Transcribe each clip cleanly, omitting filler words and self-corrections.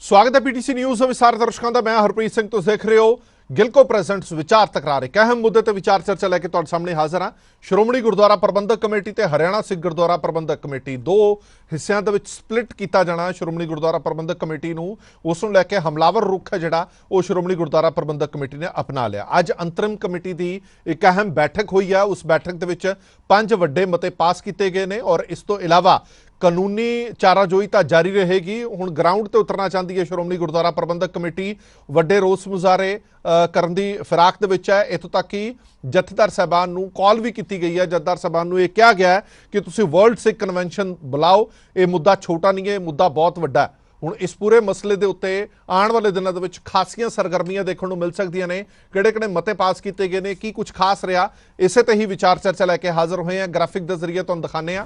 स्वागत है PTC news विस्तार दर्शकों का। मैं हरप्रीत सिंह तुसीं देख रहे हो गिलको प्रेजेंट्स विचार तकरार। एक अहम मुद्दे ते विचार चर्चा लैके तुहाडे सामने हाजिर हाँ। श्रोमणी गुरुद्वारा प्रबंधक कमेटी ते हरियाणा सिख गुरुद्वारा प्रबंधक कमेटी दो हिस्सों के स्पलिट किया जाना। श्रोमणी गुरुद्वारा प्रबंधक कमेटी नूं उस नूं लैके हमलावर रुख है जिहड़ा वो श्रोमणी गुरुद्वारा प्रबंधक कमेटी ने अपना लिया। अज अंतरिम कमेटी की एक अहम बैठक हुई है। उस बैठक दे विच 5 वड्डे मते पास किए गए हैं और इस तो इलावा कानूनी चाराजोई तो जारी रहेगी। हुण ग्राउंड ते उतरना चाहती है श्रोमणी गुरुद्वारा प्रबंधक कमेटी। वड्डे रोस मुजाहरे करन दी फिराक दे विच है। इत्थों तक कि जथेदार साहबान नूं कॉल भी की गई है। जथेदार साहबान नूं यह कहा गया है कि तुसीं वर्ल्ड सिख कन्वेंशन बुलाओ। ये मुद्दा छोटा नहीं है, मुद्दा बहुत वड्डा है। हुण इस पूरे मसले के उत्ते आने वाले दिनों के विच खासियां सरगर्मियां देखने को मिल सकदियां ने। किहड़े-किहड़े मते पास किए गए ने, की कुछ खास रहा, इसे ते ही विचार चर्चा लैके हाजिर होए हैं। ग्राफिक के जरिए तुहानूं दिखाने आ।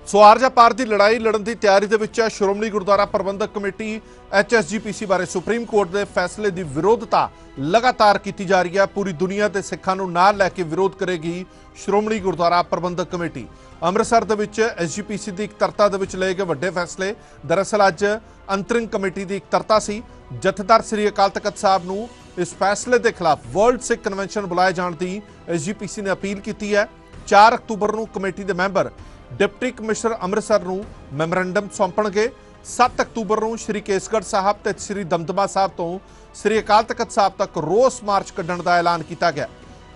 सो आरजा पार की लड़ाई लड़न की तैयारी के विच है। श्रोमणी गुरुद्वारा प्रबंधक कमेटी HSGPC बारे सुप्रीम कोर्ट के फैसले की विरोधता लगातार की जा रही है। पूरी दुनिया के सिखां नूं नाल लैके विरोध करेगी श्रोमणी गुरुद्वारा प्रबंधक कमेटी। अमृतसर के विच SGPC की इकतरता के विच लए गए वड्डे फैसले। दरअसल अज अंतरिम कमेटी की इकतरता सी। जथेदार श्री अकाल तख्त साहब नूं इस फैसले के खिलाफ वर्ल्ड सिख कन्वेंशन बुलाए जाने की SGPC ने अपील की है। 4 अक्तूबर नूं कमेटी के मैंबर डिप्टी कमिश्नर अमृतसर नूं मैमोरेंडम सौंपणगे। 7 अक्तूबर नूं श्री केसगढ़ साहब ते श्री दमदमा साहब तो श्री अकाल तख्त साहब तक रोस मार्च कढ़ण का ऐलान किया गया।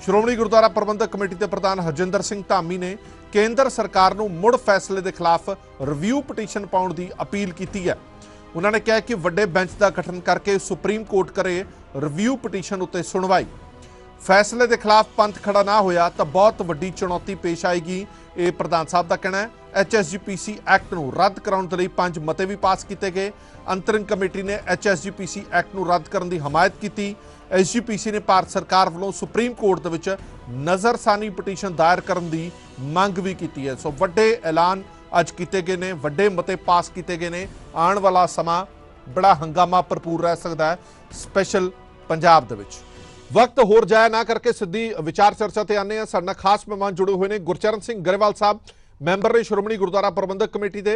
श्रोमणी गुरुद्वारा प्रबंधक कमेटी के प्रधान हरजिंदर सिंह धामी ने केंद्र सरकार नूं मुड़ फैसले के खिलाफ रिव्यू पटीशन पाउण की अपील की है। उन्होंने कहा कि वड्डे बेंच का गठन करके सुप्रीम कोर्ट करे रिव्यू पटीशन उत्ते सुनवाई। फैसले के खिलाफ पंथ खड़ा ना होया तो बहुत वड्डी चुनौती पेश आएगी, ये प्रधान साहब का कहना है। HSGPC एक्ट नूं रद्द कराउण दे लई 5 मते भी पास किए गए। अंतरिम कमेटी ने HSGPC एक्ट नूं रद्द करन दी हमायत की। SGPC ने भारत सरकार वालों सुप्रीम कोर्ट दे विच नज़रसानी पटीशन दायर करन दी मंग भी की है। सो वड्डे ऐलान अज किए गए ने, वड्डे मते पास किए गए ने। आने वाला समा बड़ा हंगामा भरपूर रह सकता है, स्पैशल पंजाब दे विच। वक्त होर जाया ना करके सीधी विचार चर्चा ते आने। साडे नाल खास मेहमान जुड़े हुए हैं गुरचरण सिंह गरेवाल साहब, मैंबर ने श्रोमणी गुरुद्वारा प्रबंधक कमेटी के।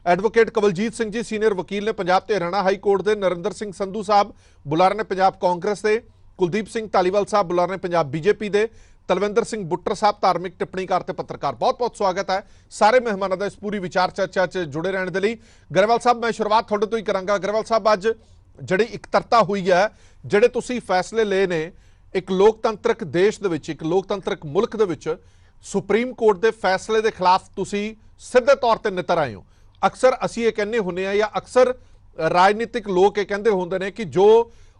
एडवोकेट कवलजीत सिंह जी सीनियर वकील ने पंजाब ते हरियाणा हाई कोर्ट के। नरिंदर सिंह संधू साहब बुलारे ने पंजाब कांग्रेस के। कुलदीप सिंह धालीवाल साहब बुलारे ने पंजाब BJP के। तलविंदर सिंह बुट्टर साहब धार्मिक टिप्पणीकार ते पत्रकार। बहुत बहुत स्वागत है सारे मेहमानों का इस पूरी विचार चर्चा च जुड़े रहने के लिए। गरेवाल साहब मैं शुरुआत थोड़े तो ही करांगा। गरेवाल साहब अज जिहड़ी इकतरता हुई है, जिहड़े तुसीं फैसले ले ने, एक लोकतंत्रक देश दे विच, एक लोकतंत्रक मुल्क दे विच सुप्रीम कोर्ट के फैसले के खिलाफ तुसीं सीधे तौर पर नितर आए हो। अक्सर असीं ये कहने हुंदे आ या अक्सर राजनीतिक लोग ये कहते होंदे ने कि जो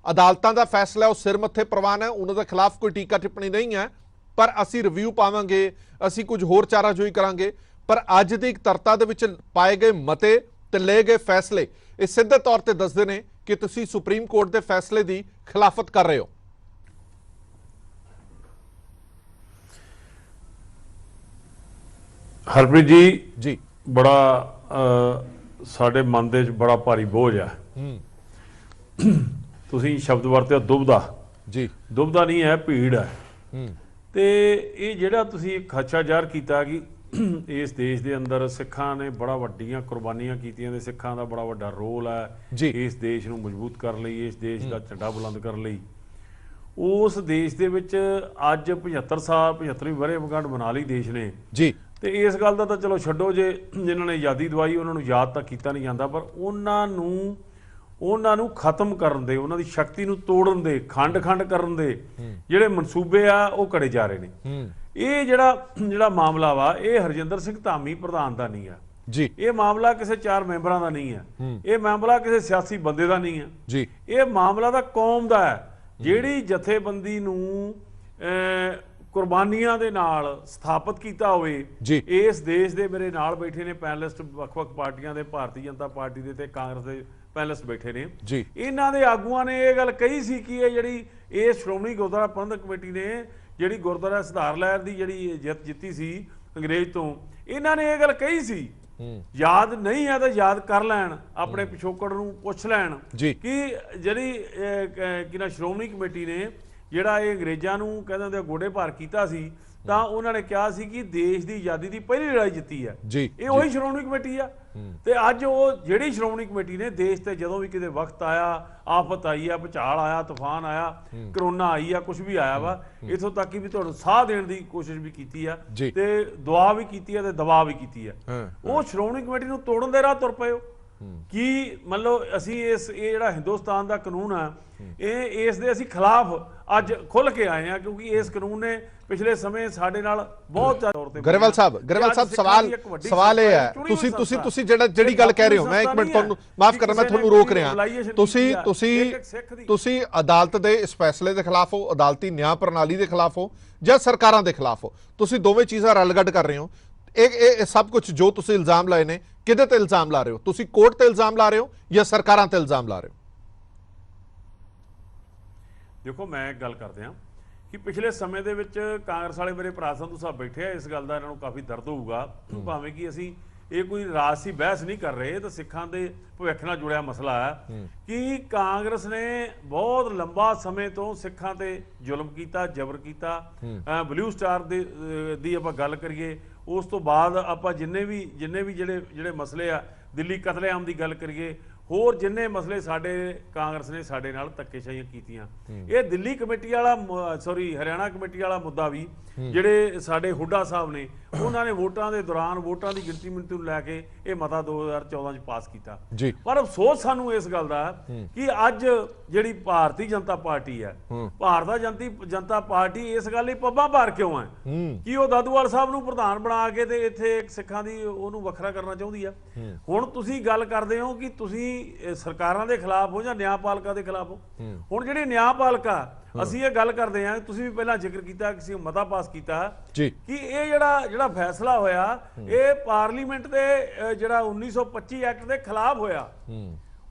अदालतां दा फैसला है वह सिर मत्थे प्रवान है, उन्हां दे खिलाफ कोई टीका टिप्पणी नहीं है, पर असीं रिव्यू पावांगे, असीं कुछ होर चाराजोई करांगे। पर अज दी इकतरता दे विच पाए गए मते ते लए गए फैसले ये सीधे तौर पर दसदे ने कि तुसीं सुप्रीम कोर्ट के फैसले की खिलाफत कर रहे हो। हरप्रीत जी बड़ा साडे मन दे बड़ा भारी बोझ है। तुसीं शब्द वरते दुबदा जी, दुबदा नहीं है, भीड़ है। ते ये जिहड़ा तुसीं खदशा ज़ाहिर किया कि इस देश के अंदर सिखां ने बड़ा वड्डियां कुर्बानियां कीतियां, सिखां दा बड़ा वड्डा रोल है इस देश नूं मजबूत करने लई, इस देश का झंडा बुलंद करने लई। उस देश दे विच अज 75 साल 75वीं वर्षगांठ मना ली देश ने जी। तो इस गल का तो चलो छड्डो, जे जिन्हों ने आज़ादी दवाई उन्होंने याद तो किया नहीं जाता, पर उन्होंने खत्म करन दे, उन्होंने शक्ति नूं तोड़न दे, खंड खंड करन दे जिहड़े मनसूबे आ वो घड़े जा रहे हैं। ये जिहड़ा मामला वा ये हरजिंदर सिंह धामी प्रधान का नहीं है जी, ये मामला किसी 4 मैंबरों का नहीं है, ये मामला किसी सियासी बंदे का नहीं है जी, ये मामला तो कौम का है जिहड़ी जथेबंदी नूं कुर्बानियां दे नाल स्थापित किया होवे। इस देश दे मेरे नाल बैठे ने पैनलिस्ट वख-वख पार्टियां दे, भारतीय जनता पार्टी दे ते कांग्रेस दे पैनलिस्ट बैठे ने जी। इन्हां दे आगूआं ने यह गल कही सी कि जिहड़ी ये श्रोमणी गुरुद्वारा प्रबंधक कमेटी ने जिहड़ी गुरुद्वारा सुधार लहर दी जिहड़ी जित जीती सी अंग्रेज तो, इन्हां ने यह गल कही सी याद नहीं है तो याद कर लैन, अपने पिछोकड़ नूं पुछ लैन कि जिहड़ी कि ना श्रोमणी कमेटी ने जिहड़ा ये अंग्रेज़ां नूं कहंदे गोडे भार कीता सी ਤਾਂ ਉਹਨਾਂ ਨੇ ਕਿਹਾ ਸੀ ਕਿ ਦੇਸ਼ ਦੀ ਆਜ਼ਾਦੀ ਦੀ ਪਹਿਲੀ ਲੜਾਈ ਜਿੱਤੀ ਹੈ। ਜੀ ਇਹ ਉਹੀ ਸ਼੍ਰੋਮਣੀ ਕਮੇਟੀ ਆ। ਤੇ ਅੱਜ ਉਹ ਜਿਹੜੀ ਸ਼੍ਰੋਮਣੀ ਕਮੇਟੀ ਨੇ ਦੇਸ਼ ਤੇ ਜਦੋਂ ਵੀ ਕਿਤੇ ਵਕਤ ਆਇਆ, ਆਫਤ ਆਈ ਆ, ਭੁਚਾਲ ਆਇਆ, ਤੂਫਾਨ ਆਇਆ, ਕਰੋਨਾ ਆਈ ਆ, ਕੁਝ ਵੀ ਆਇਆ ਵਾ, ਇਥੋਂ ਤੱਕ ਕਿ ਵੀ ਤੁਹਾਨੂੰ ਸਾਹ ਦੇਣ ਦੀ ਕੋਸ਼ਿਸ਼ ਵੀ ਕੀਤੀ ਆ ਤੇ ਦੁਆ ਵੀ ਕੀਤੀ ਆ ਤੇ ਦਬਾਅ ਵੀ ਕੀਤੀ ਆ। ਉਹ ਸ਼੍ਰੋਮਣੀ ਕਮੇਟੀ ਨੂੰ ਤੋੜਨ ਦੇ ਰਾਹ ਤੁਰ ਪਏ। ਕਿ ਮਤਲਬ ਅਸੀਂ ਇਹ ਜਿਹੜਾ ਹਿੰਦੁਸਤਾਨ ਦਾ ਕਾਨੂੰਨ ਆ, ਇਸ ਦੇ ਅਸੀਂ ਖਿਲਾਫ ਅੱਜ ਖੁੱਲ ਕੇ ਆਏ ਆ, ਕਿਉਂਕਿ ਇਸ ਕਾਨੂੰਨ ਨੇ ਪਿਛਲੇ ਸਮੇਂ ਸਾਡੇ ਨਾਲ ਬਹੁਤ ਜ਼ਿਆਦਾ ਤੌਰ ਤੇ। ਗਰੇਵਾਲ ਸਾਹਿਬ ਸਵਾਲ ਇਹ ਹੈ, ਤੁਸੀਂ ਜਿਹੜੀ ਗੱਲ ਕਹਿ ਰਹੇ ਹੋ, ਮੈਂ 1 ਮਿੰਟ ਤੁਹਾਨੂੰ ਮਾਫ ਕਰਨਾ, ਮੈਂ ਤੁਹਾਨੂੰ ਰੋਕ ਰਿਹਾ। ਤੁਸੀਂ ਅਦਾਲਤ ਦੇ ਇਸ ਫੈਸਲੇ ਦੇ ਖਿਲਾਫ ਹੋ, ਅਦਾਲਤੀ ਨਿਆਂ ਪ੍ਰਣਾਲੀ ਦੇ ਖਿਲਾਫ ਹੋ, ਜਾਂ ਸਰਕਾਰਾਂ ਦੇ ਖਿਲਾਫ ਹੋ? ਤੁਸੀਂ ਦੋਵੇਂ ਚੀਜ਼ਾਂ ਰਲਗੱਡ ਕਰ ਰਹੇ ਹੋ। ਇਹ ਸਭ ਕੁਝ ਜੋ ਤੁਸੀਂ ਇਲਜ਼ਾਮ ਲਾਏ ਨੇ, ਕਿਹਦੇ ਤੇ ਇਲਜ਼ਾਮ ਲਾ ਰਹੇ ਹੋ? ਤੁਸੀਂ ਕੋਰਟ ਤੇ ਇਲਜ਼ਾਮ ਲਾ ਰਹੇ ਹੋ ਜਾਂ ਸਰਕਾਰਾਂ ਤੇ ਇਲਜ਼ਾਮ ਲਾ ਰਹੇ ਹੋ? ਦੇਖੋ, ਮੈਂ ਇੱਕ ਗੱਲ ਕਰਦੇ ਹਾਂ ਕਿ ਪਿਛਲੇ ਸਮੇਂ ਦੇ ਵਿੱਚ ਕਾਂਗਰਸ ਵਾਲੇ ਮੇਰੇ ਭਰਾ ਸੰਧੂ ਸਾਹਿਬ ਬੈਠੇ ਆ, ਇਸ ਗੱਲ ਦਾ ਇਹਨਾਂ ਨੂੰ ਕਾਫੀ ਦਰਦ ਹੋਊਗਾ, ਭਾਵੇਂ ਕਿ ਅਸੀਂ ਇਹ ਕੋਈ ਰਾਜਸੀ ਬਹਿਸ ਨਹੀਂ ਕਰ ਰਹੇ, ਇਹ ਤਾਂ ਸਿੱਖਾਂ ਦੇ ਭਵਿੱਖ ਨਾਲ ਜੁੜਿਆ ਮਸਲਾ ਹੈ ਕਿ ਕਾਂਗਰਸ ਨੇ ਬਹੁਤ ਲੰਬਾ ਸਮੇਂ ਤੋਂ ਸਿੱਖਾਂ ਤੇ ਜ਼ੁਲਮ ਕੀਤਾ, ਜ਼ਬਰ ਕੀਤਾ। ਬਲੂ ਸਟਾਰ ਦੀ ਆਪਾਂ ਗੱਲ ਕਰੀਏ, ਉਸ ਤੋਂ ਬਾਅਦ ਆਪਾਂ ਜਿੰਨੇ ਵੀ ਜਿਹੜੇ ਮਸਲੇ ਆ, ਦਿੱਲੀ ਕਤਲੇਆਮ ਦੀ ਗੱਲ ਕਰੀਏ, ਹੋਰ ਜਿੰਨੇ ਮਸਲੇ ਸਾਡੇ ਕਾਂਗਰਸ ਨੇ ਸਾਡੇ ਨਾਲ ਧੱਕੇਸ਼ਾਹੀਆਂ ਕੀਤੀਆਂ। ਇਹ ਦਿੱਲੀ ਕਮੇਟੀ ਵਾਲਾ ਹਰਿਆਣਾ ਕਮੇਟੀ ਵਾਲਾ ਮੁੱਦਾ ਵੀ ਜਿਹੜੇ ਸਾਡੇ ਹੁੱਡਾ ਸਾਹਿਬ ਨੇ, ਉਹਨਾਂ ਨੇ ਵੋਟਾਂ ਦੇ ਦੌਰਾਨ ਵੋਟਾਂ ਦੀ ਗਿਣਤੀ ਮਿਣਤੀ ਨੂੰ ਲੈ ਕੇ ਇਹ ਮਤਾ 2014 ਚ ਪਾਸ ਕੀਤਾ। ਪਰ ਅਫਸੋਸ ਸਾਨੂੰ ਇਸ ਗੱਲ ਦਾ ਕਿ ਅੱਜ ਜਿਹੜੀ ਭਾਰਤੀ ਜਨਤਾ ਪਾਰਟੀ ਹੈ, ਜਨਤਾ ਪਾਰਟੀ ਇਸ ਗੱਲ ਲਈ ਪੱਬਾਂ ਭਾਰ ਕਿਉਂ ਹੈ ਕਿ ਉਹ ਦਾਦੂਵਾਲ ਸਾਹਿਬ ਨੂੰ ਪ੍ਰਧਾਨ ਬਣਾ ਕੇ ਤੇ ਇੱਥੇ ਸਿੱਖਾਂ ਦੀ ਉਹਨੂੰ ਵੱਖਰਾ ਕਰਨਾ ਚਾਹੁੰਦੀ ਆ। ਹੁਣ ਤੁਸੀਂ ਗੱਲ ਕਰਦੇ ਹੋ ਕਿ ਤੁਸੀਂ ਸਰਕਾਰਾਂ ਦੇ ਖਿਲਾਫ ਹੋ ਜਾਂ ਨਿਆਂਪਾਲਕਾ ਦੇ ਖਿਲਾਫ ਹੋ। ਹੁਣ ਜਿਹੜੀ ਨਿਆਂਪਾਲਕਾ, ਅਸੀਂ ਇਹ ਗੱਲ ਕਰਦੇ ਹਾਂ, ਤੁਸੀਂ ਵੀ ਪਹਿਲਾਂ ਜ਼ਿਕਰ ਕੀਤਾ, ਕਿਸੇ ਮਤਾ ਪਾਸ ਕੀਤਾ ਕਿ ਇਹ ਜਿਹੜਾ ਫੈਸਲਾ ਹੋਇਆ, ਇਹ ਪਾਰਲੀਮੈਂਟ ਦੇ ਜਿਹੜਾ 1925 ਐਕਟ ਦੇ ਖਿਲਾਫ ਹੋਇਆ।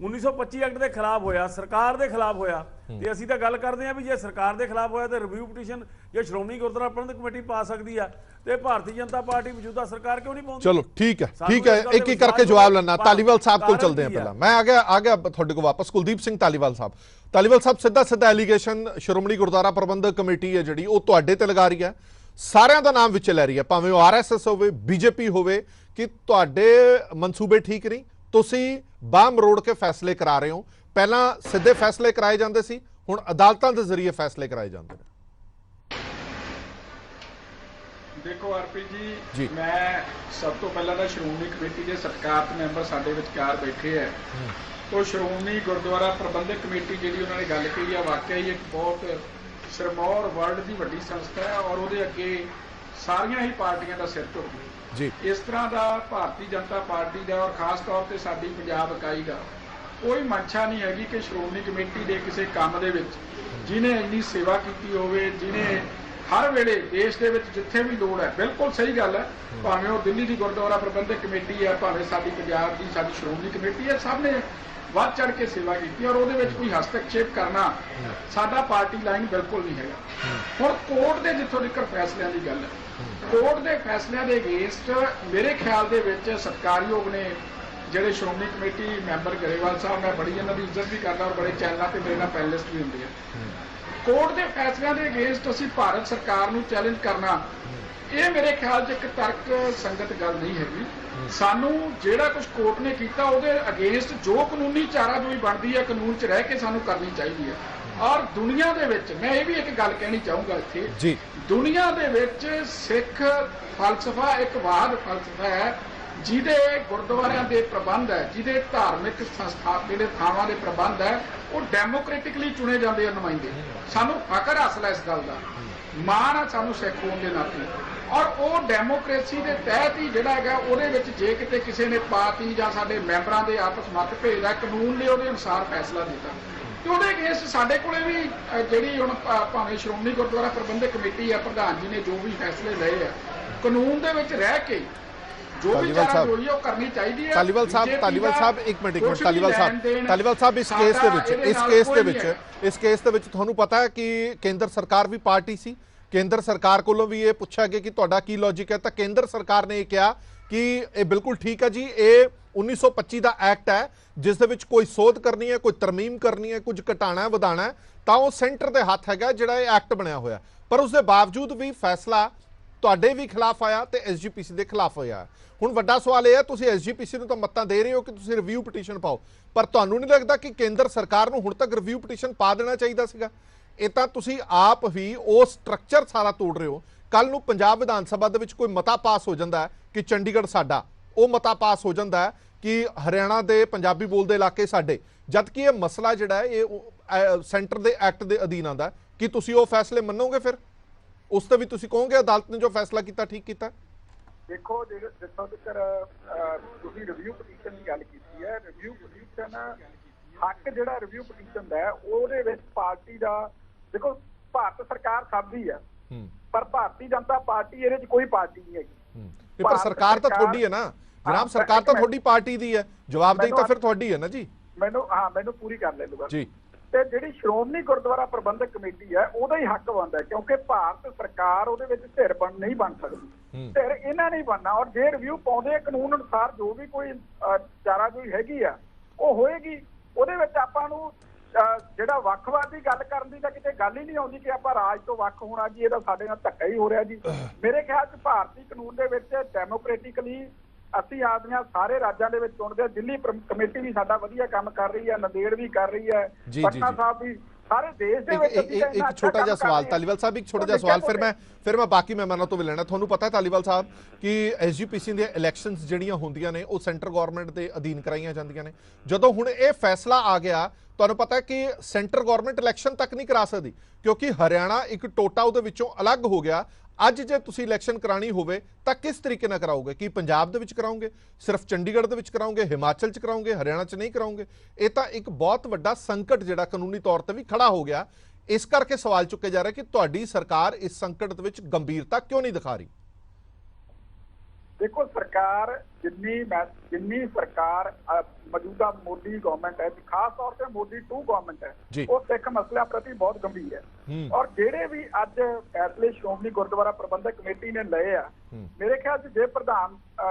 1925 ਐਕਟ ਦੇ ਖਿਲਾਫ ਹੋਇਆ, ਸਰਕਾਰ ਦੇ ਖਿਲਾਫ ਹੋਇਆ। ਤੇ ਅਸੀਂ ਤਾਂ ਗੱਲ ਕਰਦੇ ਹਾਂ ਵੀ ਜੇ ਸਰਕਾਰ ਦੇ ਖਿਲਾਫ ਹੋਇਆ ਤਾਂ ਰਿਵਿਊ ਪਟੀਸ਼ਨ ਜੇ ਸ਼੍ਰੋਮਣੀ ਗੁਰਦੁਆਰਾ ਪ੍ਰਬੰਧਕ ਕਮੇਟੀ ਪਾ ਸਕਦੀ ਆ, ਤੇ ਭਾਰਤੀ ਜਨਤਾ ਪਾਰਟੀ ਮੌਜੂਦਾ ਸਰਕਾਰ ਕਿਉਂ ਨਹੀਂ ਪਾਉਂਦੀ? ਚਲੋ ਠੀਕ ਹੈ, ਇੱਕ ਇੱਕ ਕਰਕੇ ਜਵਾਬ ਲੈਣਾ। ਧਾਲੀਵਾਲ ਸਾਹਿਬ ਕੋਲ ਚੱਲਦੇ ਹਾਂ। ਪਹਿਲਾਂ ਮੈਂ ਆ ਗਿਆ ਤੁਹਾਡੇ ਕੋਲ ਵਾਪਸ। ਕੁਲਦੀਪ ਸਿੰਘ ਧਾਲੀਵਾਲ ਸਾਹਿਬ, ਸਿੱਧਾ ਐਲੀਗੇਸ਼ਨ ਸ਼੍ਰੋਮਣੀ ਗੁਰਦੁਆਰਾ ਪ੍ਰਬੰਧਕ ਕਮੇਟੀ ਹੈ ਜਿਹੜੀ, ਉਹ ਤੁਹਾਡੇ ਤੇ ਲਗਾ ਰਹੀ ਹੈ, ਸਾਰਿਆਂ ਦਾ ਨਾਮ ਵਿੱਚ ਲੈ ਰਹੀ ਹੈ, ਭਾਵੇਂ ਉਹ RSS ਹੋਵੇ, BJP ਹੋਵੇ, ਕਿ ਤੁਹਾਡੇ ਮਨਸੂਬੇ ਠੀਕ ਨਹੀਂ, ਤੁਸੀਂ ਬਾਹ ਮਰੋੜ ਕੇ ਫੈਸਲੇ ਕਰਾ ਰਹੇ ਹੋ। ਪਹਿਲਾਂ ਸਿੱਧੇ ਫੈਸਲੇ ਕਰਾਏ ਜਾਂਦੇ ਸੀ, ਹੁਣ ਅਦਾਲਤਾਂ ਦੇ ਜ਼ਰੀਏ ਫੈਸਲੇ ਕਰਾਏ ਜਾਂਦੇ ਨੇ। ਦੇਖੋ ਆਰਪੀ ਜੀ, ਮੈਂ ਸਭ ਤੋਂ ਪਹਿਲਾਂ ਤਾਂ ਸ਼੍ਰੋਮਣੀ ਕਮੇਟੀ ਦੇ ਸਤਿਕਾਰਤ ਮੈਂਬਰ ਸਾਡੇ ਵਿਚਕਾਰ ਬੈਠੇ ਹੈ, ਉਹ ਸ਼੍ਰੋਮਣੀ ਗੁਰਦੁਆਰਾ ਪ੍ਰਬੰਧਕ ਕਮੇਟੀ ਜਿਹੜੀ ਉਹਨਾਂ ਨੇ ਗੱਲ ਕਹੀ ਆ, ਵਾਕਿਆ ਹੀ ਇੱਕ ਬਹੁਤ ਸਿਰਮੌਰ ਵਰਲਡ ਦੀ ਵੱਡੀ ਸੰਸਥਾ ਹੈ ਔਰ ਉਹਦੇ ਅੱਗੇ ਸਾਰੀਆਂ ਹੀ ਪਾਰਟੀਆਂ ਦਾ ਸਿਰ ਝੁਕਦਾ ਜੀ। ਇਸ ਤਰ੍ਹਾਂ ਦਾ ਭਾਰਤੀ ਜਨਤਾ ਪਾਰਟੀ ਦਾ ਔਰ ਖਾਸ ਤੌਰ ਤੇ ਸਾਡੀ ਪੰਜਾਬ ਇਕਾਈ ਦਾ ਕੋਈ ਮਨਸ਼ਾ ਨਹੀਂ ਹੈਗੀ ਕਿ ਸ਼੍ਰੋਮਣੀ ਕਮੇਟੀ ਦੇ ਕਿਸੇ ਕੰਮ ਦੇ ਵਿੱਚ ਜਿਹਨੇ ਇੰਨੀ ਸੇਵਾ ਕੀਤੀ ਹੋਵੇ, ਜਿਹਨੇ ਹਰ ਵੇਲੇ ਦੇਸ਼ ਦੇ ਵਿੱਚ ਜਿੱਥੇ ਵੀ ਲੋੜ ਹੈ, ਬਿਲਕੁਲ ਸਹੀ ਗੱਲ ਹੈ, ਭਾਵੇਂ ਉਹ ਦਿੱਲੀ ਦੀ ਗੁਰਦੁਆਰਾ ਪ੍ਰਬੰਧਕ ਕਮੇਟੀ ਹੈ, ਭਾਵੇਂ ਸਾਡੀ ਪੰਜਾਬ ਦੀ ਸਾਡੀ ਸ਼੍ਰੋਮਣੀ ਕਮੇਟੀ ਹੈ, ਸਭ ਨੇ ਵੱਧ ਚੜ ਕੇ ਸੇਵਾ ਕੀਤੀ ਔਰ ਉਹਦੇ ਵਿੱਚ ਕੋਈ ਹਸਤਕਸ਼ੇਪ ਕਰਨਾ ਸਾਡਾ ਪਾਰਟੀ ਲਾਈਨ ਬਿਲਕੁਲ ਨਹੀਂ ਹੈਗਾ। ਹੁਣ ਕੋਰਟ ਦੇ ਜਿੱਥੋਂ ਤੱਕ ਫੈਸਲਿਆਂ ਦੀ ਗੱਲ ਹੈ, ਕੋਰਟ ਦੇ ਫੈਸਲਿਆਂ ਦੇ ਅਗੇਂਸਟ ਮੇਰੇ ਖਿਆਲ ਦੇ ਵਿੱਚ ਸਤਿਕਾਰਯੋਗ ਨੇ ਜਿਹੜੇ ਸ਼੍ਰੋਮਣੀ ਕਮੇਟੀ ਮੈਂਬਰ ਗਰੇਵਾਲ ਸਾਹਿਬ, ਮੈਂ ਬੜੀ ਇਹਨਾਂ ਦੀ ਇੱਜ਼ਤ ਵੀ ਕਰਦਾ ਔਰ ਬੜੇ ਚੈਨਲਾਂ ਤੇ ਮੇਰੇ ਨਾਲ ਪੈਨਲਿਸਟ ਵੀ ਹੁੰਦੇ ਆ। ਕੋਰਟ ਦੇ ਫੈਸਲਿਆਂ ਦੇ ਅਗੇਂਸਟ ਅਸੀਂ ਭਾਰਤ ਸਰਕਾਰ ਨੂੰ ਚੈਲੰਜ ਕਰਨਾ, ਇਹ ਮੇਰੇ ਖਿਆਲ 'ਚ ਇੱਕ ਤਰਕ ਸੰਗਤ ਗੱਲ ਨਹੀਂ ਹੈਗੀ। ਸਾਨੂੰ ਜਿਹੜਾ ਕੁਝ ਕੋਰਟ ਨੇ ਕੀਤਾ ਉਹਦੇ ਅਗੇਂਸਟ ਜੋ ਕਾਨੂੰਨੀ ਚਾਰਾਜੋਈ ਬਣਦੀ ਹੈ, ਕਾਨੂੰਨ 'ਚ ਰਹਿ ਕੇ ਸਾਨੂੰ ਕਰਨੀ ਚਾਹੀਦੀ ਹੈ। ਔਰ ਦੁਨੀਆ ਦੇ ਵਿੱਚ ਮੈਂ ਇਹ ਵੀ ਇੱਕ ਗੱਲ ਕਹਿਣੀ ਚਾਹੂੰਗਾ ਇੱਥੇ, ਦੁਨੀਆ ਦੇ ਵਿੱਚ ਸਿੱਖ ਫਲਸਫਾ ਇੱਕ ਵਾਦ ਫਲਸਫਾ ਹੈ, ਜਿਹਦੇ ਗੁਰਦੁਆਰਿਆਂ ਦੇ ਪ੍ਰਬੰਧ ਹੈ, ਜਿਹਦੇ ਧਾਰਮਿਕ ਸੰਸਥਾ ਜਿਹੜੇ ਥਾਵਾਂ ਦੇ ਪ੍ਰਬੰਧ ਹੈ, ਉਹ ਡੈਮੋਕ੍ਰੈਟਿਕਲੀ ਚੁਣੇ ਜਾਂਦੇ ਆ ਨੁਮਾਇੰਦੇ। ਸਾਨੂੰ ਫਖਰ ਹਾਸਲ ਹੈ ਇਸ ਗੱਲ ਦਾ, ਮਾਣ ਆ ਸਾਨੂੰ ਸਿੱਖ ਹੋਣ ਦੇ ਨਾਤੇ। ਔਰ ਉਹ ਡੈਮੋਕ੍ਰੇਸੀ ਦੇ ਤਹਿਤ ਹੀ ਜਿਹੜਾ ਹੈਗਾ, ਉਹਦੇ ਵਿੱਚ ਜੇ ਕਿਤੇ ਕਿਸੇ ਨੇ ਪਾਰਟੀ ਜਾਂ ਸਾਡੇ ਮੈਂਬਰਾਂ ਦੇ ਆਪਸ ਮਤਭੇਦ ਹੈ, ਕਾਨੂੰਨ ਨੇ ਉਹਦੇ ਅਨੁਸਾਰ ਫੈਸਲਾ ਦਿੱਤਾ ਤੇ ਉਹਦੇ ਅਗੇਂਸਟ ਸਾਡੇ ਕੋਲੇ ਵੀ ਜਿਹੜੀ ਹੁਣ ਭਾਵੇਂ ਸ਼੍ਰੋਮਣੀ ਗੁਰਦੁਆਰਾ ਪ੍ਰਬੰਧਕ ਕਮੇਟੀ ਹੈ, ਪ੍ਰਧਾਨ ਜੀ ਨੇ ਜੋ ਵੀ ਫੈਸਲੇ ਲਏ ਆ, ਕਾਨੂੰਨ ਦੇ ਵਿੱਚ ਰਹਿ ਕੇ ਜੋ ਵੀ ਚਾਰਾ ਹੋਈ ਉਹ ਕਰਨੀ ਚਾਹੀਦੀ ਹੈ। ਧਾਲੀਵਾਲ ਸਾਹਿਬ ਇੱਕ ਮਿੰਟ ਧਾਲੀਵਾਲ ਸਾਹਿਬ ਇਸ ਕੇਸ ਦੇ ਵਿੱਚ ਤੁਹਾਨੂੰ ਪਤਾ ਹੈ ਕਿ ਕੇਂਦਰ ਸਰਕਾਰ ਵੀ ਪਾਰਟੀ ਸੀ, ਕੇਂਦਰ ਸਰਕਾਰ ਕੋਲੋਂ ਵੀ ਇਹ ਪੁੱਛਿਆ ਗਿਆ ਕਿ ਤੁਹਾਡਾ ਕੀ ਲੌਜਿਕ ਹੈ, ਤਾਂ ਕੇਂਦਰ ਸਰਕਾਰ ਨੇ ਇਹ ਕਿਹਾ ਕਿ ਇਹ ਬਿਲਕੁਲ ਠੀਕ ਹੈ ਜੀ, ਇਹ 1925 ਦਾ ਐਕਟ ਹੈ, ਜਿਸ ਦੇ ਵਿੱਚ ਕੋਈ ਸੋਧ ਕਰਨੀ ਹੈ, ਕੋਈ ਤਰਮੀਮ ਕਰਨੀ ਹੈ, ਕੁਝ ਘਟਾਣਾ ਵਧਾਣਾ, ਤਾਂ ਉਹ ਸੈਂਟਰ ਦੇ ਹੱਥ ਹੈਗਾ ਜਿਹੜਾ ਇਹ ਐਕਟ ਬਣਿਆ ਹੋਇਆ। ਪਰ ਉਸ ਦੇ ਬਾਵਜੂਦ ਵੀ ਫੈਸਲਾ ਤੁਹਾਡੇ ਵੀ ਖਿਲਾਫ ਆਇਆ ਤੇ ਐਸਜੀਪੀਸੀ ਦੇ ਖਿਲਾਫ ਹੋਇਆ। ਹੁਣ ਵੱਡਾ ਸਵਾਲ ਇਹ ਹੈ, ਤੁਸੀਂ ਐਸਜੀਪੀਸੀ ਨੂੰ ਤਾਂ ਮੱਤਾਂ ਦੇ ਰਹੇ ਹੋ ਕਿ ਤੁਸੀਂ ਰਿਵਿਊ ਪਟੀਸ਼ਨ ਪਾਓ, ਪਰ ਤੁਹਾਨੂੰ ਨਹੀਂ ਲੱਗਦਾ ਕਿ ਕੇਂਦਰ ਸਰਕਾਰ ਨੂੰ ਹੁਣ ਤੱਕ ਰਿਵਿਊ ਪਟੀਸ਼ਨ ਪਾ ਦੇਣਾ ਚਾਹੀਦਾ ਸੀਗਾ? ਇਹ ਤਾਂ ਤੁਸੀਂ ਆਪ ਵੀ ਉਹ ਸਟਰਕਚਰ ਸਾਰਾ ਤੋੜ ਰਹੇ ਹੋ। ਕੱਲ ਨੂੰ ਪੰਜਾਬ ਵਿਧਾਨ ਸਭਾ ਦੇ ਵਿੱਚ ਕੋਈ ਮਤਾ ਪਾਸ ਹੋ ਜਾਂਦਾ ਹੈ ਕਿ ਚੰਡੀਗੜ੍ਹ ਸਾਡਾ, ਉਹ ਮਤਾ ਪਾਸ ਹੋ ਜਾਂਦਾ ਹੈ ਕਿ ਹਰਿਆਣਾ ਦੇ ਪੰਜਾਬੀ ਬੋਲਦੇ ਇਲਾਕੇ ਸਾਡੇ, ਜਦ ਕਿ ਇਹ ਮਸਲਾ ਜਿਹੜਾ ਹੈ ਇਹ ਸੈਂਟਰ ਦੇ ਐਕਟ ਦੇ ਅਧੀਨ ਆਉਂਦਾ, ਕਿ ਤੁਸੀਂ ਉਹ ਫੈਸਲੇ ਮੰਨੋਗੇ? ਫਿਰ ਉਸ ਤੇ ਵੀ ਤੁਸੀਂ ਕਹੋਗੇ ਅਦਾਲਤ ਨੇ ਜੋ ਫੈਸਲਾ ਕੀਤਾ ਠੀਕ ਕੀਤਾ? ਦੇਖੋ, ਜਿੱਥੋਂ ਤੱਕ ਤੁਸੀਂ ਰਿਵਿਊ ਪਟੀਸ਼ਨ ਦੀ ਗੱਲ ਕੀਤੀ ਹੈ, ਰਿਵਿਊ ਪਟੀਸ਼ਨ ਹੱਕ ਜਿਹੜਾ ਰਿਵਿਊ ਪਟੀਸ਼ਨ ਦਾ ਹੈ ਉਹਦੇ ਵਿੱਚ ਪਾਰਟੀ ਦਾ, ਦੇਖੋ ਭਾਰਤ ਸਰਕਾਰ ਸਭ ਦੀ ਹੈ, ਪਰ ਭਾਰਤੀ ਜਨਤਾ ਪਾਰਟੀ ਇਹਦੇ 'ਚ ਕੋਈ ਪਾਰਟੀ ਨਹੀਂ ਹੈਗੀ। ਪਰ ਸਰਕਾਰ ਤਾਂ ਤੁਹਾਡੀ ਹੈ ਨਾ ਜਨਾਬ, ਸਰਕਾਰ ਤਾਂ ਤੁਹਾਡੀ ਪਾਰਟੀ ਦੀ ਹੈ, ਜਵਾਬਦੇਹੀ ਤਾਂ ਫਿਰ ਤੁਹਾਡੀ ਹੈ ਨਾ ਜੀ। ਮੈਨੂੰ ਪੂਰੀ ਕਰ ਲੈ ਲੂਗਾ ਜੀ। ਤੇ ਜਿਹੜੀ ਸ਼੍ਰੋਮਣੀ ਗੁਰਦੁਆਰਾ ਪ੍ਰਬੰਧਕ ਕਮੇਟੀ ਹੈ ਉਹਦਾ ਹੀ ਹੱਕ ਬਣਦਾ ਹੈ, ਕਿਉਂਕਿ ਭਾਰਤ ਸਰਕਾਰ ਉਹਦੇ ਵਿੱਚ ਧਿਰ ਨਹੀਂ ਬਣ ਸਕਦੀ, ਧਿਰ ਇਹਨਾਂ ਨਹੀਂ ਬਣਨਾ। ਔਰ ਜੇ ਰਿਵਿਊ ਪਾਉਂਦੇ ਕਾਨੂੰਨ ਅਨੁਸਾਰ ਜੋ ਵੀ ਕੋਈ ਚਾਰਾਜੋਈ ਹੈਗੀ ਆ ਉਹ ਹੋਏਗੀ। ਉਹਦੇ ਵਿੱਚ ਆਪਾਂ ਨੂੰ ਜਿਹੜਾ ਵੱਖਵਾਦ ਦੀ ਗੱਲ ਕਰਨ ਦੀ ਤਾਂ ਕਿਤੇ ਗੱਲ ਹੀ ਨਹੀਂ ਆਉਂਦੀ ਕਿ ਆਪਾਂ ਰਾਜ ਤੋਂ ਵੱਖ ਹੋਣਾ ਜੀ, ਇਹਦਾ ਸਾਡੇ ਨਾਲ ਧੱਕਾ ਹੀ ਹੋ ਰਿਹਾ ਜੀ। ਮੇਰੇ ਖਿਆਲ 'ਚ ਭਾਰਤੀ ਕਾਨੂੰਨ ਦੇ ਵਿੱਚ ਡੈਮੋਕ੍ਰੈਟਿਕਲੀ ਅਸੀਂ ਆਪਦੀਆਂ ਸਾਰੇ ਰਾਜਾਂ ਦੇ ਵਿੱਚ ਚੁਣਦੇ, ਦਿੱਲੀ ਕਮੇਟੀ ਵੀ ਸਾਡਾ ਵਧੀਆ ਕੰਮ ਕਰ ਰਹੀ ਹੈ, ਨੰਦੇੜ ਵੀ ਕਰ ਰਹੀ ਹੈ, ਪਟਨਾ ਸਾਹਿਬ ਵੀ, ਸਾਰੇ ਦੇਸ਼ ਦੇ ਵਿੱਚ। ਇੱਕ ਛੋਟਾ ਜਿਹਾ ਸਵਾਲ ਧਾਲੀਵਾਲ ਸਾਹਿਬ, ਇੱਕ ਛੋਟਾ ਜਿਹਾ ਸਵਾਲ, ਫਿਰ ਮੈਂ ਬਾਕੀ ਮਹਿਮਾਨਾਂ ਤੋਂ ਵੀ ਲੈਣਾ। ਤੁਹਾਨੂੰ ਪਤਾ ਹੈ ਧਾਲੀਵਾਲ ਸਾਹਿਬ ਕਿ ਐਸਜੀਪੀਸੀ ਦੀਆਂ ਇਲੈਕਸ਼ਨਸ ਜਿਹੜੀਆਂ ਹੁੰਦੀਆਂ ਨੇ ਉਹ ਸੈਂਟਰ ਗਵਰਨਮੈਂਟ ਦੇ ਅਧੀਨ ਕਰਾਈਆਂ ਜਾਂਦੀਆਂ ਨੇ। ਜਦੋਂ ਹੁਣ ਇਹ ਫੈਸਲਾ ਆ ਗਿਆ, ਤੁਹਾਨੂੰ ਪਤਾ ਹੈ ਕਿ ਸੈਂਟਰ ਗਵਰਨਮੈਂਟ ਇਲੈਕਸ਼ਨ ਤੱਕ ਨਹੀਂ ਕਰਾ ਸਕਦੀ ਕਿਉਂਕਿ ਹਰਿਆਣਾ ਇੱਕ ਟੋਟਾ ਉਹਦੇ ਵਿੱਚੋਂ ਅਲੱਗ ਹੋ ਗਿਆ। ਅੱਜ ਜੇ ਤੁਸੀਂ ਇਲੈਕਸ਼ਨ ਕਰਾਣੀ ਹੋਵੇ ਤਾਂ ਕਿਸ ਤਰੀਕੇ ਨਾਲ ਕਰਾਓਗੇ? ਕੀ ਪੰਜਾਬ ਦੇ ਵਿੱਚ ਕਰਾਓਗੇ, ਸਿਰਫ ਚੰਡੀਗੜ੍ਹ ਦੇ ਵਿੱਚ ਕਰਾਓਗੇ, ਹਿਮਾਚਲ 'ਚ ਕਰਾਓਗੇ, ਹਰਿਆਣਾ 'ਚ ਨਹੀਂ ਕਰਾਓਗੇ? ਇਹ ਤਾਂ ਇੱਕ ਬਹੁਤ ਵੱਡਾ ਸੰਕਟ ਜਿਹੜਾ ਕਾਨੂੰਨੀ ਤੌਰ ਤੇ ਵੀ ਖੜਾ ਹੋ ਗਿਆ। ਇਸ ਕਰਕੇ ਸਵਾਲ ਚੁੱਕੇ ਜਾ ਰਹੇ ਕਿ ਤੁਹਾਡੀ ਸਰਕਾਰ ਇਸ ਸੰਕਟ ਦੇ ਵਿੱਚ ਗੰਭੀਰਤਾ ਕਿਉਂ ਨਹੀਂ ਦਿਖਾ ਰਹੀ? ਦੇਖੋ, ਸਰਕਾਰ ਜਿੰਨੀ ਸਰਕਾਰ ਮੌਜੂਦਾ ਮੋਦੀ ਗਵਰਨਮੈਂਟ ਹੈ, ਖਾਸ ਤੌਰ ਤੇ ਮੋਦੀ 2 ਗਵਰਨਮੈਂਟ ਹੈ, ਉਹ ਸਿੱਖ ਮਸਲਿਆਂ ਪ੍ਰਤੀ ਬਹੁਤ ਗੰਭੀਰ ਹੈ। ਔਰ ਜਿਹੜੇ ਵੀ ਅੱਜ ਫੈਸਲੇ ਸ਼੍ਰੋਮਣੀ ਗੁਰਦੁਆਰਾ ਪ੍ਰਬੰਧਕ ਕਮੇਟੀ ਨੇ ਲਏ ਆ, ਮੇਰੇ ਖਿਆਲ 'ਚ ਜੇ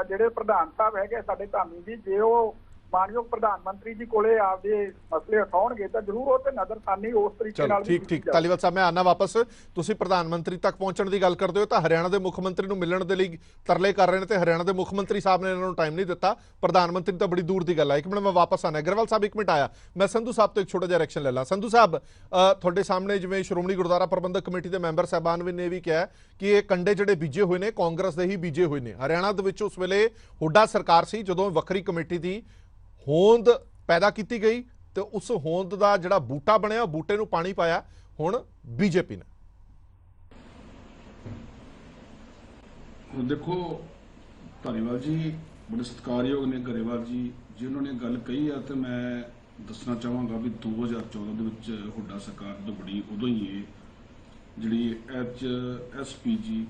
ਜਿਹੜੇ ਪ੍ਰਧਾਨ ਸਾਹਿਬ ਹੈਗੇ ਸਾਡੇ ਧਾਮੀ ਜੀ, ਜੇ ਉਹ ਮਾਨਯੋਗ ਪ੍ਰਧਾਨ ਮੰਤਰੀ ਜੀ ਕੋਲੇ ਆਪਦੇ ਮਸਲੇ ਉਠਾਉਣਗੇ ਤਾਂ ਜ਼ਰੂਰ ਉਹ ਤੇ ਨਜ਼ਰਸਾਨੀ ਉਸ ਤਰੀਕੇ ਨਾਲ। ਠੀਕ ਧਾਲੀਵਾਲ ਸਾਹਿਬ, ਮੈਂ ਆਨਾ ਵਾਪਸ। ਤੁਸੀਂ ਪ੍ਰਧਾਨ ਮੰਤਰੀ ਤੱਕ ਪਹੁੰਚਣ ਦੀ ਗੱਲ ਕਰਦੇ ਹੋ ਤਾਂ ਹਰਿਆਣਾ ਦੇ ਮੁੱਖ ਮੰਤਰੀ ਨੂੰ ਮਿਲਣ ਦੇ ਲਈ ਤਰਲੇ ਕਰ ਰਹੇ ਨੇ ਤੇ ਹਰਿਆਣਾ ਦੇ ਮੁੱਖ ਮੰਤਰੀ ਸਾਹਿਬ ਨੇ ਇਹਨਾਂ ਨੂੰ ਟਾਈਮ ਨਹੀਂ ਦਿੱਤਾ। ਪ੍ਰਧਾਨ ਮੰਤਰੀ ਤਾਂ ਬੜੀ ਦੂਰ ਦੀ ਗੱਲ ਹੈ। ਇੱਕ ਮਿੰਟ, ਮੈਂ ਵਾਪਸ ਆਣਾ। ਅਗਰਵਾਲ ਸਾਹਿਬ ਇੱਕ ਮਿੰਟ ਆਇਆ, ਮੈਂ ਸੰਧੂ ਸਾਹਿਬ ਤੋਂ ਇੱਕ ਛੋਟਾ ਜਿਹਾ ਰਿਐਕਸ਼ਨ ਲੈ ਲਾਂ। ਸੰਧੂ ਸਾਹਿਬ, ਤੁਹਾਡੇ ਸਾਹਮਣੇ ਜਿਵੇਂ ਸ਼੍ਰੋਮਣੀ ਗੁਰਦੁਆਰਾ ਪ੍ਰਬੰਧਕ ਕਮੇਟੀ ਦੇ ਮੈਂਬਰ ਸਾਹਿਬਾਨ ਵੀ ਨੇ ਵੀ ਕਿਹਾ ਕਿ ਇਹ ਕੰਡੇ ਜਿਹੜੇ ਬੀਜੇ ਹੋਏ ਨੇ ਕਾਂਗਰਸ ਦੇ ਹੀ ਬੀਜੇ ਹੋਏ ਨੇ। ਹਰਿਆਣਾ ਦੇ ਵਿੱਚ ਉਸ ਵੇਲੇ ਹੁੱਡਾ ਸਰਕਾਰ ਸੀ ਜਦੋਂ ਵੱਖਰੀ ਕਮੇਟੀ ਦੀ ਹੋਂਦ ਪੈਦਾ ਕੀਤੀ ਗਈ ਤੇ ਉਸ ਹੋਂਦ ਦਾ ਜਿਹੜਾ ਬੂਟਾ ਬਣਿਆ, ਬੂਟੇ ਨੂੰ ਪਾਣੀ ਪਾਇਆ ਹੁਣ ਬੀਜੇਪੀ ਨੇ। ਦੇਖੋ ਧੰਨਵਾਦ ਜੀ, ਬੜੇ ਸਤਿਕਾਰਯੋਗ ਨੇ ਗਰੇਵਾਲ ਜੀ ਜਿਨ੍ਹਾਂ ਨੇ ਗੱਲ ਕਹੀ ਆ, ਤੇ ਮੈਂ ਦੱਸਣਾ ਚਾਹਾਂਗਾ ਵੀ 2014 ਦੇ ਵਿੱਚ ਹੁੱਡਾ ਸਰਕਾਰ ਜਦੋਂ ਬਣੀ ਉਦੋਂ ਹੀ ਇਹ ਜਿਹੜੀ HSPG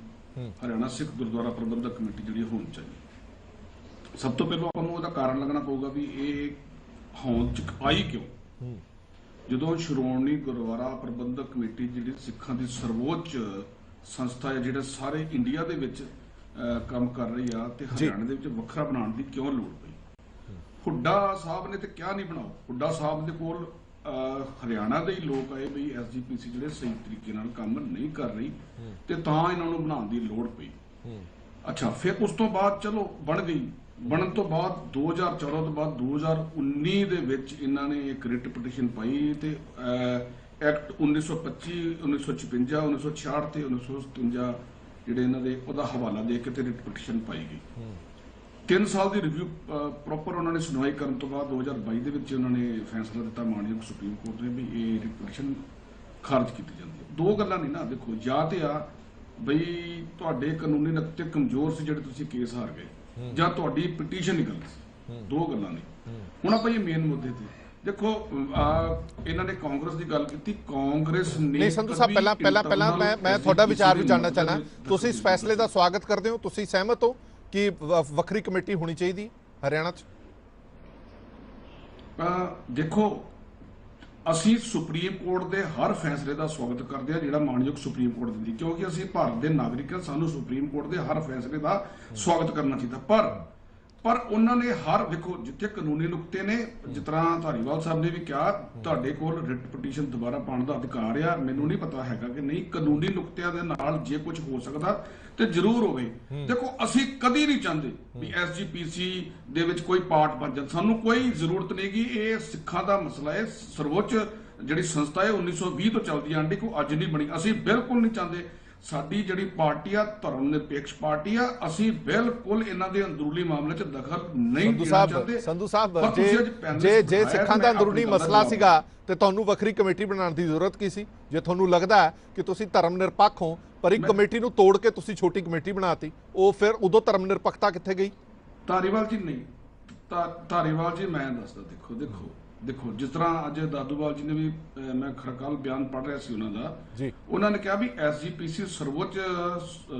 ਹਰਿਆਣਾ ਸਿੱਖ ਗੁਰਦੁਆਰਾ ਪ੍ਰਬੰਧਕ ਕਮੇਟੀ ਜਿਹੜੀ ਹੋਣੀ ਚਾਹੀਦੀ। ਸਭ ਤੋਂ ਪਹਿਲਾਂ ਆਪਾਂ ਨੂੰ ਉਹਦਾ ਕਾਰਨ ਲੱਗਣਾ ਪਊਗਾ ਵੀ ਇਹ ਹੋਂਦ ਚ ਆਈ ਕਿਉਂ। ਜਦੋਂ ਸ਼੍ਰੋਮਣੀ ਗੁਰਦੁਆਰਾ ਪ੍ਰਬੰਧਕ ਕਮੇਟੀ ਜਿਹੜੀ ਸਿੱਖਾਂ ਦੀ ਸਰਵੋੱਚ ਸੰਸਥਾ ਹੈ, ਜਿਹੜਾ ਸਾਰੇ ਇੰਡੀਆ ਦੇ ਵਿੱਚ ਕੰਮ ਕਰ ਰਹੀ ਆ, ਤੇ ਹਰਿਆਣਾ ਦੇ ਵਿੱਚ ਵੱਖਰਾ ਬਣਾਉਣ ਦੀ ਕਿਉਂ ਲੋੜ ਪਈ? ਹੁੱਡਾ ਸਾਹਿਬ ਨੇ ਤੇ ਕਿਹਾ ਨਹੀਂ ਬਣਾਓ। ਹੁੱਡਾ ਸਾਹਿਬ ਦੇ ਕੋਲ ਹਰਿਆਣਾ ਦੇ ਹੀ ਲੋਕ ਆਏ ਵੀ ਐਸਜੀਪੀਸੀ ਜਿਹੜੇ ਸਹੀ ਤਰੀਕੇ ਨਾਲ ਕੰਮ ਨਹੀਂ ਕਰ ਰਹੀ ਤੇ ਤਾਂ ਇਹਨਾਂ ਨੂੰ ਬਣਾਉਣ ਦੀ ਲੋੜ ਪਈ। ਅੱਛਾ, ਫਿਰ ਉਸ ਤੋਂ ਬਾਅਦ ਚਲੋ ਬਣ ਗਈ। ਬਣਨ ਤੋਂ ਬਾਅਦ 2014 ਤੋਂ ਬਾਅਦ 2019 ਦੇ ਵਿੱਚ ਇਹਨਾਂ ਨੇ ਇੱਕ ਰਿਟ ਪਟੀਸ਼ਨ ਪਾਈ ਤੇ ਐਕਟ 1925, 1956, 1966 ਤੇ 1957 ਜਿਹੜੇ ਇਹਨਾਂ ਦੇ ਉਹਦਾ ਹਵਾਲਾ ਦੇ ਕੇ ਤੇ ਰਿਟ ਪਟੀਸ਼ਨ ਪਾਈ ਗਈ। 3 ਸਾਲ ਦੀ ਰਿਵਿਊ ਪ੍ਰੋਪਰ ਉਹਨਾਂ ਨੇ ਸੁਣਵਾਈ ਕਰਨ ਤੋਂ ਬਾਅਦ 2022 ਦੇ ਵਿੱਚ ਉਹਨਾਂ ਨੇ ਫੈਸਲਾ ਦਿੱਤਾ ਮਾਨਯੋਗ ਸੁਪਰੀਮ ਕੋਰਟ ਨੇ ਵੀ ਇਹ ਰਿਟ ਪਟੀਸ਼ਨ ਖਾਰਜ ਕੀਤੀ ਜਾਂਦੀ ਹੈ। 2 ਗੱਲਾਂ ਨਹੀਂ ਨਾ, ਦੇਖੋ, ਜਾਂ ਤੇ ਆ ਬਈ ਤੁਹਾਡੇ ਕਾਨੂੰਨੀ ਨਕਤੇ ਕਮਜ਼ੋਰ ਸੀ ਜਿਹੜੇ ਤੁਸੀਂ ਕੇਸ ਹਾਰ ਗਏ, ਜਾਂ ਤੁਹਾਡੀ ਪਟੀਸ਼ਨ ਹੀ ਗਲਤ ਸੀ। 2 ਗੱਲਾਂ ਨਹੀਂ। ਹੁਣ ਆਪਾਂ ਇਹ ਮੇਨ ਮੁੱਦੇ ਤੇ ਦੇਖੋ, ਇਹਨਾਂ ਨੇ ਕਾਂਗਰਸ ਦੀ ਗੱਲ ਕੀਤੀ। ਕਾਂਗਰਸ ਨੇ ਨਹੀਂ ਸੰਧੂ ਸਾਹਿਬ, ਪਹਿਲਾਂ ਮੈਂ ਤੁਹਾਡਾ ਵਿਚਾਰ ਵੀ ਜਾਣਨਾ ਚਾਹਨਾ। ਤੁਸੀਂ ਇਸ ਫੈਸਲੇ ਦਾ ਸਵਾਗਤ ਕਰਦੇ ਹੋ? ਤੁਸੀਂ ਸਹਿਮਤ ਹੋ ਕਿ ਵੱਖਰੀ ਕਮੇਟੀ ਹੋਣੀ ਚਾਹੀਦੀ ਹਰਿਆਣਾ 'ਚ? ਦੇਖੋ, ਅਸੀਂ ਸੁਪਰੀਮ ਕੋਰਟ ਦੇ ਹਰ ਫੈਸਲੇ ਦਾ ਸਵਾਗਤ ਕਰਦੇ ਹਾਂ ਜਿਹੜਾ ਮਾਨਯੋਗ ਸੁਪਰੀਮ ਕੋਰਟ ਦਿੰਦੀ, ਕਿਉਂਕਿ ਅਸੀਂ ਭਾਰਤ ਦੇ ਨਾਗਰਿਕ ਹਾਂ, ਸਾਨੂੰ ਸੁਪਰੀਮ ਕੋਰਟ ਦੇ ਹਰ ਫੈਸਲੇ ਦਾ ਸਵਾਗਤ ਕਰਨਾ ਚਾਹੀਦਾ। ਪਰ ਪਰ ਉਹਨਾਂ ਨੇ ਹਰ ਦੇਖੋ ਜਿੱਥੇ ਕਾਨੂੰਨੀ ਨੁਕਤੇ ਨੇ, ਜਿਸ ਤਰ੍ਹਾਂ ਧਾਰੀਵਾਲ ਸਾਹਿਬ ਨੇ ਵੀ ਕਿਹਾ ਤੁਹਾਡੇ ਕੋਲ ਰਿਟ ਪਟੀਸ਼ਨ ਦੁਬਾਰਾ ਪਾਉਣ ਦਾ ਅਧਿਕਾਰ ਆ, ਮੈਨੂੰ ਨਹੀਂ ਪਤਾ ਹੈਗਾ ਕਿ ਨਹੀਂ, ਕਾਨੂੰਨੀ ਨੁਕਤਿਆਂ ਦੇ ਨਾਲ ਜੇ ਕੁਝ ਹੋ ਸਕਦਾ ਤੇ ਜ਼ਰੂਰ ਹੋਵੇ। ਦੇਖੋ ਅਸੀਂ ਕਦੀ ਨਹੀਂ ਚਾਹੁੰਦੇ ਵੀ ਐਸਜੀਪੀਸੀ ਦੇ ਵਿੱਚ ਕੋਈ ਪਾਰਟ ਬਣ ਜਾਵੇ, ਸਾਨੂੰ ਕੋਈ ਜ਼ਰੂਰਤ ਨਹੀਂ ਗੀ, ਇਹ ਸਿੱਖਾਂ ਦਾ ਮਸਲਾ ਹੈ, ਸਰਵੋੱਚ ਜਿਹੜੀ ਸੰਸਥਾ ਹੈ 1920 ਤੋਂ ਚੱਲਦੀ ਆਂਦੀ, ਕੋਈ ਅੱਜ ਨਹੀਂ ਬਣੀ, ਅਸੀਂ ਬਿਲਕੁਲ ਨਹੀਂ ਚਾਹੁੰਦੇ। ਸਾਡੀ ਜਿਹੜੀ ਪਾਰਟੀ ਆ ਧਰਮ ਨਿਰਪੇਖ ਪਾਰਟੀ ਆ, ਅਸੀਂ ਬਿਲਕੁਲ ਇਹਨਾਂ ਦੇ ਅੰਦਰੂਨੀ ਮਾਮਲੇ 'ਚ ਦਖਲ ਨਹੀਂ ਦੇਣਾ ਚਾਹੁੰਦੇ। ਸੰਧੂ ਸਾਹਿਬ ਜੇ ਸਿੱਖਾਂ ਦਾ ਅੰਦਰੂਨੀ ਮਸਲਾ ਸੀਗਾ ਤੇ ਤੁਹਾਨੂੰ ਵੱਖਰੀ ਕਮੇਟੀ ਬਣਾਉਣ ਦੀ ਜ਼ਰੂਰਤ ਕੀ ਸੀ? ਜੇ ਤੁਹਾਨੂੰ ਲੱਗਦਾ ਹੈ ਕਿ ਤੁਸੀਂ ਧਰਮ ਨਿਰਪੱਖ ਹੋ ਪਰ ਇੱਕ ਕਮੇਟੀ ਨੂੰ ਤੋੜ ਕੇ ਤੁਸੀਂ ਛੋਟੀ ਕਮੇਟੀ ਬਣਾਤੀ, ਉਹ ਫਿਰ ਉਦੋਂ ਧਰਮ ਨਿਰਪੱਖਤਾ ਕਿੱਥੇ ਗਈ? ਧਾਰੀਵਾਲ ਜੀ ਨਹੀਂ, ਧਾਰੀਵਾਲ ਜੀ ਮੈਂ ਦੱਸਦਾ, ਦੇਖੋ ਜਿਸ ਤਰ੍ਹਾਂ ਅੱਜ ਦਾਦੂਵਾਲ ਜੀ ਨੇ ਵੀ, ਮੈਂ ਕੱਲ ਬਿਆਨ ਪੜ੍ਹ ਰਿਹਾ ਸੀ ਉਹਨਾਂ ਦਾ ਜੀ, ਉਹਨਾਂ ਨੇ ਕਿਹਾ ਵੀ ਐਸਜੀਪੀਸੀ ਸਰਵੋੱਚ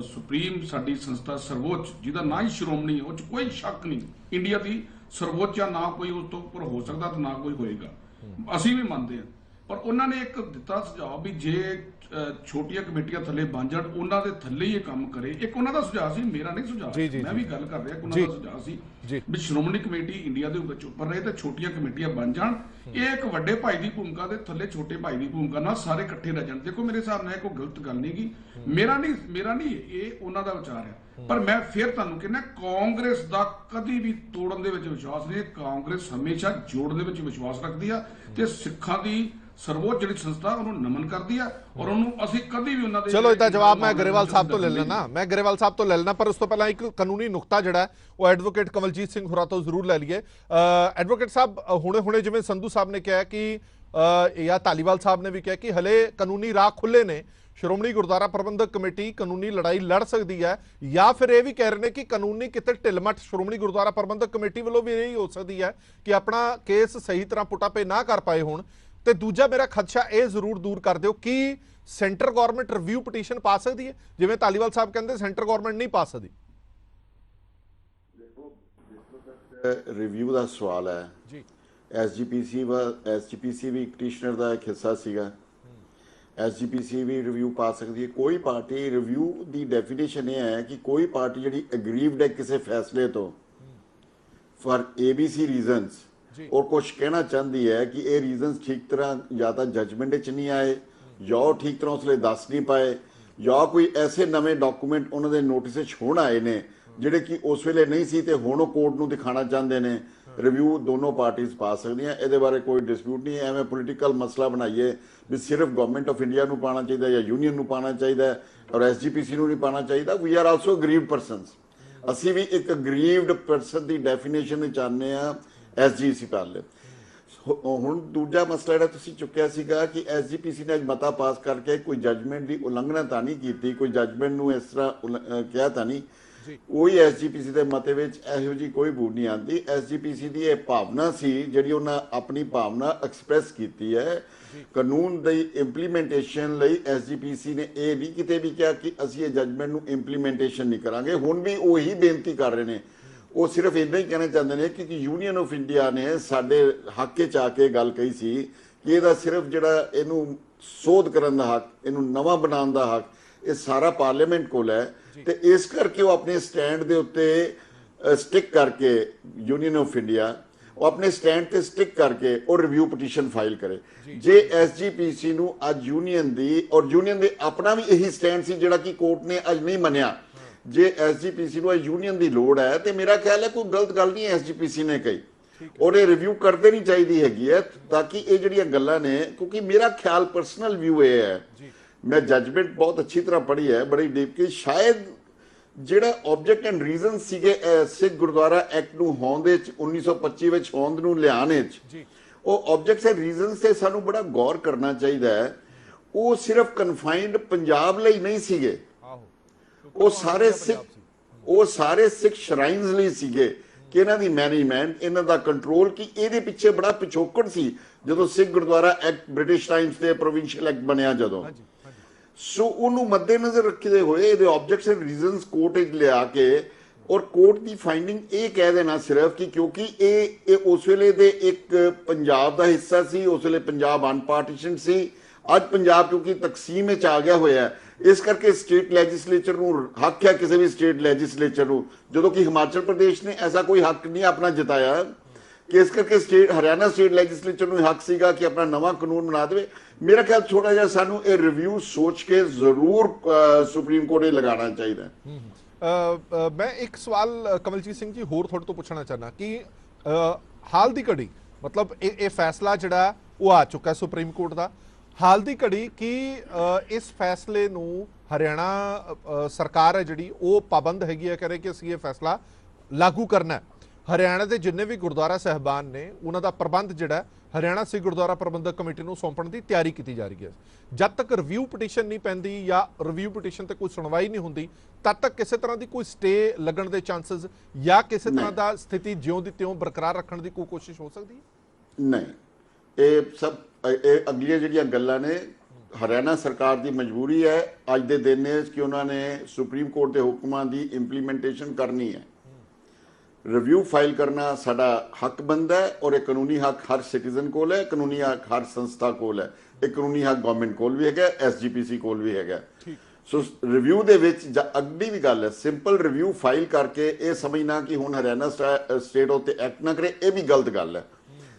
ਸੁਪਰੀਮ ਸਾਡੀ ਸੰਸਥਾ ਸਰਵੋੱਚ, ਜਿਹਦਾ ਨਾ ਹੀ ਸ਼੍ਰੋਮਣੀ, ਉਹ 'ਚ ਕੋਈ ਸ਼ੱਕ ਨਹੀਂ, ਇੰਡੀਆ ਦੀ ਸਰਵੋੱਚ ਆ, ਨਾ ਕੋਈ ਉਸ ਤੋਂ ਉੱਪਰ ਹੋ ਸਕਦਾ ਤੇ ਨਾ ਕੋਈ ਹੋਏਗਾ, ਅਸੀਂ ਵੀ ਮੰਨਦੇ ਹਾਂ। ਪਰ ਉਹਨਾਂ ਨੇ ਇੱਕ ਦਿੱਤਾ ਸੁਝਾਅ ਵੀ ਜੇ ਛੋਟੀਆਂ ਕਮੇਟੀਆਂ ਥੱਲੇ ਬਣ ਜਾਣ, ਉਹਨਾਂ ਦੇ ਥੱਲੇ ਹੀ ਇਹ ਕੰਮ ਕਰੇ। ਇੱਕ ਉਹਨਾਂ ਦਾ ਸੁਝਾਅ ਸੀ, ਮੇਰਾ ਨਹੀਂ ਸੁਝਾਅ, ਮੈਂ ਵੀ ਗੱਲ ਕਰ ਰਿਹਾ ਕਿ ਉਹਨਾਂ ਦਾ ਸੁਝਾਅ ਸੀ ਵੀ ਸ਼੍ਰੋਮਣੀ ਕਮੇਟੀ ਇੰਡੀਆ ਦੇ ਵਿੱਚ ਉੱਪਰ ਰਹੇ ਤੇ ਛੋਟੀਆਂ ਕਮੇਟੀਆਂ ਬਣ ਜਾਣ, ਇਹ ਇੱਕ ਵੱਡੇ ਭਾਈ ਦੀ ਭੂਮਿਕਾ ਦੇ ਥੱਲੇ ਛੋਟੇ ਭਾਈ ਦੀ ਭੂਮਿਕਾ ਨਾਲ ਸਾਰੇ ਇਕੱਠੇ ਰਹਿ ਜਾਣ। ਦੇਖੋ ਮੇਰੇ ਹਿਸਾਬ ਨਾਲ ਕੋਈ ਗਲਤ ਗੱਲ ਨਹੀਂ ਗੀ, ਮੇਰਾ ਨਹੀਂ, ਇਹ ਉਹਨਾਂ ਦਾ ਵਿਚਾਰ ਹੈ। ਪਰ ਮੈਂ ਫਿਰ ਤੁਹਾਨੂੰ ਕਹਿੰਦਾ, ਕਾਂਗਰਸ ਦਾ ਕਦੀ ਵੀ ਤੋੜਨ ਦੇ ਵਿੱਚ ਵਿਸ਼ਵਾਸ ਨਹੀਂ, ਕਾਂਗਰਸ ਹਮੇਸ਼ਾ ਜੋੜਨ ਦੇ ਵਿੱਚ ਵਿਸ਼ਵਾਸ ਰੱਖਦੀ ਆ ਤੇ ਸਿੱਖਾਂ ਦੀ ਸਰਵੋੱਚ ਜਿਹੜੀ ਸੰਸਥਾ ਉਹਨੂੰ ਨਮਨ ਕਰਦੀ ਆ, ਔਰ ਉਹਨੂੰ ਅਸੀਂ ਕਦੀ ਵੀ ਉਹਨਾਂ ਦੇ ਚਲੋ ਇਹਦਾ ਜਵਾਬ ਮੈਂ ਗਰੇਵਾਲ ਸਾਹਿਬ ਤੋਂ ਲੈ ਲੈਣਾ, ਪਰ ਉਸ ਤੋਂ ਪਹਿਲਾਂ ਇੱਕ ਕਾਨੂੰਨੀ ਨੁਕਤਾ ਜਿਹੜਾ ਉਹ ਐਡਵੋਕੇਟ ਕਮਲਜੀਤ ਸਿੰਘ ਹੋਰਾਂ ਤੋਂ ਜ਼ਰੂਰ ਲੈ ਲਈਏ। ਐਡਵੋਕੇਟ ਸਾਹਿਬ, ਹੁਣੇ ਜਿਵੇਂ ਸੰਧੂ ਸਾਹਿਬ ਨੇ ਕਿਹਾ ਕਿ ਜਾਂ ਧਾਲੀਵਾਲ ਸਾਹਿਬ ਨੇ ਵੀ ਕਿਹਾ ਕਿ ਹਲੇ ਕਾਨੂੰਨੀ ਰਾਹ ਖੁੱਲੇ ਨੇ, ਸ਼੍ਰੋਮਣੀ ਗੁਰਦੁਆਰਾ ਪ੍ਰਬੰਧਕ ਕਮੇਟੀ ਕਾਨੂੰਨੀ ਲੜਾਈ ਲੜ ਸਕਦੀ ਹੈ, ਜਾਂ ਫਿਰ ਇਹ ਵੀ ਕਹਿ ਰਹੇ ਨੇ ਕਿ ਕਾਨੂੰਨੀ ਕਿਤੇ ਢਿੱਲਮੱਠ ਸ਼੍ਰੋਮਣੀ ਗੁਰਦੁਆਰਾ ਪ੍ਰਬੰਧਕ ਕਮੇਟੀ ਵੱਲੋਂ ਵੀ ਇਹ ਹੋ ਸਕਦੀ ਹੈ ਕਿ ਆਪਣਾ ਕੇਸ ਸਹੀ ਤਰ੍ਹਾਂ ਪੁੱਟਾਪੇ ਨਾ ਕਰ ਪਾਏ ਹੋਣ। ਤੇ ਦੂਜਾ ਮੇਰਾ ਖਦਸ਼ਾ ਇਹ ਜ਼ਰੂਰ ਦੂਰ ਕਰ ਦਿਓ ਕਿ ਸੈਂਟਰ ਗਵਰਨਮੈਂਟ ਰਿਵਿਊ ਪਟੀਸ਼ਨ ਪਾ ਸਕਦੀ ਹੈ, ਜਿਵੇਂ ਧਾਲੀਵਾਲ ਸਾਹਿਬ ਕਹਿੰਦੇ ਸੈਂਟਰ ਗਵਰਨਮੈਂਟ ਨਹੀਂ ਪਾ ਸਕਦੀ। ਰਿਵਿਊ ਦਾ ਸਵਾਲ ਹੈ ਜੀ, ਐਸਜੀਪੀਸੀ ਵੀ ਪਟੀਸ਼ਨਰ ਦਾ ਇੱਕ ਹਿੱਸਾ ਸੀਗਾ, ਐਸਜੀਪੀਸੀ ਵੀ ਰਿਵਿਊ ਪਾ ਸਕਦੀ ਹੈ। ਕੋਈ ਪਾਰਟੀ, ਰਿਵਿਊ ਦੀ ਡੈਫੀਨੇਸ਼ਨ ਇਹ ਹੈ ਕਿ ਕੋਈ ਪਾਰਟੀ ਜਿਹੜੀ ਅਗਰੀਵਡ ਹੈ ਕਿਸੇ ਫੈਸਲੇ ਤੋਂ ਫॉर ABC ਰੀਜ਼ਨਸ, ਔਰ ਕੁਛ ਕਹਿਣਾ ਚਾਹੁੰਦੀ ਹੈ ਕਿ ਇਹ ਰੀਜ਼ਨਸ ਠੀਕ ਤਰ੍ਹਾਂ ਜਾਂ ਤਾਂ ਜਜਮੈਂਟ ਵਿੱਚ ਨਹੀਂ ਆਏ, ਜਾਂ ਉਹ ਠੀਕ ਤਰ੍ਹਾਂ ਉਸ ਲਈ ਦੱਸ ਨਹੀਂ ਪਾਏ, ਜਾਂ ਕੋਈ ਐਸੇ ਨਵੇਂ ਡਾਕੂਮੈਂਟ ਉਹਨਾਂ ਦੇ ਨੋਟਿਸ ਵਿੱਚ ਹੁਣ ਆਏ ਨੇ ਜਿਹੜੇ ਕਿ ਉਸ ਵੇਲੇ ਨਹੀਂ ਸੀ ਤੇ ਹੁਣ ਉਹ ਕੋਰਟ ਨੂੰ ਦਿਖਾਣਾ ਚਾਹੁੰਦੇ ਨੇ। ਰਿਵਿਊ ਦੋਨੋਂ ਪਾਰਟੀਆਂ ਪਾ ਸਕਦੀਆਂ, ਇਹਦੇ ਬਾਰੇ ਕੋਈ ਡਿਸਪਿਊਟ ਨਹੀਂ ਹੈ। ਐਵੇਂ ਪੋਲੀਟੀਕਲ ਮਸਲਾ ਬਣਾਈਏ ਵੀ ਸਿਰਫ ਗਵਰਨਮੈਂਟ ਆਫ ਇੰਡੀਆ ਨੂੰ ਪਾਣਾ ਚਾਹੀਦਾ ਜਾਂ ਯੂਨੀਅਨ ਨੂੰ ਪਾਣਾ ਚਾਹੀਦਾ ਔਰ ਐਸਜੀਪੀਸੀ ਨੂੰ ਨਹੀਂ ਪਾਣਾ ਚਾਹੀਦਾ। ਵੀ ਆਰ ਆਲਸੋ ਅਗਰੀਵਡ ਪਰਸਨਸ, ਅਸੀਂ ਵੀ ਇੱਕ ਅਗਰੀਵਡ ਪਰਸਨ ਦੀ ਡੈਫੀਨੇਸ਼ਨ ਚਾਹੁੰਦੇ ਆ ਐਸਜੀਪੀਸੀ ਪਾਲੇ। ਹੁਣ ਦੂਜਾ ਮਸਲਾ ਜਿਹੜਾ ਤੁਸੀਂ ਚੁੱਕਿਆ ਸੀਗਾ ਕਿ ਐਸਜੀਪੀਸੀ ਨੇ ਅੱਜ ਮਤਾ ਪਾਸ ਕਰਕੇ ਕੋਈ ਜਜਮੈਂਟ ਦੀ ਉਲੰਘਣਾ ਤਾਂ ਨਹੀਂ ਕੀਤੀ, ਕੋਈ ਜਜਮੈਂਟ ਨੂੰ ਇਸ ਤਰ੍ਹਾਂ ਕਿਹਾ ਤਾਂ ਨਹੀਂ, ਕੋਈ ਐਸਜੀਪੀਸੀ ਦੇ ਮਤੇ ਵਿੱਚ ਇਹੋ ਜਿਹੀ ਕੋਈ ਬੂਡ ਨਹੀਂ ਆਉਂਦੀ। ਐਸਜੀਪੀਸੀ ਦੀ ਇਹ ਭਾਵਨਾ ਸੀ ਜਿਹੜੀ ਉਹਨਾਂ ਆਪਣੀ ਭਾਵਨਾ ਐਕਸਪ੍ਰੈਸ ਕੀਤੀ ਹੈ। ਕਾਨੂੰਨ ਦੀ ਇੰਪਲੀਮੈਂਟੇਸ਼ਨ ਲਈ ਐਸਜੀਪੀਸੀ ਨੇ ਇਹ ਨਹੀਂ ਕਿਤੇ ਵੀ ਕਿਹਾ ਕਿ ਅਸੀਂ ਇਹ ਜਜਮੈਂਟ ਨੂੰ ਇੰਪਲੀਮੈਂਟੇਸ਼ਨ ਨਹੀਂ ਕਰਾਂਗੇ। ਹੁਣ ਵੀ ਉਹੀ ਬੇਨਤੀ ਕਰ ਰਹੇ ਨੇ, ਉਹ ਸਿਰਫ ਇੰਨਾ ਹੀ ਕਹਿਣਾ ਚਾਹੁੰਦੇ ਨੇ ਕਿ ਯੂਨੀਅਨ ਆਫ ਇੰਡੀਆ ਨੇ ਸਾਡੇ ਹੱਕ 'ਚ ਆ ਕੇ ਗੱਲ ਕਹੀ ਸੀ ਕਿ ਇਹਦਾ ਸਿਰਫ ਜਿਹੜਾ ਇਹਨੂੰ ਸੋਧ ਕਰਨ ਦਾ ਹੱਕ, ਇਹਨੂੰ ਨਵਾਂ ਬਣਾਉਣ ਦਾ ਹੱਕ ਇਹ ਸਾਰਾ ਪਾਰਲੀਮੈਂਟ ਕੋਲ ਹੈ, ਤੇ ਇਸ ਕਰਕੇ ਉਹ ਆਪਣੇ ਸਟੈਂਡ ਦੇ ਉੱਤੇ ਸਟਿਕ ਕਰਕੇ, ਯੂਨੀਅਨ ਆਫ ਇੰਡੀਆ ਉਹ ਆਪਣੇ ਸਟੈਂਡ ਤੇ ਸਟਿਕ ਕਰਕੇ ਉਹ ਰਿਵਿਊ ਪਟੀਸ਼ਨ ਫਾਈਲ ਕਰੇ। ਜੇ ਐਸਜੀਪੀਸੀ ਨੂੰ ਅੱਜ ਯੂਨੀਅਨ ਦੀ, ਔਰ ਯੂਨੀਅਨ ਦੇ ਆਪਣਾ ਵੀ ਇਹੀ ਸਟੈਂਡ ਸੀ ਜਿਹੜਾ ਕਿ ਕੋਰਟ ਨੇ ਅੱਜ ਨਹੀਂ ਮੰਨਿਆ, ਜੇ ਐਸਜੀਪੀਸੀ ਨੂੰ ਯੂਨੀਅਨ ਦੀ ਲੋੜ ਹੈ ਤੇ ਮੇਰਾ ਖਿਆਲ ਹੈ ਕੋਈ ਗਲਤ ਗੱਲ ਨਹੀਂ ਐਸਜੀਪੀਸੀ ਨੇ ਕਹੀ, ਔਰ ਇਹ ਰਿਵਿਊ ਕਰਦੇ ਨਹੀਂ ਚਾਹੀਦੀ ਹੈਗੀ ਹੈ, ਤਾਂ ਕਿ ਇਹ ਜਿਹੜੀਆਂ ਗੱਲਾਂ ਨੇ, ਕਿਉਂਕਿ ਮੇਰਾ ਖਿਆਲ ਪਰਸਨਲ ਵਿਊ ਇਹ ਹੈ, ਮੈਂ ਜਜਮੈਂਟ ਬਹੁਤ ਅੱਛੀ ਤਰ੍ਹਾਂ ਪੜ੍ਹੀ ਹੈ ਬੜੀ ਡੀਪ, ਕਿ ਸ਼ਾਇਦ ਜਿਹੜਾ ਆਬਜੈਕਟ ਐਂਡ ਰੀਜ਼ਨ ਸੀਗੇ ਸਿੱਖ ਗੁਰਦੁਆਰਾ ਐਕਟ ਨੂੰ ਹੋਂਦ ਵਿੱਚ 1925 ਵਿੱਚ ਹੋਂਦ ਨੂੰ ਲਿਆਉਣ ਵਿੱਚ, ਉਹ ਆਬਜੈਕਟਸ ਐਂਡ ਰੀਜ਼ਨਸ ਤੇ ਸਾਨੂੰ ਬੜਾ ਗੌਰ ਕਰਨਾ ਚਾਹੀਦਾ ਹੈ। ਉਹ ਸਿਰਫ ਕਨਫਾਈਨਡ ਪੰਜਾਬ ਲਈ ਨਹੀਂ ਸੀਗੇ, ਉਹ ਸਾਰੇ ਸਿੱਖ ਸ਼ਰਾਈਨਸ ਲਈ ਸੀਗੇ ਕਿ ਇਹਨਾਂ ਦੀ ਮੈਨੇਜਮੈਂਟ, ਇਹਨਾਂ ਦਾ ਕੰਟਰੋਲ, ਕਿ ਇਹਦੇ ਪਿੱਛੇ ਬੜਾ ਪਿਛੋਕੜ ਸੀ ਜਦੋਂ ਸਿੱਖ ਗੁਰਦੁਆਰਾ ਐਕਟ ਬ੍ਰਿਟਿਸ਼ ਟਾਈਮਸ ਤੇ ਪ੍ਰੋਵਿੰਸ਼ੀਅਲ ਐਕਟ ਬਣਿਆ ਜਦੋਂ। ਸੋ ਉਹਨੂੰ ਮੱਦੇਨਜ਼ਰ ਰੱਖਦੇ ਹੋਏ ਇਹਦੇ ਆਬਜੈਕਟਸ ਐਂਡ ਰੀਜ਼ਨਸ ਕੋਰਟ ਵਿੱਚ ਲਿਆ ਕੇ, ਔਰ ਕੋਰਟ ਦੀ ਫਾਈਂਡਿੰਗ ਇਹ ਕਹਿ ਦੇਣਾ ਸਿਰਫ ਕਿ ਕਿਉਂਕਿ ਇਹ ਉਸ ਵੇਲੇ ਦੇ ਇੱਕ ਪੰਜਾਬ ਦਾ ਹਿੱਸਾ ਸੀ, ਉਸ ਵੇਲੇ ਪੰਜਾਬ ਅਨਪਾਰਟੀਸ਼ਨ ਸੀ, ਅੱਜ ਪੰਜਾਬ ਕਿਉਂਕਿ ਤਕਸੀਮ ਵਿੱਚ ਆ ਗਿਆ ਹੋਇਆ ਹੈ, ਇਸ ਕਰਕੇ ਸਟੇਟ ਲੈਜਿਸਲੇਚਰ ਨੂੰ ਹੱਕ ਹੈ, ਕਿਸੇ ਵੀ ਸਟੇਟ ਲੈਜਿਸਲੇਚਰ ਨੂੰ, ਜਦੋਂ ਕਿ ਹਿਮਾਚਲ ਪ੍ਰਦੇਸ਼ ਨੇ ਐਸਾ ਕੋਈ ਹੱਕ ਨਹੀਂ ਆਪਣਾ ਜਿਤਾਇਆ, ਕਿ ਇਸ ਕਰਕੇ ਹਰਿਆਣਾ ਸਟੇਟ ਲੈਜਿਸਲੇਚਰ ਨੂੰ ਹੱਕ ਸੀਗਾ ਕਿ ਆਪਣਾ ਨਵਾਂ ਕਾਨੂੰਨ ਬਣਾ ਦੇਵੇ। ਮੇਰਾ ਖਿਆਲ ਥੋੜਾ ਜਿਹਾ ਸਾਨੂੰ ਇਹ ਰਿਵਿਊ ਸੋਚ ਕੇ ਜ਼ਰੂਰ ਸੁਪਰੀਮ ਕੋਰਟ ਇਹ ਲਗਾਉਣਾ ਚਾਹੀਦਾ ਹੈ। ਮੈਂ ਇੱਕ ਸਵਾਲ ਕਮਲਜੀਤ ਸਿੰਘ ਜੀ ਹੋਰ ਤੁਹਾਡੇ ਤੋਂ ਪੁੱਛਣਾ ਚਾਹੁੰਦਾ ਕਿ ਹਾਲ ਦੀ ਘੜੀ ਮਤਲਬ ਇਹ ਫੈਸਲਾ ਜਿਹੜਾ ਉਹ ਆ ਚੁੱਕਾ ਸੁਪਰੀਮ ਕੋਰਟ ਦਾ, ਹਾਲ ਦੀ ਘੜੀ ਕਿ ਇਸ ਫੈਸਲੇ ਨੂੰ ਹਰਿਆਣਾ ਸਰਕਾਰ ਹੈ ਜਿਹੜੀ ਉਹ ਪਾਬੰਦ ਹੈਗੀ ਹੈ, ਕਰੇ ਕਿ ਅਸੀਂ ਇਹ ਫੈਸਲਾ ਲਾਗੂ ਕਰਨਾ ਹੈ। ਹਰਿਆਣਾ ਦੇ ਜਿੰਨੇ ਵੀ ਗੁਰਦੁਆਰਾ ਸਾਹਿਬਾਨ ਨੇ ਉਹਨਾਂ ਦਾ ਪ੍ਰਬੰਧ ਜਿਹੜਾ ਹਰਿਆਣਾ ਸਿੱਖ ਗੁਰਦੁਆਰਾ ਪ੍ਰਬੰਧਕ ਕਮੇਟੀ ਨੂੰ ਸੌਂਪਣ ਦੀ ਤਿਆਰੀ ਕੀਤੀ ਜਾ ਰਹੀ ਹੈ। ਜਦ ਤੱਕ ਰਿਵਿਊ ਪਟੀਸ਼ਨ ਨਹੀਂ ਪੈਂਦੀ ਜਾਂ ਰਿਵਿਊ ਪਟੀਸ਼ਨ ਤੇ ਕੋਈ ਸੁਣਵਾਈ ਨਹੀਂ ਹੁੰਦੀ, ਤਦ ਤੱਕ ਕਿਸੇ ਤਰ੍ਹਾਂ ਦੀ ਕੋਈ ਸਟੇ ਲੱਗਣ ਦੇ ਚਾਂਸਸ ਜਾਂ ਕਿਸੇ ਤਰ੍ਹਾਂ ਦਾ ਸਥਿਤੀ ਜਿਉਂ ਦੀ ਤਿਉਂ ਬਰਕਰਾਰ ਰੱਖਣ ਦੀ ਕੋਈ ਕੋਸ਼ਿਸ਼ ਹੋ ਸਕਦੀ ਹੈ? ਨਹੀਂ, ਇਹ ਸਭ ਇਹ ਅਗਲੀਆਂ ਜਿਹੜੀਆਂ ਗੱਲਾਂ ਨੇ ਹਰਿਆਣਾ ਸਰਕਾਰ ਦੀ ਮਜਬੂਰੀ ਹੈ ਅੱਜ ਦੇ ਦਿਨ ਕਿ ਉਹਨਾਂ ਨੇ ਸੁਪਰੀਮ ਕੋਰਟ ਦੇ ਹੁਕਮਾਂ ਦੀ ਇੰਪਲੀਮੈਂਟੇਸ਼ਨ ਕਰਨੀ ਹੈ। ਰਿਵਿਊ ਫਾਈਲ ਕਰਨਾ ਸਾਡਾ ਹੱਕ ਬਣਦਾ ਹੈ ਔਰ ਇਹ ਕਾਨੂੰਨੀ ਹੱਕ ਹਰ ਸਿਟੀਜ਼ਨ ਕੋਲ ਹੈ, ਕਾਨੂੰਨੀ ਹੱਕ ਹਰ ਸੰਸਥਾ ਕੋਲ ਹੈ, ਇਹ ਕਾਨੂੰਨੀ ਹੱਕ ਗਵਰਨਮੈਂਟ ਕੋਲ ਵੀ ਹੈਗਾ, SGPC ਕੋਲ ਵੀ ਹੈਗਾ। ਸੋ ਰਿਵਿਊ ਦੇ ਵਿੱਚ ਅਗਲੀ ਵੀ ਗੱਲ ਹੈ, ਸਿੰਪਲ ਰਿਵਿਊ ਫਾਈਲ ਕਰਕੇ ਇਹ ਸਮਝਣਾ ਕਿ ਹੁਣ ਹਰਿਆਣਾ ਸਟੇਟ ਉੱਤੇ ਐਕਟ ਨਾ ਕਰੇ, ਇਹ ਵੀ ਗਲਤ ਗੱਲ ਹੈ।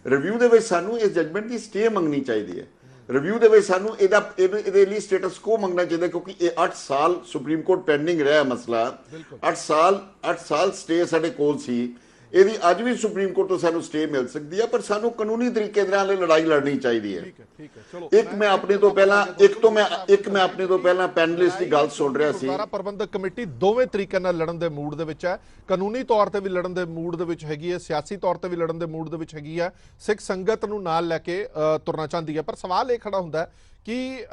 ਰਿਵਿਊ ਦੇ ਵਿੱਚ ਸਾਨੂੰ ਇਸ ਜਜਮੈਂਟ ਦੀ ਸਟੇ ਮੰਗਣੀ ਚਾਹੀਦੀ ਹੈ। ਰਿਵਿਊ ਦੇ ਵਿੱਚ ਸਾਨੂੰ ਇਹਦੇ ਲਈ ਸਟੇਟਸ ਕੋ ਮੰਗਣਾ ਚਾਹੀਦਾ, ਕਿਉਂਕਿ ਇਹ 8 ਸਾਲ ਸੁਪਰੀਮ ਕੋਰਟ ਪੈਂਡਿੰਗ ਰਿਹਾ ਮਸਲਾ। 8 ਸਾਲ ਸਟੇ ਸਾਡੇ ਕੋਲ ਸੀ, ਇਹਦੀ ਅੱਜ ਵੀ ਸੁਪਰੀਮ ਕੋਰਟ ਤੋਂ ਸਾਨੂੰ ਸਟੇ ਮਿਲ ਸਕਦੀ ਹੈ, ਪਰ ਸਾਨੂੰ ਕਾਨੂੰਨੀ ਤਰੀਕੇ ਦੇ ਨਾਲ ਲੜਾਈ ਲੜਨੀ ਚਾਹੀਦੀ ਹੈ। ਇੱਕ ਮੈਂ ਆਪਣੇ ਤੋਂ ਪਹਿਲਾਂ ਪੈਨਲਿਸਟ ਦੀ ਗੱਲ ਸੁਣ ਰਿਹਾ ਸੀ। ਗੁਰਦੁਆਰਾ ਪ੍ਰਬੰਧਕ ਕਮੇਟੀ ਦੋਵੇਂ ਤਰੀਕੇ ਨਾਲ ਲੜਨ ਦੇ ਮੂਡ ਦੇ ਵਿੱਚ ਹੈ, ਕਾਨੂੰਨੀ ਤੌਰ ਤੇ ਵੀ ਲੜਨ ਦੇ ਮੂਡ ਦੇ ਵਿੱਚ ਹੈਗੀ ਹੈ, ਸਿਆਸੀ ਤੌਰ ਤੇ ਵੀ ਲੜਨ ਦੇ ਮੂਡ ਦੇ ਵਿੱਚ ਹੈਗੀ ਹੈ, ਸਿੱਖ ਸੰਗਤ ਨੂੰ ਨਾਲ ਲੈ ਕੇ ਤੁਰਨਾ ਚਾਹੁੰਦੀ ਹੈ। ਪਰ ਸਵਾਲ ਇਹ ਖੜਾ ਹੁੰਦਾ ਕਿ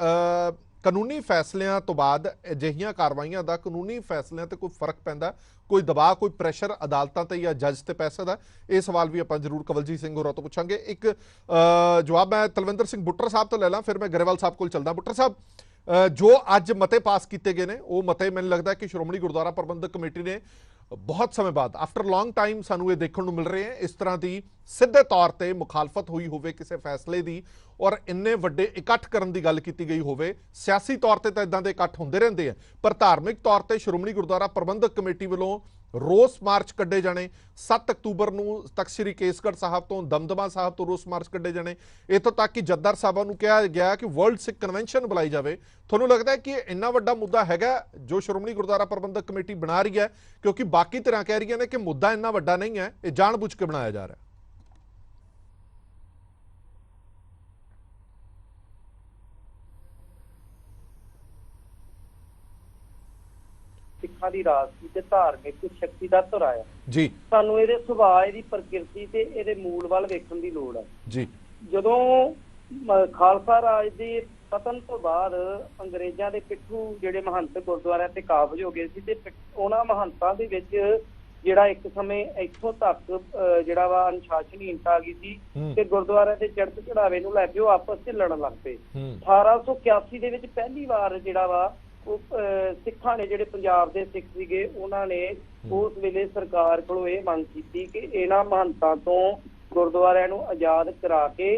ਕਾਨੂੰਨੀ ਫੈਸਲਿਆਂ ਤੋਂ ਬਾਅਦ ਅਜਿਹੀਆਂ ਕਾਰਵਾਈਆਂ ਦਾ ਕਾਨੂੰਨੀ ਫੈਸਲਿਆਂ ਤੇ ਕੋਈ ਫਰਕ ਪੈਂਦਾ, ਕੋਈ ਦਬਾਅ, ਕੋਈ ਪ੍ਰੈਸ਼ਰ ਅਦਾਲਤਾਂ ਤੇ ਜਾਂ ਜੱਜ ਤੇ ਪੈ ਸਕਦਾ? ਇਹ ਸਵਾਲ ਵੀ ਆਪਾਂ ਜ਼ਰੂਰ ਕਵਲਜੀਤ ਸਿੰਘ ਹੋਰਾਂ ਤੋਂ ਪੁੱਛਾਂਗੇ। ਇੱਕ ਜਵਾਬ ਮੈਂ ਤਲਵਿੰਦਰ ਸਿੰਘ ਬੁੱਟਰ ਸਾਹਿਬ ਤੋਂ ਲੈ ਲਾਂ, ਫਿਰ ਮੈਂ ਗਰੇਵਾਲ ਸਾਹਿਬ ਕੋਲ ਚੱਲਦਾ। ਬੁੱਟਰ ਸਾਹਿਬ, ਜੋ ਅੱਜ ਮਤੇ ਪਾਸ ਕੀਤੇ ਗਏ ਨੇ ਉਹ ਮਤੇ ਮੈਨੂੰ ਲੱਗਦਾ ਕਿ ਸ਼੍ਰੋਮਣੀ ਗੁਰਦੁਆਰਾ ਪ੍ਰਬੰਧਕ ਕਮੇਟੀ ਨੇ ਬਹੁਤ ਸਮੇਂ ਬਾਅਦ ਆਫਟਰ ਲੌਂਗ ਟਾਈਮ ਸਾਨੂੰ ਇਹ ਦੇਖਣ ਨੂੰ ਮਿਲ ਰਹੇ ਹੈ ਇਸ ਤਰ੍ਹਾਂ ਦੀ ਸਿੱਧੇ ਤੌਰ ਤੇ ਮੁਖਾਲਫਤ ਹੋਈ ਹੋਵੇ ਕਿਸੇ ਫੈਸਲੇ ਦੀ, ਔਰ ਇੰਨੇ ਵੱਡੇ ਇਕੱਠ ਕਰਨ ਦੀ ਗੱਲ ਕੀਤੀ ਗਈ ਹੋਵੇ। ਸਿਆਸੀ ਤੌਰ ਤੇ ਤਾਂ ਇਦਾਂ ਦੇ ਇਕੱਠ ਹੁੰਦੇ ਰਹਿੰਦੇ ਆ, ਪਰ ਧਾਰਮਿਕ ਤੌਰ ਤੇ ਸ਼੍ਰੋਮਣੀ ਗੁਰਦੁਆਰਾ ਪ੍ਰਬੰਧਕ ਕਮੇਟੀ ਵੱਲੋਂ ਰੋਸ ਮਾਰਚ ਕੱਢੇ ਜਾਣੇ, 7 ਅਕਤੂਬਰ ਨੂੰ ਤਖਤ ਸ੍ਰੀ ਕੇਸਗੜ੍ਹ ਸਾਹਿਬ ਤੋਂ ਦਮਦਮਾ ਸਾਹਿਬ ਤੋਂ ਰੋਸ ਮਾਰਚ ਕੱਢੇ ਜਾਣੇ, ਇੱਥੋਂ ਤੱਕ ਕਿ ਜੱਦਰ ਸਾਹਿਬਾਂ ਨੂੰ ਕਿਹਾ ਗਿਆ ਕਿ ਵਰਲਡ ਸਿੱਖ ਕਨਵੈਨਸ਼ਨ ਬੁਲਾਈ ਜਾਵੇ। ਤੁਹਾਨੂੰ ਲੱਗਦਾ ਹੈ ਕਿ ਇੰਨਾ ਵੱਡਾ ਮੁੱਦਾ ਹੈਗਾ ਜੋ ਸ਼੍ਰੋਮਣੀ ਗੁਰਦੁਆਰਾ ਪ੍ਰਬੰਧਕ ਕਮੇਟੀ ਬਣਾ ਰਹੀ ਹੈ? ਕਿਉਂਕਿ ਬਾਕੀ ਧਿਰਾਂ ਕਹਿ ਰਹੀਆਂ ਨੇ ਕਿ ਮੁੱਦਾ ਇੰਨਾ ਵੱਡਾ ਨਹੀਂ ਹੈ, ਇਹ ਜਾਣਬੁੱਝ ਕੇ ਬਣਾਇਆ ਜਾ ਰਿਹਾ ਹੈ। ਸਿੱਖਾਂ ਦੀ ਰਾਜਨੀਤੀ ਤੇ ਧਾਰਮਿਕ ਸ਼ਕਤੀ ਦਾ ਧੁਰਾ ਹੈ ਜੀ। ਸਾਨੂੰ ਇਹਦੇ ਸੁਭਾਅ, ਇਹਦੀ ਪ੍ਰਕਿਰਤੀ ਤੇ ਇਹਦੇ ਮੂਲ ਵੱਲ ਵੇਖਣ ਦੀ ਲੋੜ ਹੈ ਜੀ। ਜਦੋਂ ਖਾਲਸਾ ਰਾਜ ਦੇ ਪਤਨ ਤੋਂ ਬਾਅਦ ਅੰਗਰੇਜ਼ਾਂ ਦੇ ਪਿੱਠੂ ਜਿਹੜੇ ਮਹੰਤ ਗੁਰਦੁਆਰਿਆਂ ਤੇ ਕਾਬਜ ਹੋ ਗਏ ਸੀ ਤੇ ਉਹਨਾਂ ਮਹੰਤਾਂ ਦੇ ਵਿੱਚ ਜਿਹੜਾ ਇੱਕ ਸਮੇਂ ਇੱਥੋਂ ਤੱਕ ਜਿਹੜਾ ਵਾ ਅਨੁਸ਼ਾਸਨਹੀਨਤਾ ਆ ਗਈ ਸੀ ਤੇ ਗੁਰਦੁਆਰਿਆਂ ਦੇ ਚੜ੍ਹਤ ਚੜਾਵੇ ਨੂੰ ਲੈ ਕੇ ਉਹ ਆਪਸ 'ਚ ਲੜਨ ਲੱਗ ਪਏ। 1881 ਦੇ ਵਿੱਚ ਪਹਿਲੀ ਵਾਰ ਜਿਹੜਾ ਵਾ ਉਹ ਸਿੱਖਾਂ ਨੇ, ਜਿਹੜੇ ਪੰਜਾਬ ਦੇ ਸਿੱਖ ਸੀਗੇ, ਉਹਨਾਂ ਨੇ ਉਸ ਵੇਲੇ ਸਰਕਾਰ ਕੋਲੋਂ ਇਹ ਮੰਗ ਕੀਤੀ ਕਿ ਇਹਨਾਂ ਮਹੰਤਾਂ ਤੋਂ ਗੁਰਦੁਆਰਿਆਂ ਨੂੰ ਆਜ਼ਾਦ ਕਰਾ ਕੇ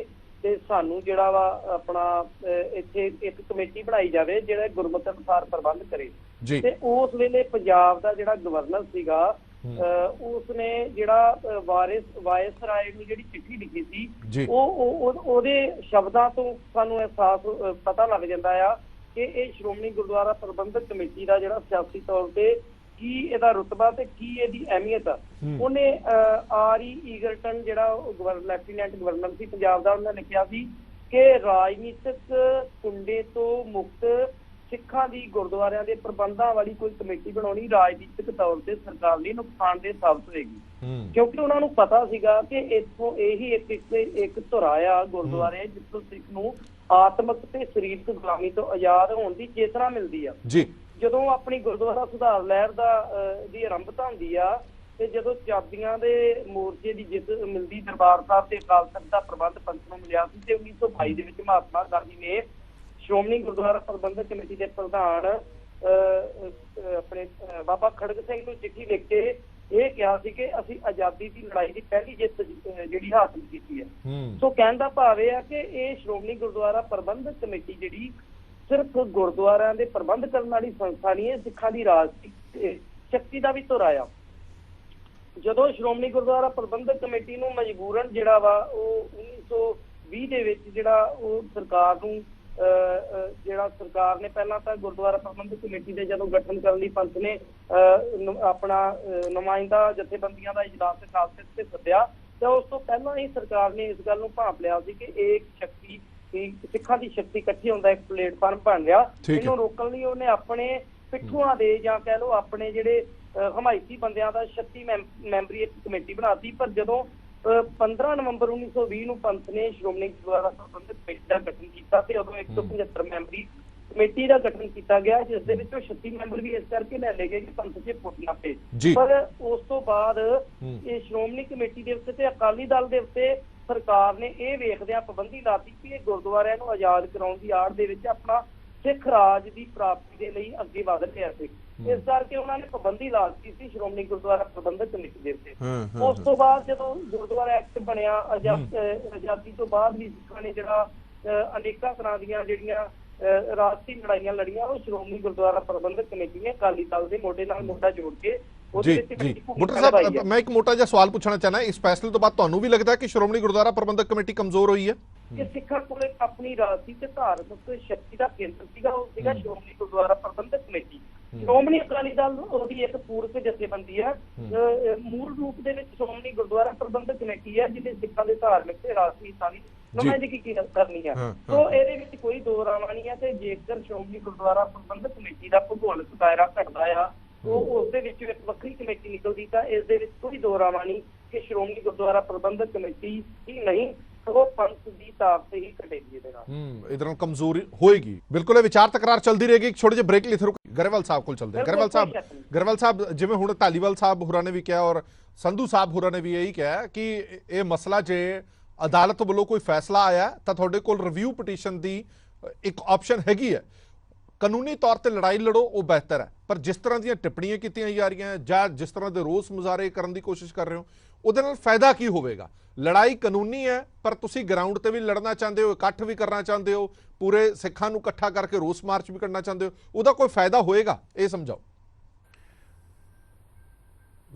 ਤੇ ਸਾਨੂੰ ਜਿਹੜਾ ਵਾ ਆਪਣਾ ਇੱਥੇ ਇੱਕ ਕਮੇਟੀ ਬਣਾਈ ਜਾਵੇ ਜਿਹੜਾ ਗੁਰਮਤਿ ਅਨੁਸਾਰ ਪ੍ਰਬੰਧ ਕਰੇ। ਤੇ ਉਸ ਵੇਲੇ ਪੰਜਾਬ ਦਾ ਜਿਹੜਾ ਗਵਰਨਰ ਸੀਗਾ ਉਸਨੇ ਜਿਹੜਾ ਵਾਇਸ ਰਾਏ ਨੂੰ ਜਿਹੜੀ ਚਿੱਠੀ ਲਿਖੀ ਸੀ ਉਹਦੇ ਸ਼ਬਦਾਂ ਤੋਂ ਸਾਨੂੰ ਅਹਿਸਾਸ ਪਤਾ ਲੱਗ ਜਾਂਦਾ ਆ ਕਿ ਇਹ ਸ਼੍ਰੋਮਣੀ ਗੁਰਦੁਆਰਾ ਪ੍ਰਬੰਧਕ ਕਮੇਟੀ ਦਾ ਜਿਹੜਾ ਸਿਆਸੀ ਤੌਰ ਤੇ ਕੀ ਇਹਦਾ ਰੁਤਬਾ ਤੇ ਕੀ ਇਹਦੀ ਅਹਿਮੀਅਤ ਆ। ਉਹਨੇ RE ਈਗਰਟਨ ਜਿਹੜਾ ਲੈਫਟੀਨੈਂਟ ਗਵਰਨਰ ਸੀ ਪੰਜਾਬ ਦਾ, ਉਹਨੇ ਲਿਖਿਆ ਸੀ ਕਿ ਰਾਜਨੀਤਿਕ ਕੁੰਡੇ ਤੋਂ ਮੁਕਤ ਸਿੱਖਾਂ ਦੀ ਗੁਰਦੁਆਰਿਆਂ ਦੇ ਪ੍ਰਬੰਧਾਂ ਵਾਲੀ ਕੋਈ ਕਮੇਟੀ ਬਣਾਉਣੀ ਰਾਜਨੀਤਿਕ ਤੌਰ ਤੇ ਸਰਕਾਰ ਲਈ ਨੁਕਸਾਨਦੇਹ ਸਾਬਤ ਹੋਏਗੀ, ਕਿਉਂਕਿ ਉਹਨਾਂ ਨੂੰ ਪਤਾ ਸੀਗਾ ਕਿ ਇੱਥੋਂ ਇਹੀ ਇੱਕ ਧੁਰਾ ਆ ਗੁਰਦੁਆਰੇ ਜਿੱਥੋਂ ਸਿੱਖ ਨੂੰ ਆਤਮਿਕ ਤੇ ਸਰੀਰਕ ਗੁਲਾਮੀ ਤੋਂ ਆਜ਼ਾਦ ਹੋਣ ਦੀ ਚੇਤਨਾ ਮਿਲਦੀ ਆ। ਜਦੋਂ ਆਪਣੀ ਗੁਰਦੁਆਰਾ ਸੁਧਾਰ ਲਹਿਰ ਦੀ ਆਰੰਭਤਾ ਹੁੰਦੀ ਆ ਤੇ ਜਦੋਂ ਚਾਬੀਆਂ ਦੇ ਮੋਰਚੇ ਦੀ ਜਿੱਤ ਮਿਲਦੀ ਦਰਬਾਰ ਸਾਹਿਬ ਤੇ ਅਕਾਲ ਤਖ਼ਤ ਦਾ ਪ੍ਰਬੰਧ ਪੰਥ ਨੂੰ ਮਿਲਿਆ ਸੀ ਤੇ 1922 ਦੇ ਵਿੱਚ ਮਹਾਤਮਾ ਗਾਂਧੀ ਨੇ ਸ਼੍ਰੋਮਣੀ ਗੁਰਦੁਆਰਾ ਪ੍ਰਬੰਧਕ ਕਮੇਟੀ ਦੇ ਪ੍ਰਧਾਨ ਆਪਣੇ ਬਾਬਾ ਖੜਗ ਸਿੰਘ ਨੂੰ ਚਿੱਠੀ ਲਿਖ ਕੇ ਇਹ ਕਿਹਾ ਸੀ ਕਿ ਅਸੀਂ ਆਜ਼ਾਦੀ ਦੀ ਲੜਾਈ ਦੀ ਪਹਿਲੀ ਜਿੱਤ ਜਿਹੜੀ ਹਾਸਲ ਕੀਤੀ ਹੈ। ਸੋ ਕਹਿਣ ਦਾ ਭਾਵ ਇਹ ਆ ਕਿ ਇਹ ਸ਼੍ਰੋਮਣੀ ਗੁਰਦੁਆਰਾ ਪ੍ਰਬੰਧਕ ਕਮੇਟੀ ਜਿਹੜੀ ਸਿਰਫ ਗੁਰਦੁਆਰਿਆਂ ਦੇ ਪ੍ਰਬੰਧ ਕਰਨ ਵਾਲੀ ਸੰਸਥਾ ਨਹੀਂ, ਇਹ ਸਿੱਖਾਂ ਦੀ ਰਾਜਨੀਤਿਕ ਸ਼ਕਤੀ ਦਾ ਵੀ ਧੁਰਾ ਆ। ਜਦੋਂ ਸ਼੍ਰੋਮਣੀ ਗੁਰਦੁਆਰਾ ਪ੍ਰਬੰਧਕ ਕਮੇਟੀ ਨੂੰ ਮਜਬੂਰਨ ਜਿਹੜਾ ਵਾ ਉਹ 1920 ਦੇ ਵਿੱਚ ਜਿਹੜਾ ਉਹ ਸਰਕਾਰ ਨੂੰ ਜਿਹੜਾ ਸਰਕਾਰ ਨੇ ਪਹਿਲਾਂ ਤਾਂ ਗੁਰਦੁਆਰਾ ਪ੍ਰਬੰਧਕ ਕਮੇਟੀ ਦੇ ਜਦੋਂ ਗਠਨ ਕਰਨ ਲਈ ਪੰਥ ਨੇ ਆਪਣਾ ਨੁਮਾਇੰਦਾ ਜਥੇਬੰਦੀਆਂ ਦਾ ਇਜਲਾਸ ਖਾਲਸੇ ਤੇ ਸੱਦਿਆ, ਤਾਂ ਉਸ ਤੋਂ ਪਹਿਲਾਂ ਹੀ ਸਰਕਾਰ ਨੇ ਇਸ ਗੱਲ ਨੂੰ ਭਾਂਪ ਲਿਆ ਸੀ ਕਿ ਇਹ ਸ਼ਕਤੀ ਸਿੱਖਾਂ ਦੀ ਸ਼ਕਤੀ ਇਕੱਠੀ ਹੁੰਦਾ ਇੱਕ ਪਲੇਟਫਾਰਮ ਬਣ ਰਿਹਾ। ਇਹਨੂੰ ਰੋਕਣ ਲਈ ਉਹਨੇ ਆਪਣੇ ਪਿੱਠੂਆਂ ਦੇ ਜਾਂ ਕਹਿ ਲਓ ਆਪਣੇ ਜਿਹੜੇ ਹਮਾਇਤੀ ਬੰਦਿਆਂ ਦਾ 36 ਮੈਂਬਰੀ ਇੱਕ ਕਮੇਟੀ ਬਣਾਤੀ। ਪਰ ਜਦੋਂ 15 ਨਵੰਬਰ 1920 ਨੂੰ ਪੰਥ ਨੇ ਸ਼੍ਰੋਮਣੀ ਗੁਰਦੁਆਰਾ ਪ੍ਰਬੰਧਕ ਕਮੇਟੀ ਦਾ ਗਠਨ ਕੀਤਾ ਤੇ ਉਦੋਂ 175 ਮੈਂਬਰੀ ਕਮੇਟੀ ਦਾ ਗਠਨ ਕੀਤਾ ਗਿਆ, ਜਿਸ ਦੇ ਵਿੱਚੋਂ 36 ਮੈਂਬਰ ਵੀ ਇਸ ਕਰਕੇ ਲੈ ਲਏ ਗਏ ਕਿ ਪੰਥ 'ਚ ਫੁੱਟ ਨਾ ਪਏ। ਪਰ ਉਸ ਤੋਂ ਬਾਅਦ ਇਹ ਸ਼੍ਰੋਮਣੀ ਕਮੇਟੀ ਦੇ ਉੱਤੇ ਤੇ ਅਕਾਲੀ ਦਲ ਦੇ ਉੱਤੇ ਸਰਕਾਰ ਨੇ ਇਹ ਵੇਖਦਿਆਂ ਪਾਬੰਦੀ ਲਾਤੀ ਕਿ ਇਹ ਗੁਰਦੁਆਰਿਆਂ ਨੂੰ ਆਜ਼ਾਦ ਕਰਾਉਣ ਦੀ ਆੜ ਦੇ ਵਿੱਚ ਆਪਣਾ ਸਿੱਖ ਰਾਜ ਦੀ ਪ੍ਰਾਪਤੀ ਦੇ ਲਈ ਅੱਗੇ ਵਧ ਰਿਹਾ ਸੀ। ਇਸ ਕਰਕੇ ਉਹਨਾਂ ਨੇ ਪਾਬੰਦੀ ਲਾ ਦਿੱਤੀ ਸੀ ਸ਼੍ਰੋਮਣੀ ਗੁਰਦੁਆਰਾ ਪ੍ਰਬੰਧਕ ਕਮੇਟੀ ਦੇ ਉੱਤੇ। ਉਸ ਤੋਂ ਬਾਅਦ ਜਦੋਂ ਗੁਰਦੁਆਰਾ ਐਕਟ ਬਣਿਆ ਆਜ਼ਾਦੀ ਤੋਂ ਬਾਅਦ ਵੀ ਸਿੱਖਾਂ ਨੇ ਜਿਹੜਾ ਅਨੇਕਾਂ ਤਰ੍ਹਾਂ ਦੀਆਂ ਜਿਹੜੀਆਂ ਰਾਜਸੀ ਲੜਾਈਆਂ ਲੜੀਆਂ, ਉਹ ਸ਼੍ਰੋਮਣੀ ਗੁਰਦੁਆਰਾ ਪ੍ਰਬੰਧਕ ਕਮੇਟੀ ਨੇ ਅਕਾਲੀ ਦਲ ਦੇ ਮੋਢੇ ਨਾਲ ਮੋਢਾ ਜੋੜ ਕੇ ਬੁੱਟਰ ਸਾਹਿਬ, ਮੈਂ ਇੱਕ ਮੋਟਾ ਜਿਹਾ ਸਵਾਲ ਪੁੱਛਣਾ ਚਾਹਨਾ, ਇਸ ਫੈਸਲੇ ਤੋਂ ਬਾਅਦ ਤੁਹਾਨੂੰ ਵੀ ਲੱਗਦਾ ਕਿ ਸ਼੍ਰੋਮਣੀ ਗੁਰਦੁਆਰਾ ਪ੍ਰਬੰਧਕ ਕਮੇਟੀ ਕਮਜ਼ੋਰ ਹੋਈ ਹੈ? ਕਿ ਸਿੱਖਾਂ ਕੋਲ ਆਪਣੀ ਰਾਜਸੀ ਤੇ ਧਾਰਮਿਕ ਸ਼ਕਤੀ ਦਾ ਕੇਂਦਰ ਸੀਗਾ, ਉਹ ਸੀਗਾ ਸ਼੍ਰੋਮਣੀ ਗੁਰਦੁਆਰਾ ਪ੍ਰਬੰਧਕ ਕਮੇਟੀ। ਸ਼੍ਰੋਮਣੀ ਅਕਾਲੀ ਦਲ ਉਹਦੀ ਇੱਕ ਪੂਰਕ ਜਥੇਬੰਦੀ ਹੈ, ਮੂਲ ਰੂਪ ਦੇ ਵਿੱਚ ਸ਼੍ਰੋਮਣੀ ਗੁਰਦੁਆਰਾ ਪ੍ਰਬੰਧਕ ਕਮੇਟੀ ਹੈ ਜਿਹਦੇ ਸਿੱਖਾਂ ਦੇ ਧਾਰਮਿਕ ਤੇ ਰਾਜਸੀ ਹਿੱਤਾਂ ਦੀ ਨੁਮਾਇੰਦਗੀ ਕਰਨੀ ਹੈ। ਸੋ ਇਹਦੇ ਵਿੱਚ ਕੋਈ ਦੋ ਰਾਵਾਂ ਨਹੀਂ ਹੈ ਤੇ ਜੇਕਰ ਸ਼੍ਰੋਮਣੀ ਗੁਰਦੁਆਰਾ ਪ੍ਰਬੰਧਕ ਕਮੇਟੀ ਦਾ ਭੂਗੋਲਿਕ ਦਾਇਰਾ ਘਟਦਾ ਆ, ਉਹ ਉਸ ਦੇ ਵਿੱਚ ਇੱਕ ਵੱਖਰੀ ਕਮੇਟੀ ਨਿਕਲਦੀ, ਤਾਂ ਇਸ ਦੇ ਵਿੱਚ ਕੋਈ ਦੋ ਰਾਵਾਂ ਨਹੀਂ ਕਿ ਸ਼੍ਰੋਮਣੀ ਗੁਰਦੁਆਰਾ ਪ੍ਰਬੰਧਕ ਕਮੇਟੀ ਹੀ ਨਹੀਂ ਸਗੋਂ ਪੰਥ ਦੀ ਤਾਕਤ ਹੀ ਘਟੇਗੀ ਇਹਦੇ ਨਾਲ, ਇਹਦੇ ਨਾਲ ਕਮਜ਼ੋਰੀ ਹੋਏਗੀ। ਬਿਲਕੁਲ ਇਹ ਵਿਚਾਰ ਤਕਰਾਰ ਚੱਲਦੀ ਰਹੇਗੀ। ਇੱਕ ਛੋਟੇ ਜਿਹੇ ਬ੍ਰੇਕ ਲਈ ਗਰੇਵਾਲ ਸਾਹਿਬ ਕੋਲ ਚੱਲਦੇ ਹਾਂ। ਗਰੇਵਾਲ ਸਾਹਿਬ, ਜਿਵੇਂ ਹੁਣ ਧਾਲੀਵਾਲ ਸਾਹਿਬ ਹੋਰਾਂ ਨੇ ਵੀ ਕਿਹਾ ਔਰ ਸੰਧੂ ਸਾਹਿਬ ਹੋਰਾਂ ਨੇ ਵੀ ਇਹੀ ਕਿਹਾ ਕਿ ਇਹ ਮਸਲਾ ਜੇ ਅਦਾਲਤ ਵੱਲੋਂ ਕੋਈ ਫੈਸਲਾ ਆਇਆ ਤਾਂ ਤੁਹਾਡੇ ਕੋਲ ਰਿਵਿਊ ਪਟੀਸ਼ਨ ਦੀ ਇੱਕ ਆਪਸ਼ਨ ਹੈਗੀ ਹੈ। ਕਾਨੂੰਨੀ ਤੌਰ ਤੇ ਲੜਾਈ ਲੜੋ, ਉਹ ਬਿਹਤਰ ਹੈ, ਪਰ ਜਿਸ ਤਰ੍ਹਾਂ ਦੀਆਂ ਟਿੱਪਣੀਆਂ ਕੀਤੀਆਂ ਜਾ ਰਹੀਆਂ ਜਾਂ ਜਿਸ ਤਰ੍ਹਾਂ ਦੇ ਰੋਸ ਮੁਜ਼ਾਹਰੇ ਕਰਨ ਦੀ ਕੋਸ਼ਿਸ਼ ਕਰ ਰਹੇ ਹੋ, ਉਹਦੇ ਨਾਲ ਫਾਇਦਾ ਕੀ ਹੋਵੇਗਾ? ਲੜਾਈ ਕਾਨੂੰਨੀ ਹੈ, ਪਰ ਤੁਸੀਂ ਗਰਾਊਂਡ ਤੇ ਵੀ ਲੜਨਾ ਚਾਹੁੰਦੇ ਹੋ, ਇਕੱਠ ਵੀ ਕਰਨਾ ਚਾਹੁੰਦੇ ਹੋ, ਪੂਰੇ ਸਿੱਖਾਂ ਨੂੰ ਇਕੱਠਾ ਕਰਕੇ ਰੋਸ ਮਾਰਚ ਵੀ ਕਰਨਾ ਚਾਹੁੰਦੇ ਹੋ, ਉਹਦਾ ਕੋਈ ਫਾਇਦਾ ਹੋਏਗਾ? ਇਹ ਸਮਝਾਓ।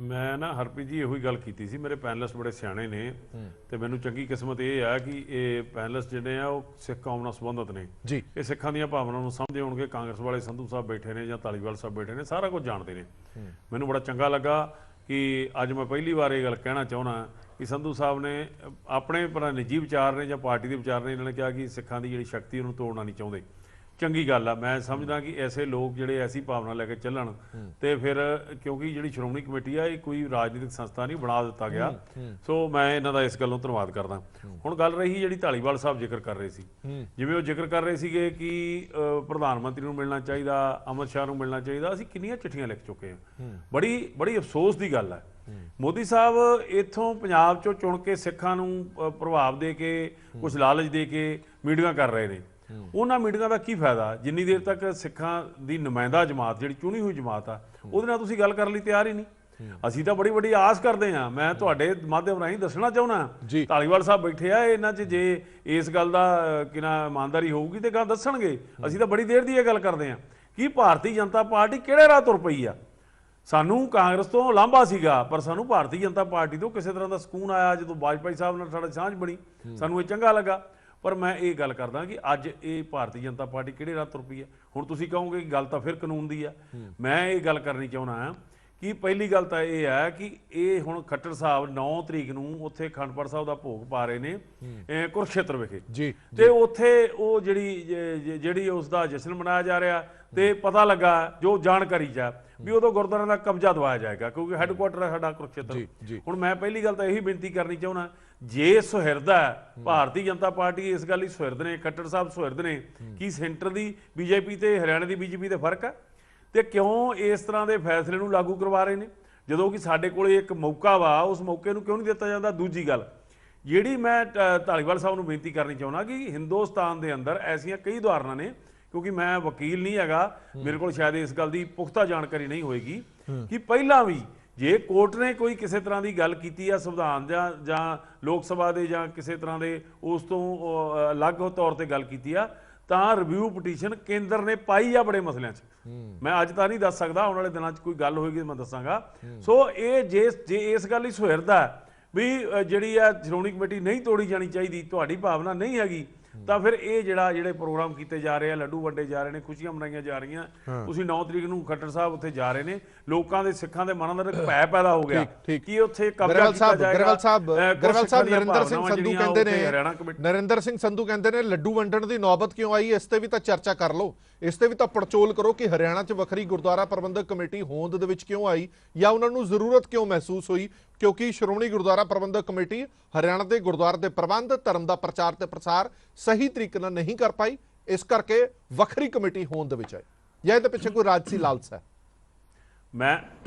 ਮੈਂ ਨਾ ਹਰਪ੍ਰੀਤ ਜੀ ਇਹੋ ਹੀ ਗੱਲ ਕੀਤੀ ਸੀ, ਮੇਰੇ ਪੈਨਲਿਸਟ ਬੜੇ ਸਿਆਣੇ ਨੇ ਤੇ ਮੈਨੂੰ ਚੰਗੀ ਕਿਸਮਤ ਇਹ ਆ ਕਿ ਇਹ ਪੈਨਲਿਸਟ ਜਿਹੜੇ ਆ ਉਹ ਸਿੱਖ ਕੌਮ ਨਾਲ ਸੰਬੰਧਿਤ ਨੇ ਜੀ। ਇਹ ਸਿੱਖਾਂ ਦੀਆਂ ਭਾਵਨਾਵਾਂ ਨੂੰ ਸਮਝਦੇ ਹੋਣਗੇ। ਕਾਂਗਰਸ ਵਾਲੇ ਸੰਧੂ ਸਾਹਿਬ ਬੈਠੇ ਨੇ ਜਾਂ ਧਾਲੀਵਾਲ ਸਾਹਿਬ ਬੈਠੇ ਨੇ, ਸਾਰਾ ਕੁਝ ਜਾਣਦੇ ਨੇ। ਮੈਨੂੰ ਬੜਾ ਚੰਗਾ ਲੱਗਾ ਕਿ ਅੱਜ ਮੈਂ ਪਹਿਲੀ ਵਾਰ ਇਹ ਗੱਲ ਕਹਿਣਾ ਚਾਹੁੰਦਾ ਕਿ ਸੰਧੂ ਸਾਹਿਬ ਨੇ ਆਪਣੇ ਪਰ ਨਿੱਜੀ ਵਿਚਾਰ ਨੇ ਜਾਂ ਪਾਰਟੀ ਦੇ ਵਿਚਾਰ ਨੇ, ਇਹਨਾਂ ਨੇ ਕਿਹਾ ਕਿ ਸਿੱਖਾਂ ਦੀ ਜਿਹੜੀ ਸ਼ਕਤੀ ਉਹਨੂੰ ਤੋੜਨਾ ਨਹੀਂ ਚਾਹੁੰਦੇ। ਚੰਗੀ ਗੱਲ ਆ। ਮੈਂ ਸਮਝਦਾ ਕਿ ਐਸੇ ਲੋਕ ਜਿਹੜੇ ਐਸੀ ਭਾਵਨਾ ਲੈ ਕੇ ਚੱਲਣ ਤੇ ਫਿਰ, ਕਿਉਂਕਿ ਜਿਹੜੀ ਸ਼੍ਰੋਮਣੀ ਕਮੇਟੀ ਆ ਇਹ ਕੋਈ ਰਾਜਨੀਤਿਕ ਸੰਸਥਾ ਨਹੀਂ ਬਣਾ ਦਿੱਤਾ ਗਿਆ, ਸੋ ਮੈਂ ਇਹਨਾਂ ਦਾ ਇਸ ਗੱਲੋਂ ਧੰਨਵਾਦ ਕਰਦਾ। ਹੁਣ ਗੱਲ ਰਹੀ ਜਿਹੜੀ ਧਾਲੀਵਾਲ ਸਾਹਿਬ ਜ਼ਿਕਰ ਕਰ ਰਹੇ ਸੀ, ਜਿਵੇਂ ਉਹ ਜ਼ਿਕਰ ਕਰ ਰਹੇ ਸੀਗੇ ਕਿ ਪ੍ਰਧਾਨ ਮੰਤਰੀ ਨੂੰ ਮਿਲਣਾ ਚਾਹੀਦਾ, ਅਮਿਤ ਸ਼ਾਹ ਨੂੰ ਮਿਲਣਾ ਚਾਹੀਦਾ। ਅਸੀਂ ਕਿੰਨੀਆਂ ਚਿੱਠੀਆਂ ਲਿਖ ਚੁੱਕੇ ਹਾਂ। ਬੜੀ ਅਫਸੋਸ ਦੀ ਗੱਲ ਹੈ, ਮੋਦੀ ਸਾਹਿਬ ਇੱਥੋਂ ਪੰਜਾਬ ਚੋਂ ਚੁਣ ਕੇ ਸਿੱਖਾਂ ਨੂੰ ਪ੍ਰਭਾਵ ਦੇ ਕੇ, ਕੁਝ ਲਾਲਚ ਦੇ ਕੇ ਮੀਟਿੰਗਾਂ ਕਰ ਰਹੇ ਨੇ। ਉਹਨਾਂ ਮੀਟਿੰਗਾਂ ਦਾ ਕੀ ਫਾਇਦਾ ਜਿੰਨੀ ਦੇਰ ਤੱਕ ਸਿੱਖਾਂ ਦੀ ਨੁਮਾਇੰਦਾ ਜਮਾਤ, ਜਿਹੜੀ ਚੁਣੀ ਹੋਈ ਜਮਾਤ ਆ, ਉਹਦੇ ਨਾਲ ਤੁਸੀਂ ਗੱਲ ਕਰਨ ਲਈ ਤਿਆਰ ਹੀ ਨਹੀਂ। ਅਸੀਂ ਤਾਂ ਬੜੀ ਵੱਡੀ ਆਸ ਕਰਦੇ ਹਾਂ। ਮੈਂ ਤੁਹਾਡੇ ਮਾਧਿਅਮ ਰਾਹੀਂ ਦੱਸਣਾ ਚਾਹੁੰਦਾ, ਧਾਲੀਵਾਲ ਸਾਹਿਬ ਬੈਠੇ ਆ, ਇਹਨਾਂ 'ਚ ਜੇ ਇਸ ਗੱਲ ਦਾ ਕਿਨਾ ਇਮਾਨਦਾਰੀ ਹੋਊਗੀ ਤੇ ਗੱਲ ਦੱਸਣਗੇ। ਅਸੀਂ ਤਾਂ ਬੜੀ ਦੇਰ ਦੀ ਇਹ ਗੱਲ ਕਰਦੇ ਹਾਂ ਕਿ ਭਾਰਤੀ ਜਨਤਾ ਪਾਰਟੀ ਕਿਹੜੇ ਰਾਹ ਤੁਰ ਪਈ ਆ। ਸਾਨੂੰ ਕਾਂਗਰਸ ਤੋਂ ਲਾਂਭਾ ਸੀਗਾ, ਪਰ ਸਾਨੂੰ ਭਾਰਤੀ ਜਨਤਾ ਪਾਰਟੀ ਤੋਂ ਕਿਸੇ ਤਰ੍ਹਾਂ ਦਾ ਸਕੂਨ ਆਇਆ ਜਦੋਂ ਵਾਜਪਾਈ ਸਾਹਿਬ ਨਾਲ ਸਾਡਾ ਸਾਂਝ ਬਣੀ, ਸਾਨੂੰ ਇਹ ਚੰਗਾ ਲੱਗਾ। ਪਰ ਮੈਂ ਇਹ ਗੱਲ ਕਰਦਾ ਕਿ ਅੱਜ ਇਹ ਭਾਰਤੀ ਜਨਤਾ ਪਾਰਟੀ ਕਿਹੜੇ ਰਾਹ ਤੁਰ ਪਈ ਹੈ। ਹੁਣ ਤੁਸੀਂ ਕਹੋਗੇ ਕਿ ਗੱਲ ਤਾਂ ਫਿਰ ਕਾਨੂੰਨ ਦੀ ਆ। ਮੈਂ ਇਹ ਗੱਲ ਕਰਨੀ ਚਾਹੁੰਦਾ ਕਿ ਪਹਿਲੀ ਗੱਲ ਤਾਂ ਇਹ ਹੈ ਕਿ ਇਹ ਹੁਣ ਖੱਟਰ ਸਾਹਿਬ 9 ਤਰੀਕ ਨੂੰ ਉੱਥੇ ਅਖੰਡ ਪਾਠ ਸਾਹਿਬ ਦਾ ਭੋਗ ਪਾ ਰਹੇ ਨੇ ਕੁਰੂਕਸ਼ੇਤਰ ਵਿਖੇ, ਤੇ ਉੱਥੇ ਉਹ ਜਿਹੜੀ ਉਸ ਦਾ ਜਸ਼ਨ ਮਨਾਇਆ ਜਾ ਰਿਹਾ, ਤੇ ਪਤਾ ਲੱਗਾ ਜੋ ਜਾਣਕਾਰੀ ਚ ਵੀ ਉਦੋਂ ਗੁਰਦੁਆਰਿਆਂ ਦਾ ਕਬਜ਼ਾ ਦਵਾਇਆ ਜਾਏਗਾ, ਕਿਉਂਕਿ ਹੈੱਡਕੁਆਟਰ ਹੈ ਸਾਡਾ ਕੁਰੂਕਸ਼ੇਤਰ। ਹੁਣ ਮੈਂ ਪਹਿਲੀ ਗੱਲ ਤਾਂ ਇਹੀ ਬੇਨਤੀ ਕਰਨੀ ਚਾਹੁੰਦਾ, ਜੇ ਸੁਹਿਰਦ ਹੈ ਭਾਰਤੀ ਜਨਤਾ ਪਾਰਟੀ, ਇਸ ਗੱਲ ਹੀ ਸੁਹਿਰਦ ਨੇ, ਖੱਟਰ ਸਾਹਿਬ ਸੁਹਿਰਦ ਨੇ ਕਿ ਸੈਂਟਰ ਦੀ ਬੀਜੇਪੀ ਤੇ ਹਰਿਆਣਾ ਦੀ ਬੀਜੇਪੀ ਦੇ ਫਰਕ ਹੈ, ਤੇ ਕਿਉਂ ਇਸ ਤਰ੍ਹਾਂ ਦੇ ਫੈਸਲੇ ਨੂੰ ਲਾਗੂ ਕਰਵਾ ਰਹੇ ਨੇ ਜਦੋਂ ਕਿ ਸਾਡੇ ਕੋਲ ਇੱਕ ਮੌਕਾ ਵਾ, ਉਸ ਮੌਕੇ ਨੂੰ ਕਿਉਂ ਨਹੀਂ ਦਿੱਤਾ ਜਾਂਦਾ। ਦੂਜੀ ਗੱਲ ਜਿਹੜੀ ਮੈਂ ਧਾਲੀਵਾਲ ਸਾਹਿਬ ਨੂੰ ਬੇਨਤੀ ਕਰਨੀ ਚਾਹੁੰਦਾ ਕਿ ਹਿੰਦੁਸਤਾਨ ਦੇ ਅੰਦਰ ਐਸੀਆਂ ਕਈ ਉਦਾਹਰਨਾਂ ਨੇ, ਕਿਉਂਕਿ ਮੈਂ ਵਕੀਲ ਨਹੀਂ ਹੈਗਾ, ਮੇਰੇ ਕੋਲ ਸ਼ਾਇਦ ਇਸ ਗੱਲ ਦੀ ਪੁਖਤਾ ਜਾਣਕਾਰੀ ਨਹੀਂ ਹੋਏਗੀ ਕਿ ਪਹਿਲਾਂ ਵੀ ਜੇ ਕੋਰਟ ਨੇ ਕੋਈ ਕਿਸੇ ਤਰ੍ਹਾਂ ਦੀ ਗੱਲ ਕੀਤੀ ਆ ਸੰਵਿਧਾਨ ਜਾਂ ਲੋਕ ਸਭਾ ਦੇ ਜਾਂ ਕਿਸੇ ਤਰ੍ਹਾਂ ਦੇ ਉਸ ਤੋਂ ਅਲੱਗ ਤੌਰ ਤੇ ਗੱਲ ਕੀਤੀ ਆ, ਤਾਂ ਰਿਵਿਊ ਪਟੀਸ਼ਨ ਕੇਂਦਰ ਨੇ ਪਾਈ ਆ ਬੜੇ ਮਸਲਿਆਂ 'ਚ। ਮੈਂ ਅੱਜ ਤਾਂ ਨਹੀਂ ਦੱਸ ਸਕਦਾ, ਆਉਣ ਵਾਲੇ ਦਿਨਾਂ 'ਚ ਕੋਈ ਗੱਲ ਹੋਏਗੀ ਮੈਂ ਦੱਸਾਂਗਾ। ਸੋ ਇਹ ਜੇ ਇਸ ਗੱਲ ਹੀ ਸੁਹਿਰਦਾ ਵੀ ਜਿਹੜੀ ਆ ਸ਼੍ਰੋਮਣੀ ਕਮੇਟੀ ਨਹੀਂ ਤੋੜੀ ਜਾਣੀ ਚਾਹੀਦੀ, ਤੁਹਾਡੀ ਭਾਵਨਾ ਨਹੀਂ ਹੈਗੀ, ਤਾਂ ਫਿਰ ਇਹ ਜਿਹੜੇ ਪ੍ਰੋਗਰਾਮ ਕੀਤੇ ਜਾ ਰਹੇ ਆ, ਲੱਡੂ ਵੰਡੇ ਜਾ ਰਹੇ ਨੇ, ਖੁਸ਼ੀਆਂ ਮਨਾਈਆਂ ਜਾ ਰਹੀਆਂ। ਤੁਸੀਂ 9 ਤਰੀਕ ਨੂੰ ਖੱਟਰ ਸਾਹਿਬ ਉੱਥੇ ਜਾ ਰਹੇ ਨੇ, ਲੋਕਾਂ ਦੇ ਸਿੱਖਾਂ ਦੇ ਮਨਾਂ ਦਾ ਇੱਕ ਭੈ ਪੈਦਾ ਹੋ ਗਿਆ ਕਿ ਉੱਥੇ ਕਬਜ਼ਾ ਕੀਤਾ ਜਾਏਗਾ। ਗਰੇਵਾਲ ਸਾਹਿਬ ਨਰਿੰਦਰ ਸਿੰਘ ਸੰਧੂ ਕਹਿੰਦੇ ਨੇ, ਨਰਿੰਦਰ ਸਿੰਘ ਸੰਧੂ ਕਹਿੰਦੇ ਨੇ ਲੱਡੂ ਵੰਡਣ ਦੀ ਨੌਬਤ ਕਿਉਂ ਆਈ, ਇਸ ਤੇ ਵੀ ਤਾਂ ਚਰਚਾ ਕਰ ਲਓ, ਇਸ ਤੇ ਵੀ ਤਾਂ ਪੜਚੋਲ ਕਰੋ ਕਿ ਹਰਿਆਣਾ 'ਚ ਵੱਖਰੀ ਗੁਰਦੁਆਰਾ ਪ੍ਰਬੰਧਕ ਕਮੇਟੀ ਹੋਂਦ ਦੇ ਵਿੱਚ ਕਿਉਂ ਆਈ, ਜਾਂ ਉਹਨਾਂ ਨੂੰ ਜ਼ਰੂਰਤ ਕਿਉਂ ਮਹਿਸੂਸ ਹੋਈ। ਕਿਉਂਕਿ ਸ਼੍ਰੋਮਣੀ ਗੁਰਦੁਆਰਾ ਪ੍ਰਬੰਧਕ ਕਮੇਟੀ ਹਰਿਆਣਾ ਦੇ ਗੁਰਦੁਆਰਾ ਦੇ ਪ੍ਰਬੰਧ, ਧਰਮ ਦਾ ਪ੍ਰਚਾਰ ਤੇ ਪ੍ਰਸਾਰ ਸਹੀ ਤਰੀਕੇ ਨਾਲ ਨਹੀਂ ਕਰ ਪਾਈ, ਇਸ ਕਰਕੇ ਵੱਖਰੀ ਕਮੇਟੀ ਹੋਂਦ ਦੇ ਵਿੱਚ ਆਈ, ਜਾਂ ਇਹਦੇ ਪਿੱਛੇ ਕੋਈ ਰਾਜਸੀ ਲਾਲਸਾ ਹੈ।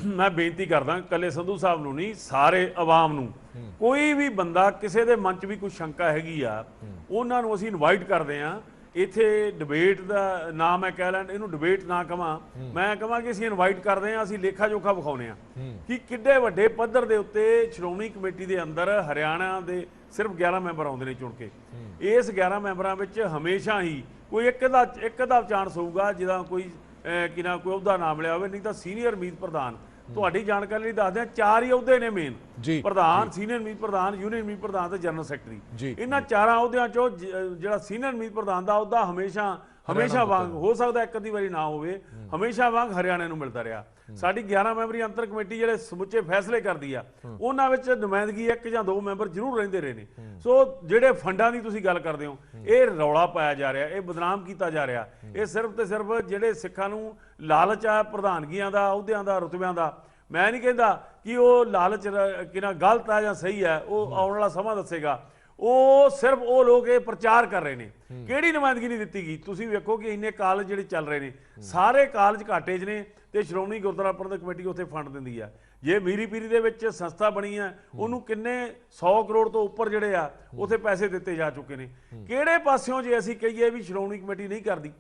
ਮੈਂ ਬੇਨਤੀ ਕਰਦਾ ਕੱਲੇ ਸੰਧੂ ਸਾਹਿਬ ਨੂੰ ਨਹੀਂ, ਸਾਰੇ ਆਵਾਮ ਨੂੰ, ਕੋਈ ਵੀ ਬੰਦਾ ਕਿਸੇ ਦੇ ਮਨ 'ਚ ਵੀ ਕੋਈ ਸ਼ੰਕਾ ਹੈਗੀ ਆ, ਉਹਨਾਂ ਨੂੰ ਅਸੀਂ ਇਨਵਾਈਟ ਕਰਦੇ ਆ ਇੱਥੇ। ਡਿਬੇਟ ਦਾ ਨਾਮ ਹੈ, ਕਹਿ ਲੈਣ ਇਹਨੂੰ ਡਿਬੇਟ ਨਾ ਕਵਾਂ, ਮੈਂ ਕਹਾਂ ਕਿ ਅਸੀਂ ਇਨਵਾਈਟ ਕਰਦੇ ਹਾਂ, ਅਸੀਂ ਲੇਖਾ ਜੋਖਾ ਵਿਖਾਉਨੇ ਆ ਕਿ ਕਿੱਡੇ ਵੱਡੇ ਪੱਧਰ ਦੇ ਉੱਤੇ ਸ਼੍ਰੋਮਣੀ ਕਮੇਟੀ ਦੇ ਅੰਦਰ ਹਰਿਆਣਾ ਦੇ ਸਿਰਫ 11 ਮੈਂਬਰ ਆਉਂਦੇ ਨੇ ਚੁਣ ਕੇ। ਇਸ 11 ਮੈਂਬਰਾਂ ਵਿੱਚ ਹਮੇਸ਼ਾ ਹੀ ਕੋਈ ਇੱਕ ਦਾ ਚਾਂਸ ਹੋਊਗਾ ਜਿਹਦਾ ਕੋਈ ਕੋਈ ਅਹੁਦਾ ਨਾ ਮਿਲਿਆ ਹੋਵੇ, ਨਹੀਂ ਤਾਂ ਸੀਨੀਅਰ ਮੀਤ ਪ੍ਰਧਾਨ। ਤੁਹਾਡੀ ਜਾਣਕਾਰੀ ਲਈ ਦੱਸਦੇ ਆ, 4 ਹੀ ਅਹੁਦੇ ਨੇ ਮੇਨ, ਪ੍ਰਧਾਨ, ਸੀਨੀਅਰ ਮੀਤ ਪ੍ਰਧਾਨ, ਯੂਨੀਅਨ ਮੀਤ ਪ੍ਰਧਾਨ ਤੇ ਜਨਰਲ ਸੈਕਟਰੀ। ਇਹਨਾਂ 4 ਅਹੁਦਿਆਂ ਚੋਂ ਜਿਹੜਾ ਸੀਨੀਅਰ ਮੀਤ ਪ੍ਰਧਾਨ ਦਾ ਅਹੁਦਾ ਹਮੇਸ਼ਾ ਵਾਂਗ, ਹੋ ਸਕਦਾ ਇੱਕ ਅੱਧੀ ਵਾਰੀ ਨਾ ਹੋਵੇ, ਹਮੇਸ਼ਾ ਵਾਂਗ ਹਰਿਆਣੇ ਨੂੰ ਮਿਲਦਾ ਰਿਹਾ। ਸਾਡੀ 11 ਮੈਂਬਰੀ ਅੰਤਰ ਕਮੇਟੀ ਜਿਹੜੇ ਸਮੁੱਚੇ ਫੈਸਲੇ ਕਰਦੀ ਆ, ਉਹਨਾਂ ਵਿੱਚ ਨੁਮਾਇੰਦਗੀ 1 ਜਾਂ 2 ਮੈਂਬਰ ਜ਼ਰੂਰ ਰਹਿੰਦੇ ਰਹੇ ਨੇ। ਸੋ ਜਿਹੜੇ ਫੰਡਾਂ ਦੀ ਤੁਸੀਂ ਗੱਲ ਕਰਦੇ ਹੋ, ਇਹ ਰੌਲਾ ਪਾਇਆ ਜਾ ਰਿਹਾ, ਇਹ ਬਦਨਾਮ ਕੀਤਾ ਜਾ ਰਿਹਾ। ਇਹ ਸਿਰਫ ਤੇ ਸਿਰਫ ਜਿਹੜੇ ਸਿੱਖਾਂ ਨੂੰ ਲਾਲਚ ਆ ਪ੍ਰਧਾਨਗੀਆਂ ਦਾ, ਅਹੁਦਿਆਂ ਦਾ, ਰੁਤਬਿਆਂ ਦਾ, ਮੈਂ ਨਹੀਂ ਕਹਿੰਦਾ ਕਿ ਉਹ ਲਾਲਚ ਗਲਤ ਆ ਜਾਂ ਸਹੀ ਹੈ, ਉਹ ਆਉਣ ਵਾਲਾ ਸਮਾਂ ਦੱਸੇਗਾ। ਉਹ ਸਿਰਫ ਉਹ ਲੋਕ ਇਹ ਪ੍ਰਚਾਰ ਕਰ ਰਹੇ ਨੇ, ਕਿਹੜੀ ਨੁਮਾਇੰਦਗੀ ਨਹੀਂ ਦਿੱਤੀ ਗਈ। ਤੁਸੀਂ ਵੇਖੋ ਕਿ ਇੰਨੇ ਕਾਲਜ ਜਿਹੜੇ ਚੱਲ ਰਹੇ ਨੇ, ਸਾਰੇ ਕਾਲਜ ਘਾਟੇ 'ਚ ਨੇ ਤੇ ਸ਼੍ਰੋਮਣੀ ਗੁਰਦੁਆਰਾ ਪ੍ਰਬੰਧਕ ਕਮੇਟੀ ਉੱਥੇ ਫੰਡ ਦਿੰਦੀ ਆ। ਜੇ ਮੀਰੀ ਪੀਰੀ ਦੇ ਵਿੱਚ ਸੰਸਥਾ ਬਣੀ ਆ, ਉਹਨੂੰ ਕਿੰਨੇ 100 ਕਰੋੜ ਤੋਂ ਉੱਪਰ ਜਿਹੜੇ ਆ ਉੱਥੇ ਪੈਸੇ ਦਿੱਤੇ ਜਾ ਚੁੱਕੇ ਨੇ। ਕਿਹੜੇ ਪਾਸਿਓਂ ਜੇ ਅਸੀਂ ਕਹੀਏ ਵੀ ਸ਼੍ਰੋਮਣੀ ਕਮੇਟੀ ਨਹੀਂ ਕਰਦੀ,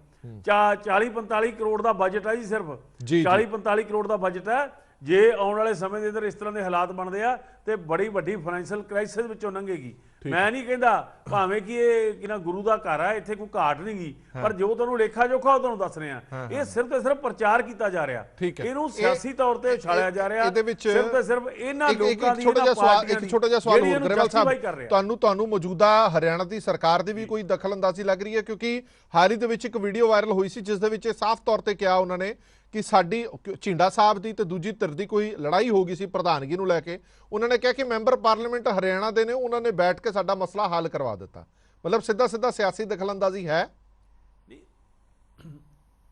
40-45 ਕਰੋੜ ਦਾ ਬਜਟ ਹੈ ਜੀ, ਸਿਰਫ 40-45 ਕਰੋੜ ਦਾ ਬਜਟ ਹੈ। ਜੇ ਆਉਣ ਵਾਲੇ ਸਮੇਂ ਦੇ ਅੰਦਰ ਇਸ ਤਰ੍ਹਾਂ ਦੇ ਹਾਲਾਤ ਬਣਦੇ ਆ ਤੇ ਬੜੀ ਵੱਡੀ ਫਾਈਨੈਂਸ਼ੀਅਲ ਕ੍ਰਾਈਸਿਸ ਵਿੱਚੋਂ ਲੰਘੇਗੀ। ਮੈਂ ਨਹੀਂ ਕਹਿੰਦਾ ਭਾਵੇਂ ਕਿ ਇਹ ਗੁਰੂ ਦਾ ਘਰ ਹੈ, ਇੱਥੇ ਕੋਈ ਘਾਟ ਨਹੀਂ ਗੀ, ਪਰ ਜੋ ਤੁਹਾਨੂੰ ਲੇਖਾ ਜੋਖਾ ਉਹ ਤੁਹਾਨੂੰ ਦੱਸ ਰਹੇ ਆ, ਇਹ ਸਿਰਫ ਤੇ ਸਿਰਫ ਪ੍ਰਚਾਰ ਕੀਤਾ ਜਾ ਰਿਹਾ, ਇਹਨੂੰ ਸਿਆਸੀ ਤੌਰ ਤੇ ਉਛਾਲਿਆ ਜਾ ਰਿਹਾ। ਸਿਰਫ ਤੇ ਸਿਰਫ ਇਹਨਾਂ ਲੋਕਾਂ ਦੀ ਇੱਕ ਛੋਟਾ ਜਿਹਾ ਸਵਾਲ ਹੋਰ ਗਰੇਵਾਲ ਸਾਹਿਬ, ਤੁਹਾਨੂੰ ਮੌਜੂਦਾ ਹਰਿਆਣਾ ਦੀ ਸਰਕਾਰ ਦੀ ਵੀ ਕੋਈ ਦਖਲਅੰਦਾਜ਼ੀ ਲੱਗ ਰਹੀ ਹੈ? ਕਿਉਂਕਿ ਹਾਲ ਹੀ ਦੇ ਵਿੱਚ ਇੱਕ ਵੀਡੀਓ ਵਾਇਰਲ ਹੋਈ ਸੀ ਜਿਸ ਦੇ ਵਿੱਚ ਸਾਫ਼ ਤੌਰ ਤੇ ਕਿਹਾ ਉਹਨਾਂ ਨੇ ਕਿ ਸਾਡੀ ਝਿੰਡਾ ਸਾਹਿਬ ਦੀ ਤੇ ਦੂਜੀ ਧਿਰ ਦੀ ਕੋਈ ਲੜਾਈ ਹੋ ਗਈ ਸੀ ਪ੍ਰਧਾਨਗੀ ਨੂੰ ਲੈ ਕੇ। ਉਹਨਾਂ ਨੇ ਕਿਹਾ ਕਿ ਮੈਂਬਰ ਪਾਰਲੀਮੈਂਟ ਹਰਿਆਣਾ ਦੇ ਨੇ, ਉਹਨਾਂ ਨੇ ਬੈਠ ਕੇ ਸਾਡਾ ਮਸਲਾ ਹੱਲ ਕਰਵਾ ਦਿੱਤਾ। ਮਤਲਬ ਸਿੱਧਾ ਸਿਆਸੀ ਦਖਲਅੰਦਾਜ਼ੀ ਹੈ?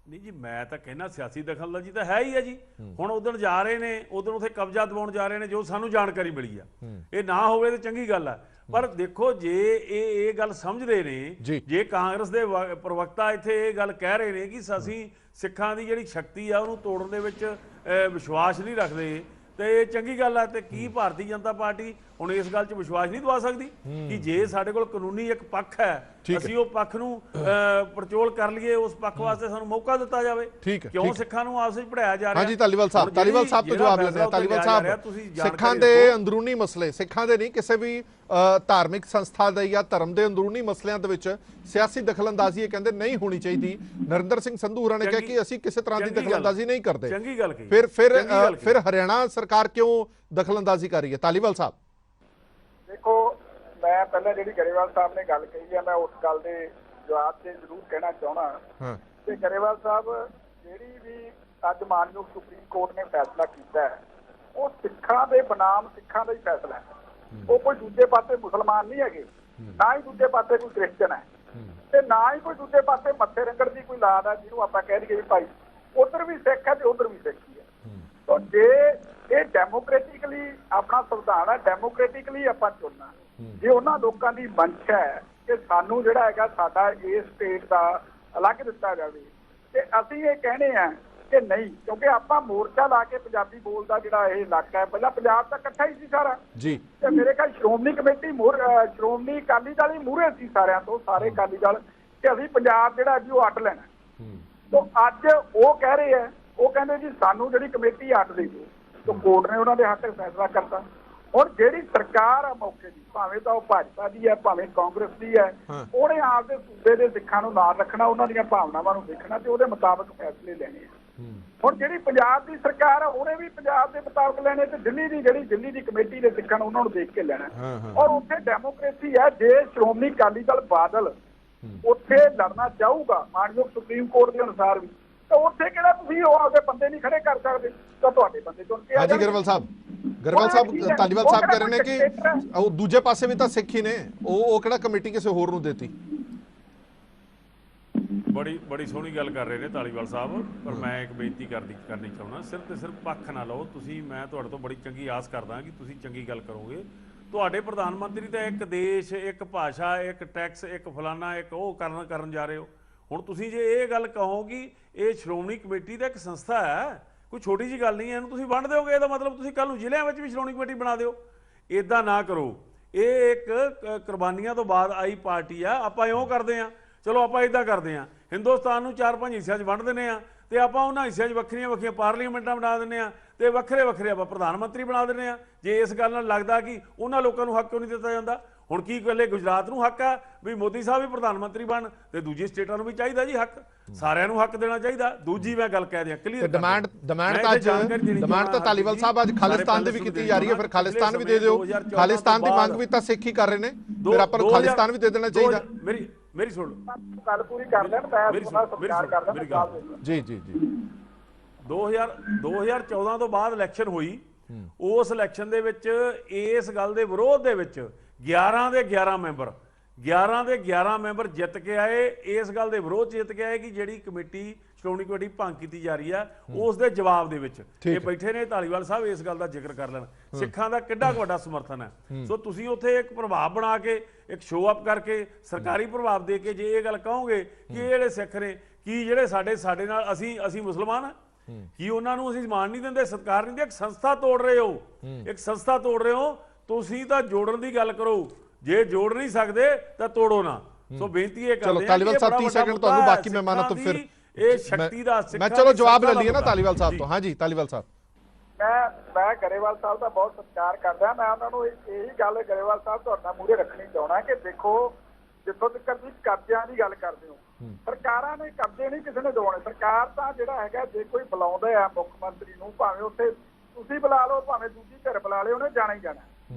ਨਹੀਂ ਜੀ, ਮੈਂ ਤਾਂ ਕਹਿਣਾ ਸਿਆਸੀ ਦਖਲਅੰਦਾਜ਼ੀ ਤਾਂ ਹੈ ਹੀ ਹੈ ਜੀ। ਹੁਣ ਉਧਰ ਜਾ ਰਹੇ ਨੇ, ਉਧਰ ਉੱਥੇ ਕਬਜ਼ਾ ਦਿਵਾਉਣ ਜਾ ਰਹੇ ਨੇ, ਜੋ ਸਾਨੂੰ ਜਾਣਕਾਰੀ ਮਿਲੀ ਆ। ਇਹ ਨਾ ਹੋਵੇ ਤਾਂ ਚੰਗੀ ਗੱਲ ਆ, ਪਰ ਦੇਖੋ ਜੇ ਇਹ ਗੱਲ ਸਮਝਦੇ ਨੇ, ਜੇ ਕਾਂਗਰਸ ਦੇ ਪ੍ਰਵਕਤਾ ਇੱਥੇ ਇਹ ਗੱਲ ਕਹਿ ਰਹੇ ਨੇ ਕਿ ਅਸੀਂ ਸਿੱਖਾਂ ਦੀ ਜਿਹੜੀ ਸ਼ਕਤੀ ਆ ਉਹਨੂੰ ਤੋੜਨ ਦੇ ਵਿੱਚ ਵਿਸ਼ਵਾਸ ਨਹੀਂ ਰੱਖਦੇ, ਤੇ ਇਹ ਚੰਗੀ ਗੱਲ ਹੈ। ਤੇ ਕੀ ਭਾਰਤੀ ਜਨਤਾ ਪਾਰਟੀ ਹੁਣ ਇਸ ਗੱਲ 'ਚ ਵਿਸ਼ਵਾਸ ਨਹੀਂ ਦਵਾ ਸਕਦੀ ਕਿ ਜੇ ਸਾਡੇ ਕੋਲ ਕਾਨੂੰਨੀ ਇੱਕ ਪੱਖ ਹੈ, ਅਸੀਂ ਉਹ ਪੱਖ ਨੂੰ ਪੜਚੋਲ ਕਰ ਲਈਏ, ਉਸ ਪੱਖ ਵਾਸਤੇ ਸਾਨੂੰ ਮੌਕਾ ਦਿੱਤਾ ਜਾਵੇ। ਕਿਉਂ ਸਿੱਖਾਂ ਨੂੰ ਆਪਸ ਵਿੱਚ ਪੜਾਇਆ ਜਾ ਰਿਹਾ? ਹਾਂਜੀ, ਧਾਲੀਵਾਲ ਸਾਹਿਬ ਤੋਂ ਜਵਾਬ ਲੈਂਦੇ ਆ। ਧਾਲੀਵਾਲ ਸਾਹਿਬ, ਸਿੱਖਾਂ ਦੇ ਅੰਦਰੂਨੀ ਮਸਲੇ, ਸਿੱਖਾਂ ਦੇ ਨਹੀਂ, ਕਿਸੇ ਵੀ ਧਾਰਮਿਕ ਸੰਸਥਾ ਦੇ ਜਾਂ ਧਰਮ ਦੇ ਅੰਦਰੂਨੀ ਮਸਲਿਆਂ ਦੇ ਵਿੱਚ ਸਿਆਸੀ ਦਖਲਅੰਦਾਜ਼ੀ ਇਹ ਕਹਿੰਦੇ ਨਹੀਂ ਹੋਣੀ ਚਾਹੀਦੀ। ਨਰਿੰਦਰ ਸਿੰਘ ਸੰਧੂ ਹੋਰਾਂ ਨੇ ਕਿਹਾ ਕਿ ਅਸੀਂ ਕਿਸੇ ਤਰ੍ਹਾਂ ਦੀ ਦਖਲਅੰਦਾਜ਼ੀ ਨਹੀਂ ਕਰਦੇ। ਚੰਗੀ ਗੱਲ ਕਹੀ। ਫਿਰ ਹਰਿਆਣਾ ਸਰਕਾਰ ਕਿਉਂ ਦਖਲਅੰਦਾਜ਼ੀ ਕਰ ਰਹੀ ਹੈ? ਧਾਲੀਵਾਲ ਸਾਹਿਬ ਦੇਖੋ, ਮੈਂ ਪਹਿਲਾਂ ਜਿਹੜੀ ਗਰੇਵਾਲ ਸਾਹਿਬ ਨੇ ਗੱਲ ਕਹੀ ਹੈ, ਮੈਂ ਉਸ ਗੱਲ ਦੇ ਜਵਾਬ ਤੇ ਜ਼ਰੂਰ ਕਹਿਣਾ ਚਾਹੁੰਦਾ ਕਿ ਗਰੇਵਾਲ ਸਾਹਿਬ, ਜਿਹੜੀ ਵੀ ਅੱਜ ਮਾਨਯੋਗ ਸੁਪਰੀਮ ਕੋਰਟ ਨੇ ਫੈਸਲਾ ਕੀਤਾ ਹੈ, ਉਹ ਸਿੱਖਾਂ ਦੇ ਬਨਾਮ ਸਿੱਖਾਂ ਦਾ ਹੀ ਫੈਸਲਾ ਹੈ। ਉਹ ਕੋਈ ਦੂਜੇ ਪਾਸੇ ਮੁਸਲਮਾਨ ਨਹੀਂ ਹੈਗੇ, ਨਾ ਹੀ ਦੂਜੇ ਪਾਸੇ ਕੋਈ ਕ੍ਰਿਸਚਨ ਹੈ, ਤੇ ਨਾ ਹੀ ਕੋਈ ਦੂਜੇ ਪਾਸੇ ਮੱਥੇ ਰੰਗੜ ਦੀ ਕੋਈ ਲਾਦ ਹੈ ਜਿਹਨੂੰ ਆਪਾਂ ਕਹਿ ਦਈਏ ਵੀ ਭਾਈ ਉਧਰ ਵੀ ਸਿੱਖ ਹੈ ਤੇ ਉਧਰ ਵੀ ਸਿੱਖ ਹੀ ਹੈ। ਤਾਂ ਜੇ ਇਹ ਡੈਮੋਕ੍ਰੈਟਿਕਲੀ ਆਪਣਾ ਸੰਵਿਧਾਨ ਹੈ, ਡੈਮੋਕ੍ਰੈਟਿਕਲੀ ਆਪਾਂ ਚੁਣਨਾ, ਜੇ ਉਹਨਾਂ ਲੋਕਾਂ ਦੀ ਮੰਸ਼ਾ ਹੈ ਕਿ ਸਾਨੂੰ ਜਿਹੜਾ ਹੈਗਾ ਸਾਡਾ ਇਸ ਸਟੇਟ ਦਾ ਅਲੱਗ ਦਿੱਤਾ ਜਾਵੇ, ਤੇ ਅਸੀਂ ਇਹ ਕਹਿੰਦੇ ਆ ਕਿ ਨਹੀਂ, ਕਿਉਂਕਿ ਆਪਾਂ ਮੋਰਚਾ ਲਾ ਕੇ ਪੰਜਾਬੀ ਬੋਲਦਾ ਜਿਹੜਾ ਇਹ ਇਲਾਕਾ ਹੈ, ਪਹਿਲਾਂ ਪੰਜਾਬ ਤਾਂ ਇਕੱਠਾ ਹੀ ਸੀ ਸਾਰਾ ਜੀ, ਤੇ ਮੇਰੇ ਖਿਆਲ ਸ਼੍ਰੋਮਣੀ ਕਮੇਟੀ ਸ਼੍ਰੋਮਣੀ ਅਕਾਲੀ ਦਲ ਹੀ ਮੂਹਰੇ ਸੀ ਸਾਰਿਆਂ ਤੋਂ, ਸਾਰੇ ਅਕਾਲੀ ਦਲ, ਕਿ ਅਸੀਂ ਪੰਜਾਬ ਜਿਹੜਾ ਜੀ ਉਹ ਅੱਡ ਲੈਣਾ। ਤਾਂ ਅੱਜ ਉਹ ਕਹਿ ਰਹੇ ਆ, ਉਹ ਕਹਿੰਦੇ ਜੀ ਸਾਨੂੰ ਜਿਹੜੀ ਕਮੇਟੀ ਅੱਡ ਦੇ ਦਿਓ, ਤਾਂ ਕੋਰਟ ਨੇ ਉਹਨਾਂ ਦੇ ਹੱਕ 'ਚ ਫੈਸਲਾ ਕਰਤਾ। ਹੁਣ ਜਿਹੜੀ ਸਰਕਾਰ ਆ ਮੌਕੇ ਦੀ, ਭਾਵੇਂ ਤਾਂ ਉਹ ਭਾਜਪਾ ਦੀ ਹੈ ਭਾਵੇਂ ਕਾਂਗਰਸ ਦੀ ਹੈ, ਉਹਨੇ ਆਪਦੇ ਸੂਬੇ ਦੇ ਸਿੱਖਾਂ ਨੂੰ ਨਾਲ ਰੱਖਣਾ, ਉਹਨਾਂ ਦੀਆਂ ਭਾਵਨਾਵਾਂ ਨੂੰ ਦੇਖਣਾ ਤੇ ਉਹਦੇ ਮੁਤਾਬਕ ਫੈਸਲੇ ਲੈਣੇ ਆ। ਹੁਣ ਜਿਹੜੀ ਪੰਜਾਬ ਦੀ ਸਰਕਾਰ ਆ ਉਹਨੇ ਵੀ ਪੰਜਾਬ ਦੇ ਮੁਤਾਬਕ ਲੈਣੇ ਤੇ ਦਿੱਲੀ ਦੀ ਕਮੇਟੀ ਦੇ ਸਿੱਖਾਂ ਨੂੰ ਉਹਨਾਂ ਨੂੰ ਦੇਖ ਕੇ ਲੈਣਾ। ਔਰ ਉੱਥੇ ਡੈਮੋਕ੍ਰੇਸੀ ਹੈ। ਜੇ ਸ਼੍ਰੋਮਣੀ ਅਕਾਲੀ ਦਲ ਬਾਦਲ ਉੱਥੇ ਲੜਨਾ ਚਾਹੂਗਾ ਮਾਨਯੋਗ ਸੁਪਰੀਮ ਕੋਰਟ ਦੇ ਅਨੁਸਾਰ ਵੀ, ਤਾਂ ਉੱਥੇ ਕਿਹੜਾ ਤੁਸੀਂ ਉਹ ਆਪਦੇ ਬੰਦੇ ਨਹੀਂ ਖੜੇ ਕਰ ਸਕਦੇ, ਤਾਂ ਤੁਹਾਡੇ ਬੰਦੇ ਚੁਣ ਕੇ ਹਾਂਜੀ ਗਰੇਵਾਲ ਸਾਹਿਬ ਧਾਲੀਵਾਲ ਸਾਹਿਬ ਕਹਿ ਰਹੇ ਨੇ ਕਿ ਉਹ ਦੂਜੇ ਪਾਸੇ ਵੀ ਤਾਂ ਸਿੱਖ ਹੀ ਨੇ, ਉਹ ਕਿਹੜਾ ਕਮੇਟੀ ਕਿਸੇ ਹੋਰ ਨੂੰ ਦੇਤੀ। ਬੜੀ ਸੋਹਣੀ ਗੱਲ ਕਰ ਰਹੇ ਨੇ ਧਾਲੀਵਾਲ ਸਾਹਿਬ, ਪਰ ਮੈਂ ਇੱਕ ਬੇਨਤੀ ਕਰਨੀ ਚਾਹੁੰਦਾ, ਸਿਰਫ ਤੇ ਸਿਰਫ ਪੱਖ ਨਾ ਲਓ ਤੁਸੀਂ। ਮੈਂ ਤੁਹਾਡੇ ਤੋਂ ਬੜੀ ਚੰਗੀ ਆਸ ਕਰਦਾ ਕਿ ਤੁਸੀਂ ਚੰਗੀ ਗੱਲ ਕਰੋਗੇ। ਤੁਹਾਡੇ ਪ੍ਰਧਾਨ ਮੰਤਰੀ ਤਾਂ ਇੱਕ ਦੇਸ਼, ਇੱਕ ਭਾਸ਼ਾ, ਇੱਕ ਟੈਕਸ, ਇੱਕ ਫਲਾਨਾ, ਇੱਕ ਉਹ ਕਰਨ ਜਾ ਰਹੇ ਹੋ। ਹੁਣ ਤੁਸੀਂ ਜੇ ਇਹ ਗੱਲ ਕਹੋ ਕਿ ਇਹ ਸ਼੍ਰੋਮਣੀ ਕਮੇਟੀ ਦਾ ਇੱਕ ਸੰਸਥਾ ਹੈ, ਕੋਈ ਛੋਟੀ ਜਿਹੀ ਗੱਲ ਨਹੀਂ ਹੈ, ਇਹਨੂੰ ਤੁਸੀਂ ਵੰਡ ਦਿਓਗੇ, ਇਹਦਾ ਮਤਲਬ ਤੁਸੀਂ ਕੱਲ ਨੂੰ ਜ਼ਿਲ੍ਹਿਆਂ ਵਿੱਚ ਵੀ ਸ਼੍ਰੋਮਣੀ ਕਮੇਟੀ ਬਣਾ ਦਿਓ। ਇਦਾਂ ਨਾ ਕਰੋ। ਇਹ ਇੱਕ ਕੁਰਬਾਨੀਆਂ ਤੋਂ ਬਾਅਦ ਆਈ ਪਾਰਟੀ ਆ। ਆਪਾਂ ਇਉਂ ਕਰਦੇ ਆ, ਚਲੋ ਆਪਾਂ ਇਦਾਂ ਕਰਦੇ ਆ, ਹਿੰਦੁਸਤਾਨ ਨੂੰ 4-5 ਹਿੱਸਿਆਂ 'ਚ ਵੰਡ ਦਿੰਦੇ ਆ ਤੇ ਆਪਾਂ ਉਹਨਾਂ ਹਿੱਸਿਆਂ 'ਚ ਵੱਖਰੀਆਂ ਪਾਰਲੀਮੈਂਟਾਂ ਬਣਾ ਦਿੰਦੇ ਆ ਤੇ ਵੱਖਰੇ ਆਪਾਂ ਪ੍ਰਧਾਨ ਮੰਤਰੀ ਬਣਾ ਦਿੰਦੇ ਆ। ਜੇ ਇਸ ਗੱਲ ਨਾਲ ਲੱਗਦਾ ਕਿ ਉਹਨਾਂ ਲੋਕਾਂ ਨੂੰ ਹੱਕ ਕਿਉਂ ਨਹੀਂ ਦਿੱਤਾ ਜਾਂਦਾ, ਹੁਣ ਕੀ ਇਕੱਲੇ ਗੁਜਰਾਤ ਨੂੰ ਹੱਕ ਆ ਵੀ ਮੋਦੀ ਸਾਹਿਬ ਵੀ ਪ੍ਰਧਾਨ ਮੰਤਰੀ ਬਣ, ਤੇ ਦੂਜੀ ਸਟੇਟਾਂ ਨੂੰ ਵੀ ਚਾਹੀਦਾ ਜੀ ਹੱਕ, ਸਾਰਿਆਂ ਨੂੰ ਹੱਕ ਦੇਣਾ ਚਾਹੀਦਾ। ਦੂਜੀ ਮੈਂ ਗੱਲ ਕਹਿ ਦਿਆਂ ਕਲੀਅਰ, ਡਿਮਾਂਡ ਤਾਂ ਧਾਲੀਵਾਲ ਸਾਹਿਬ ਅੱਜ ਖਾਲਿਸਤਾਨ ਦੀ ਵੀ ਕੀਤੀ ਜਾ ਰਹੀ ਹੈ, ਫਿਰ ਖਾਲਿਸਤਾਨ ਵੀ ਦੇ ਦਿਓ। ਖਾਲਿਸਤਾਨ ਦੀ ਮੰਗ ਵੀ ਤਾਂ ਸਿੱਖ ਹੀ ਕਰ ਰਹੇ ਨੇ, ਫਿਰ ਆਪਾਂ ਨੂੰ ਖਾਲਿਸਤਾਨ ਵੀ ਦੇ ਦੇਣਾ ਚਾਹੀਦਾ। ਮੇਰੀ ਸੁਣ ਗੱਲ ਪੂਰੀ ਕਰ ਲੈਣ, ਮੈਂ ਸਤਿਕਾਰ ਕਰਦਾ ਜੀ। 2014 ਤੋਂ ਬਾਅਦ ਇਲੈਕਸ਼ਨ ਹੋਈ, ਉਸ ਇਲੈਕਸ਼ਨ ਦੇ ਵਿੱਚ ਇਸ ਗੱਲ ਦੇ ਵਿਰੋਧ ਦੇ ਵਿੱਚ 11 ਦੇ 11 ਮੈਂਬਰ ਜਿੱਤ ਕੇ ਆਏ। ਇਸ ਗੱਲ ਦੇ ਵਿਰੋਧ ਜਿੱਤ ਕੇ ਆਏ ਕਿ ਜਿਹੜੀ ਕਮੇਟੀ ਸ਼੍ਰੋਮਣੀ ਕਮੇਟੀ ਭੰਗ ਕੀਤੀ ਜਾ ਰਹੀ ਆ, ਉਸ ਦੇ ਜਵਾਬ ਦੇ ਵਿੱਚ ਇਹ ਬੈਠੇ ਨੇ ਧਾਲੀਵਾਲ ਸਾਹਿਬ, ਇਸ ਗੱਲ ਦਾ ਜ਼ਿਕਰ ਕਰ ਲੈਣ। ਸਿੱਖਾਂ ਦਾ ਕਿੱਡਾ ਵੱਡਾ ਸਮਰਥਨ ਹੈ। ਸੋ ਤੁਸੀਂ ਉੱਥੇ ਇੱਕ ਪ੍ਰਭਾਵ ਬਣਾ ਕੇ, ਇੱਕ ਸ਼ੋਅ ਅਪ ਕਰਕੇ, ਸਰਕਾਰੀ ਪ੍ਰਭਾਵ ਦੇ ਕੇ ਜੇ ਇਹ ਗੱਲ ਕਹੋਗੇ ਕਿ ਇਹ ਜਿਹੜੇ ਸਿੱਖ ਨੇ, ਕੀ ਜਿਹੜੇ ਸਾਡੇ ਨਾਲ ਅਸੀਂ ਮੁਸਲਮਾਨ ਆ, ਕੀ ਉਹਨਾਂ ਨੂੰ ਅਸੀਂ ਮਾਣ ਨਹੀਂ ਦਿੰਦੇ, ਸਤਿਕਾਰ ਨਹੀਂ ਦਿੰਦੇ? ਇੱਕ ਸੰਸਥਾ ਤੋੜ ਰਹੇ ਹੋ। ਤੁਸੀਂ ਤਾਂ ਜੋੜਨ ਦੀ ਗੱਲ ਕਰੋ, ਜੇ ਜੋੜ ਨਹੀਂ ਸਕਦੇ ਤਾਂ ਤੋੜੋ ਨਾ। ਸੋ ਬੇਨਤੀ ਇਹ ਕਰਦੇ ਆ ਧਾਲੀਵਾਲ ਸਾਹਿਬ 30 ਸੈਕਿੰਡ ਤੁਹਾਨੂੰ, ਬਾਕੀ ਮਹਿਮਾਨਾਂ ਤੋਂ ਫਿਰ ਇਹ ਸ਼ਕਤੀ ਦਾ ਮੈਂ ਚਲੋ ਜਵਾਬ ਲੈ ਲਈਏ ਨਾ ਧਾਲੀਵਾਲ ਸਾਹਿਬ ਤੋਂ। ਹਾਂਜੀ ਧਾਲੀਵਾਲ ਸਾਹਿਬ, ਮੈਂ ਗਰੇਵਾਲ ਸਾਹਿਬ ਦਾ ਬਹੁਤ ਸਤਿਕਾਰ ਕਰਦਾ। ਮੈਂ ਉਹਨਾਂ ਨੂੰ ਇਹੀ ਗੱਲ ਗਰੇਵਾਲ ਸਾਹਿਬ ਤੁਹਾਡਾ ਮੂਹਰੇ ਰੱਖਣੀ ਚਾਹੁੰਦਾ ਕਿ ਦੇਖੋ, ਜਿੱਥੋਂ ਤੱਕ ਤੁਸੀਂ ਕਬਜ਼ਿਆਂ ਦੀ ਗੱਲ ਕਰਦੇ ਹੋ, ਸਰਕਾਰਾਂ ਨੇ ਕਬਜ਼ੇ ਨਹੀਂ ਕਿਸੇ ਨੇ ਦਿਵਾਉਣੇ। ਸਰਕਾਰ ਤਾਂ ਜਿਹੜਾ ਹੈਗਾ, ਜੇ ਕੋਈ ਬੁਲਾਉਂਦਾ ਆ ਮੁੱਖ ਮੰਤਰੀ ਨੂੰ, ਭਾਵੇਂ ਉੱਥੇ ਤੁਸੀਂ ਬੁਲਾ ਲਓ ਭਾਵੇਂ ਦੂਜੀ ਧਿਰ ਬੁਲਾ ਲਏ, ਉਹਨੇ ਜਾਣਾ ਹੀ ਜਾਣਾ,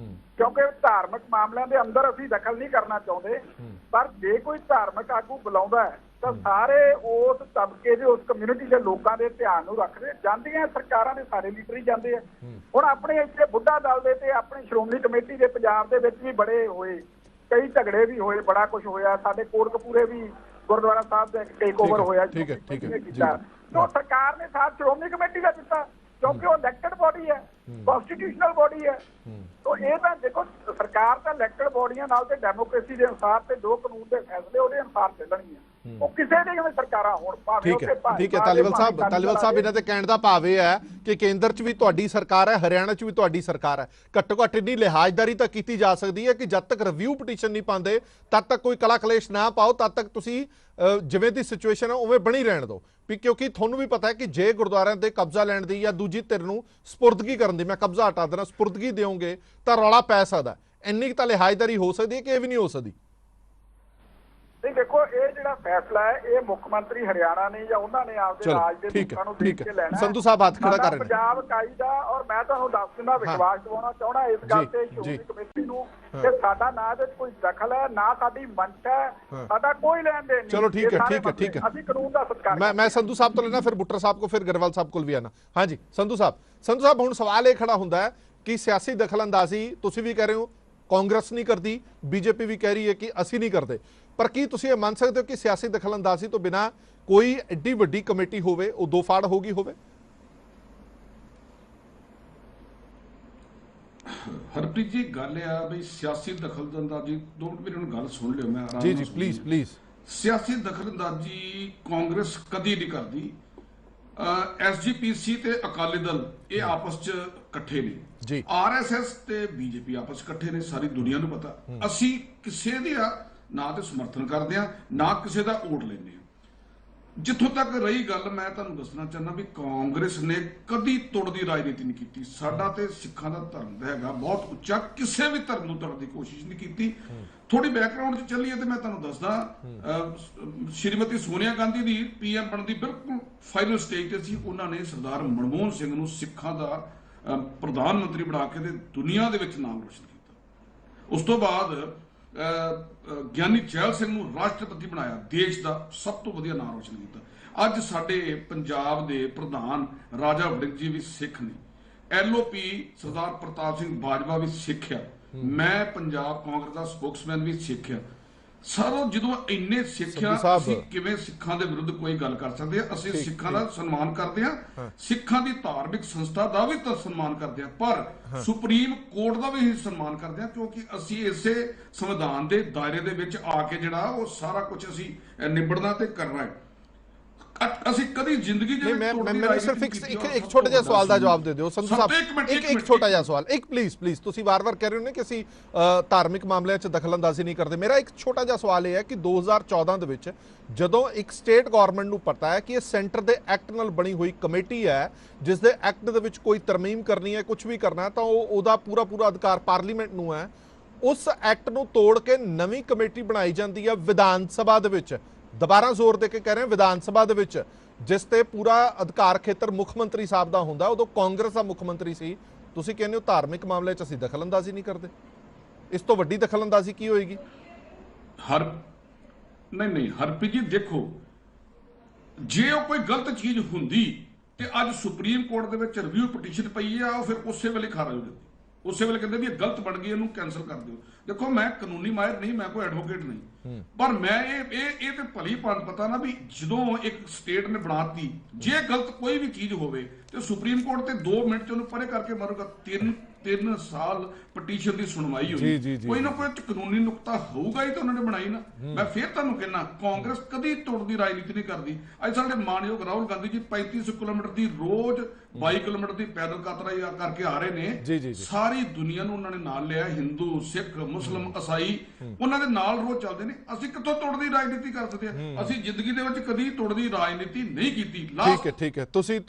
ਕਿਉਂਕਿ ਧਾਰਮਿਕ ਮਾਮਲਿਆਂ ਦੇ ਅੰਦਰ ਅਸੀਂ ਦਖਲ ਨਹੀਂ ਕਰਨਾ ਚਾਹੁੰਦੇ। ਪਰ ਜੇ ਕੋਈ ਧਾਰਮਿਕ ਆਗੂ ਬੁਲਾਉਂਦਾ ਹੈ ਤਾਂ ਸਾਰੇ ਉਸ ਤਬਕੇ ਦੇ, ਉਸ ਕਮਿਊਨਿਟੀ ਦੇ ਲੋਕਾਂ ਦੇ ਧਿਆਨ ਨੂੰ ਰੱਖਦੇ ਜਾਂਦੀਆਂ ਸਰਕਾਰਾਂ ਦੇ ਸਾਰੇ ਲੀਡਰ ਹੀ ਜਾਂਦੇ ਆ। ਹੁਣ ਆਪਣੇ ਇੱਥੇ ਬੁੱਢਾ ਦਲ ਦੇ ਤੇ ਆਪਣੀ ਸ਼੍ਰੋਮਣੀ ਕਮੇਟੀ ਦੇ ਪੰਜਾਬ ਦੇ ਵਿੱਚ ਵੀ ਬੜੇ ਹੋਏ, ਕਈ ਝਗੜੇ ਵੀ ਹੋਏ, ਬੜਾ ਕੁਝ ਹੋਇਆ। ਸਾਡੇ ਕੋਟਕਪੂਰੇ ਵੀ ਗੁਰਦੁਆਰਾ ਸਾਹਿਬ ਦਾ ਟੇਕ ਓਵਰ ਹੋਇਆ। ਠੀਕ ਹੈ तो सरकार ने साथ श्रोमणी कमेटी का दिता क्योंकि वो इलेक्टेड बॉडी है, कॉन्स्टिट्यूशनल बॉडी है। तो ये तो देखो सरकार तो इलेक्टेड बॉडियां नाल ते डेमोक्रेसी के अनुसार ते जो कानून के फैसले ਉਹਦੇ ਅਨੁਸਾਰ ਚੱਲਣਗੀਆਂ। ਉਹ ਕਿਸੇ ਦੀ ਜਿਵੇਂ ਸਰਕਾਰਾਂ ਹੋਣ ਭਾਵੇਂ ਠੀਕ ਹੈ ਤਾਲੀਵਾਲ ਸਾਹਿਬ ਇਹਨਾਂ ਦੇ ਕਹਿਣ ਦਾ ਭਾਵ ਇਹ ਹੈ ਕਿ ਕੇਂਦਰ 'ਚ ਵੀ ਤੁਹਾਡੀ ਸਰਕਾਰ ਹੈ, ਹਰਿਆਣਾ 'ਚ ਵੀ ਤੁਹਾਡੀ ਸਰਕਾਰ ਹੈ। ਘੱਟੋ ਘੱਟ ਇੰਨੀ ਲਿਹਾਜ਼ਦਾਰੀ ਤਾਂ ਕੀਤੀ ਜਾ ਸਕਦੀ ਹੈ ਕਿ ਜਦ ਤੱਕ ਰਿਵਿਊ ਪਟੀਸ਼ਨ ਨਹੀਂ ਪਾਉਂਦੇ ਤਦ ਤੱਕ ਕੋਈ ਕਲਾ ਕਲੇਸ਼ ਨਾ ਪਾਓ, ਤਦ ਤੱਕ ਤੁਸੀਂ ਜਿਵੇਂ ਦੀ ਸਿਚੁਏਸ਼ਨ ਹੈ ਉਵੇਂ ਬਣੀ ਰਹਿਣ ਦਿਓ। ਕਿਉਂਕਿ ਤੁਹਾਨੂੰ ਵੀ ਪਤਾ ਹੈ ਕਿ ਜੇ ਗੁਰਦੁਆਰਿਆਂ ਤੇ ਕਬਜ਼ਾ ਲੈਣ ਦੀ ਜਾਂ ਦੂਜੀ ਧਿਰ ਨੂੰ ਸਪੁਰਦਗੀ ਕਰਨ ਦੀ, ਮੈਂ ਕਬਜ਼ਾ ਹਟਾ ਦੇਣਾ, ਸਪੁਰਦਗੀ ਦਿਓਗੇ ਤਾਂ ਰੌਲਾ ਪੈ ਸਕਦਾ। ਇੰਨੀ ਤਾਂ ਲਿਹਾਜ਼ਦਾਰੀ ਹੋ ਸਕਦੀ ਹੈ ਕਿ ਇਹ ਵੀ ਨਹੀਂ ਹੋ ਸਕਦੀ। नहीं देखो ये जो फैसला है ये मुख्यमंत्री हरियाणा ने या उन्होंने आपके राज के लोगों को देख के लेना है। संधू साहब हाथ खड़ा कर रहे हैं। पंजाब इकाई दा और मैं ਤੁਹਾਨੂੰ ਦੱਸ ਦਿੰਦਾ ਵਿਸ਼ਵਾਸ ਦਿਵਾਉਣਾ ਚਾਹਣਾ ਇਸ ਗੱਲ ਤੇ ਸ਼੍ਰੋਮਣੀ ਕਮੇਟੀ ਨੂੰ ਕਿ ਸਾਡਾ ਨਾ ਇਹਦੇ ਕੋਈ ਦਖਲ ਹੈ ਨਾ ਸਾਡੀ ਮੰਚ ਹੈ, ਸਾਡਾ ਕੋਈ ਲੈਣ ਦੇਣ ਨਹੀਂ। ਚਲੋ ਠੀਕ ਹੈ ਅਸੀਂ ਕਾਨੂੰਨ ਦਾ ਸਤਿਕਾਰ ਮੈਂ ਸੰਧੂ ਸਾਹਿਬ ਤੋਂ ਲੈਣਾ, ਫਿਰ ਬੁੱਟਰ ਸਾਹਿਬ ਕੋ, ਫਿਰ ਗਰੇਵਾਲ ਸਾਹਿਬ ਕੋਲ ਵੀ ਆਣਾ। ਹਾਂਜੀ ਸੰਧੂ ਸਾਹਿਬ ਹੁਣ ਸਵਾਲ ਇਹ ਖੜਾ ਹੁੰਦਾ ਹੈ ਕਿ ਸਿਆਸੀ ਦਖਲਅੰਦਾਜ਼ੀ ਤੁਸੀਂ ਵੀ ਕਹਿ ਰਹੇ ਹੋ, ਕਾਂਗਰਸ ਨਹੀਂ ਕਰਦੀ, ਬੀਜੇਪੀ ਵੀ ਕਹਿ ਰਹੀ ਹੈ ਕਿ ਅਸੀਂ ਨਹੀਂ ਕਰਦੇ, ਪਰ ਕੀ ਤੁਸੀਂ ਇਹ ਮੰਨ ਸਕਦੇ ਹੋ ਕਿ ਸਿਆਸੀ ਦਖਲਅੰਦਾਜ਼ੀ ਤੋਂ ਬਿਨਾਂ ਕੋਈ ਐਡੀ ਵੱਡੀ ਕਮੇਟੀ ਹੋਵੇ ਉਹ ਦੋ ਫਾੜ ਹੋ ਗਈ ਹੋਵੇ? ਹਰਪ੍ਰੀਤ ਜੀ ਗੱਲ ਆ ਬਈ ਸਿਆਸੀ ਦਖਲਅੰਦਾਜ਼ੀ, 2 ਮਿੰਟ ਮੇਰੀ ਗੱਲ ਸੁਣ ਲਿਓ, ਮੈਂ ਆਰਾਮ ਜੀ ਪਲੀਜ਼। ਸਿਆਸੀ ਦਖਲਅੰਦਾਜ਼ੀ ਕਾਂਗਰਸ ਕਦੀ ਨਹੀਂ ਕਰਦੀ। ਐਸਜੀਪੀਸੀ ਤੇ ਅਕਾਲੀ ਦਲ ਇਹ ਆਪਸ ਚ ਇਕੱਠੇ ਨੇ ਜੀ, ਆਰਐਸਐਸ ਤੇ ਬੀਜੇਪੀ ਆਪਸ ਚ ਇਕੱਠੇ ਨੇ, ਸਾਰੀ ਦੁਨੀਆ ਨੂੰ ਪਤਾ। ਅਸੀਂ ਕਿਸੇ ਦੇ ਨਾ ਤੇ ਸਮਰਥਨ ਕਰਦੇ ਆ ਨਾ ਕਿਸੇ ਦਾ ਵੋਟ ਲੈਂਦੇ ਆ। ਜਿੱਥੋਂ ਤੱਕ ਰਹੀ ਗੱਲ, ਮੈਂ ਤੁਹਾਨੂੰ ਦੱਸਣਾ ਚਾਹੁੰਦਾ ਵੀ ਕਾਂਗਰਸ ਨੇ ਕਦੀ ਤੁੜ ਦੀ ਰਾਜਨੀਤੀ ਨਹੀਂ ਕੀਤੀ। ਸਾਡਾ ਤੇ ਸਿੱਖਾਂ ਦਾ ਧਰਮ ਹੈਗਾ ਬਹੁਤ ਉੱਚਾ, ਕਿਸੇ ਵੀ ਧਰਮ ਨੂੰ ਤੁੜਨ ਦੀ ਕੋਸ਼ਿਸ਼ ਨਹੀਂ ਕੀਤੀ। ਥੋੜੀ ਬੈਕਗ੍ਰਾਉਂਡ 'ਚ ਚੱਲੀਏ ਤੇ ਮੈਂ ਤੁਹਾਨੂੰ ਦੱਸਦਾ, ਸ਼੍ਰੀਮਤੀ ਸੋਨੀਆ ਗਾਂਧੀ ਦੀ ਪੀਐਮ ਬਣਨ ਦੀ ਬਿਲਕੁਲ ਫਾਈਨਲ ਸਟੇਜ ਤੇ ਸੀ। ਉਹਨਾਂ ਨੇ ਸਰਦਾਰ ਮਨਮੋਹਨ ਸਿੰਘ ਨੂੰ ਸਿੱਖਾਂ ਦਾ ਪ੍ਰਧਾਨ ਮੰਤਰੀ ਬਣਾ ਕੇ ਤੇ ਦੁਨੀਆ ਦੇ ਵਿੱਚ ਨਾਮ ਰੋਸ਼ਨ ਕੀਤਾ। ਉਸ ਤੋਂ ਬਾਅਦ ਗਿਆਨੀ ਜੈਲ ਸਿੰਘ ਨੂੰ ਰਾਸ਼ਟਰਪਤੀ ਬਣਾਇਆ, ਦੇਸ਼ ਦਾ ਸਭ ਤੋਂ ਵਧੀਆ ਨਾਮ ਰੋਸ਼ਨ ਕੀਤਾ। ਅੱਜ ਸਾਡੇ ਪੰਜਾਬ ਦੇ ਪ੍ਰਧਾਨ ਰਾਜਾ ਵੜਿੰਗ ਜੀ ਵੀ ਸਿੱਖ ਨੇ, LOP ਸਰਦਾਰ ਪ੍ਰਤਾਪ ਸਿੰਘ ਬਾਜਵਾ ਵੀ ਸਿੱਖ ਆ, ਮੈਂ ਪੰਜਾਬ ਕਾਂਗਰਸ ਦਾ ਸਪੋਕਸਮੈਨ ਵੀ ਸਿੱਖ ਆ। ਸਾਰੋ ਜਦੋਂ ਇੰਨੇ ਸਿੱਖਿਆ, ਅਸੀਂ ਕਿਵੇਂ ਸਿੱਖਾਂ ਦੇ ਵਿਰੁੱਧ ਕੋਈ ਗੱਲ ਕਰ ਸਕਦੇ ਆ? ਅਸੀਂ ਸਿੱਖਾਂ ਦਾ ਸਨਮਾਨ ਕਰਦੇ ਆ, ਸਿੱਖਾਂ ਦੀ ਧਾਰਮਿਕ ਸੰਸਥਾ ਦਾ ਵੀ ਤਾਂ ਸਨਮਾਨ ਕਰਦੇ ਆ, ਪਰ ਸੁਪਰੀਮ ਕੋਰਟ ਦਾ ਵੀ ਸਨਮਾਨ ਕਰਦੇ ਆ, ਕਿਉਂਕਿ ਅਸੀਂ ਇਸੇ ਸੰਵਿਧਾਨ ਦੇ ਦਾਇਰੇ ਦੇ ਵਿੱਚ ਆ ਕੇ ਜਿਹੜਾ ਉਹ ਸਾਰਾ ਕੁਝ ਅਸੀਂ ਨਿਬੜਨਾ ਤੇ ਕਰਨਾ ਹੈ। ਅਸੀਂ ਕਦੀ ਜ਼ਿੰਦਗੀ ਦੇ ਵਿੱਚ ਮੈਂ ਸਿਰਫ ਇੱਕ ਛੋਟਾ ਜਿਹਾ ਸਵਾਲ ਦਾ ਜਵਾਬ ਦੇ ਦਿਓ ਸੰਧੂ ਸਾਹਿਬ, ਇੱਕ ਛੋਟਾ ਜਿਹਾ ਸਵਾਲ, ਇੱਕ ਪਲੀਜ਼ ਤੁਸੀਂ ਵਾਰ-ਵਾਰ ਕਹਿ ਰਹੇ ਹੋ ਨੇ ਕਿ ਅਸੀਂ ਧਾਰਮਿਕ ਮਾਮਲਿਆਂ 'ਚ ਦਖਲਅੰਦਾਜ਼ੀ ਨਹੀਂ ਕਰਦੇ। ਮੇਰਾ ਇੱਕ ਛੋਟਾ ਜਿਹਾ ਸਵਾਲ ਇਹ ਹੈ ਕਿ 2014 ਦੇ ਵਿੱਚ ਜਦੋਂ ਇੱਕ ਸਟੇਟ ਗਵਰਨਮੈਂਟ ਨੂੰ ਪਤਾ ਹੈ ਕਿ ਇਹ ਸੈਂਟਰ ਦੇ ਐਕਟ ਨਾਲ ਬਣੀ ਹੋਈ ਕਮੇਟੀ ਹੈ, ਜਿਸ ਦੇ ਐਕਟ ਦੇ ਵਿੱਚ ਕੋਈ ਤਰਮੀਮ ਕਰਨੀ ਹੈ, ਕੁਝ ਵੀ ਕਰਨਾ ਹੈ, ਤਾਂ ਉਹਦਾ ਪੂਰਾ ਅਧਿਕਾਰ ਪਾਰਲੀਮੈਂਟ ਨੂੰ ਹੈ। ਉਸ ਐਕਟ ਨੂੰ ਤੋੜ ਕੇ ਨਵੀਂ ਕਮੇਟੀ ਬਣਾਈ ਜਾਂਦੀ ਹੈ ਵਿਧਾਨ ਸਭਾ ਦੇ ਵਿੱਚ, ਦੁਬਾਰਾ ਜ਼ੋਰ ਦੇ ਕੇ ਕਹਿ ਰਹੇ ਹਾਂ ਵਿਧਾਨ ਸਭਾ ਦੇ ਵਿੱਚ, ਜਿਸ ਤੇ ਪੂਰਾ ਅਧਿਕਾਰ ਖੇਤਰ ਮੁੱਖ ਮੰਤਰੀ ਸਾਹਿਬ ਦਾ ਹੁੰਦਾ। ਉਦੋਂ ਕਾਂਗਰਸ ਦਾ ਮੁੱਖ ਮੰਤਰੀ ਸੀ। ਤੁਸੀਂ ਕਹਿੰਦੇ ਹੋ ਧਾਰਮਿਕ ਮਾਮਲੇ 'ਚ ਅਸੀਂ ਦਖਲਅੰਦਾਜ਼ੀ ਨਹੀਂ ਕਰਦੇ। ਇਸ ਤੋਂ ਵੱਡੀ ਦਖਲਅੰਦਾਜ਼ੀ ਕੀ ਹੋਏਗੀ? ਨਹੀਂ ਹਰਪ੍ਰੀਤ ਜੀ, ਦੇਖੋ ਜੇ ਉਹ ਕੋਈ ਗਲਤ ਚੀਜ਼ ਹੁੰਦੀ ਤੇ ਅੱਜ ਸੁਪਰੀਮ ਕੋਰਟ ਦੇ ਵਿੱਚ ਰਿਵਿਊ ਪਟੀਸ਼ਨ ਪਈ ਆ, ਉਹ ਫਿਰ ਉਸੇ ਵੇਲੇ ਖਾਰਜ ਹੋ ਜਾਂਦੀ, ਉਸੇ ਵੇਲੇ ਕਹਿੰਦੇ ਵੀ ਇਹ ਗਲਤ ਬਣ ਗਈ, ਇਹਨੂੰ ਕੈਂਸਲ ਕਰ ਦਿਓ। ਦੇਖੋ ਮੈਂ ਕਾਨੂੰਨੀ ਮਾਹਿਰ ਨਹੀਂ, ਮੈਂ ਕੋਈ ਐਡਵੋਕੇਟ ਨਹੀਂ, ਪਰ ਮੈਂ ਇਹ ਤੇ ਭਲੀ ਭਾਂਤ ਪਤਾ ਨਾ ਵੀ ਜਦੋਂ ਇੱਕ ਸਟੇਟ ਨੇ ਬਣਾਤੀ, ਜੇ ਗਲਤ ਕੋਈ ਵੀ ਚੀਜ਼ ਹੋਵੇ ਤੇ ਸੁਪਰੀਮ ਕੋਰਟ ਤੇ 2 ਮਿੰਟ ਚ ਉਹਨੂੰ ਪਰੇ ਕਰਕੇ ਮਾਰੂਗਾ। 3 ਸਾਲ ਪਟੀਸ਼ਨ ਦੀ ਸੁਣਵਾਈ ਹੋਈ, ਕੋਈ ਨਾ ਕੋਈ ਕਾਨੂੰਨੀ ਨੁਕਤਾ ਹੋਊਗਾ ਹੀ ਤਾਂ ਉਹਨਾਂ ਨੇ ਬਣਾਈ ਨਾ। ਮੈਂ ਫਿਰ ਤੁਹਾਨੂੰ ਕਹਿਣਾ, ਕਾਂਗਰਸ ਕਦੀ ਤੁੜ ਦੀ ਰਾਜਨੀਤੀ ਨਹੀਂ ਕਰਦੀ। ਅੱਜ ਸਾਡੇ ਮਾਨਯੋਗ ਰਾਹੁਲ ਗਾਂਧੀ ਜੀ 3500 ਕਿਲੋਮੀਟਰ ਦੀ ਰੋਜ਼ 22 ਕਿਲੋਮੀਟਰ ਦੀ ਪੈਦਲ ਯਾਤਰਾ ਕਰਕੇ ਆ ਰਹੇ ਨੇ। ਸਾਰੀ ਦੁਨੀਆ ਨੂੰ ਉਹਨਾਂ ਨੇ ਨਾਲ ਲਿਆ, ਹਿੰਦੂ, ਸਿੱਖ, ਮੁਸਲਿਮ, ਈਸਾਈ, ਉਹਨਾਂ ਦੇ ਨਾਲ ਰੋਜ਼ ਚੱਲਦੇ ਨੇ। ਅਸੀਂ ਕਿੱਥੋਂ ਤੁੜ ਦੀ ਰਾਜਨੀਤੀ ਕਰ ਸਕਦੇ ਹਾਂ? ਅਸੀਂ ਜ਼ਿੰਦਗੀ ਦੇ ਵਿੱਚ ਕਦੀ ਤੁੜ ਦੀ ਰਾਜਨੀਤੀ ਨਹੀਂ ਕੀਤੀ। ਠੀਕ ਹੈ ਤੁਸੀਂ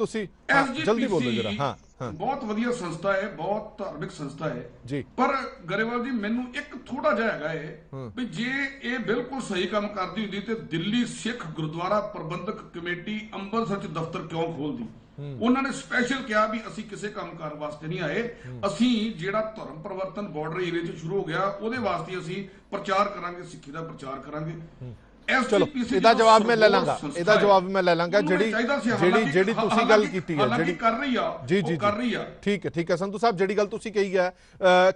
ਜਲਦੀ ਬੋਲੋ ਜਰਾ। ਹਾਂ, ਬਹੁਤ ਵਧੀਆ ਸੰਸਥਾ ਹੈ, ਬਹੁਤ ਧਾਰਮਿਕ ਸੰਸਥਾ ਹੈ ਜੀ, ਪਰ ਗਰੇਵਾਲ ਜੀ ਮੈਨੂੰ ਇੱਕ ਥੋੜਾ ਜਿਹਾ ਹੈਗਾ ਹੈ ਵੀ ਜੇ ਇਹ ਬਿਲਕੁਲ ਸਹੀ ਕੰਮ ਕਰਦੀ ਹੁੰਦੀ ਤੇ ਦਿੱਲੀ ਸਿੱਖ ਗੁਰਦੁਆਰਾ ਪ੍ਰਬੰਧਕ ਕਮੇਟੀ ਅੰਮ੍ਰਿਤਸਰ 'ਚ ਦਫ਼ਤਰ ਕਿਉਂ ਖੋਲਦੀ? ਉਹਨਾਂ ਨੇ ਸਪੈਸ਼ਲ ਕਿਹਾ ਵੀ ਅਸੀਂ ਕਿਸੇ ਕੰਮਕਾਰ ਵਾਸਤੇ ਨਹੀਂ ਆਏ, ਅਸੀਂ ਜਿਹੜਾ ਧਰਮ ਪਰਿਵਰਤਨ ਬਾਰਡਰ ਏਰੀਆ 'ਚ ਸ਼ੁਰੂ ਹੋ ਗਿਆ ਉਹਦੇ ਵਾਸਤੇ ਅਸੀਂ ਪ੍ਰਚਾਰ ਕਰਾਂਗੇ, ਸਿੱਖੀ ਦਾ ਪ੍ਰਚਾਰ ਕਰਾਂਗੇ। ਚਲੋ ਇਹਦਾ ਜਵਾਬ ਮੈਂ ਲੈ ਲਾਂਗਾ, ਜਿਹੜੀ ਤੁਸੀਂ ਗੱਲ ਕੀਤੀ ਹੈ, ਜਿਹੜੀ ਕਰ ਰਹੀ ਆ ਠੀਕ ਹੈ ਸੰਧੂ ਸਾਹਿਬ, ਜਿਹੜੀ ਗੱਲ ਤੁਸੀਂ ਕਹੀ ਹੈ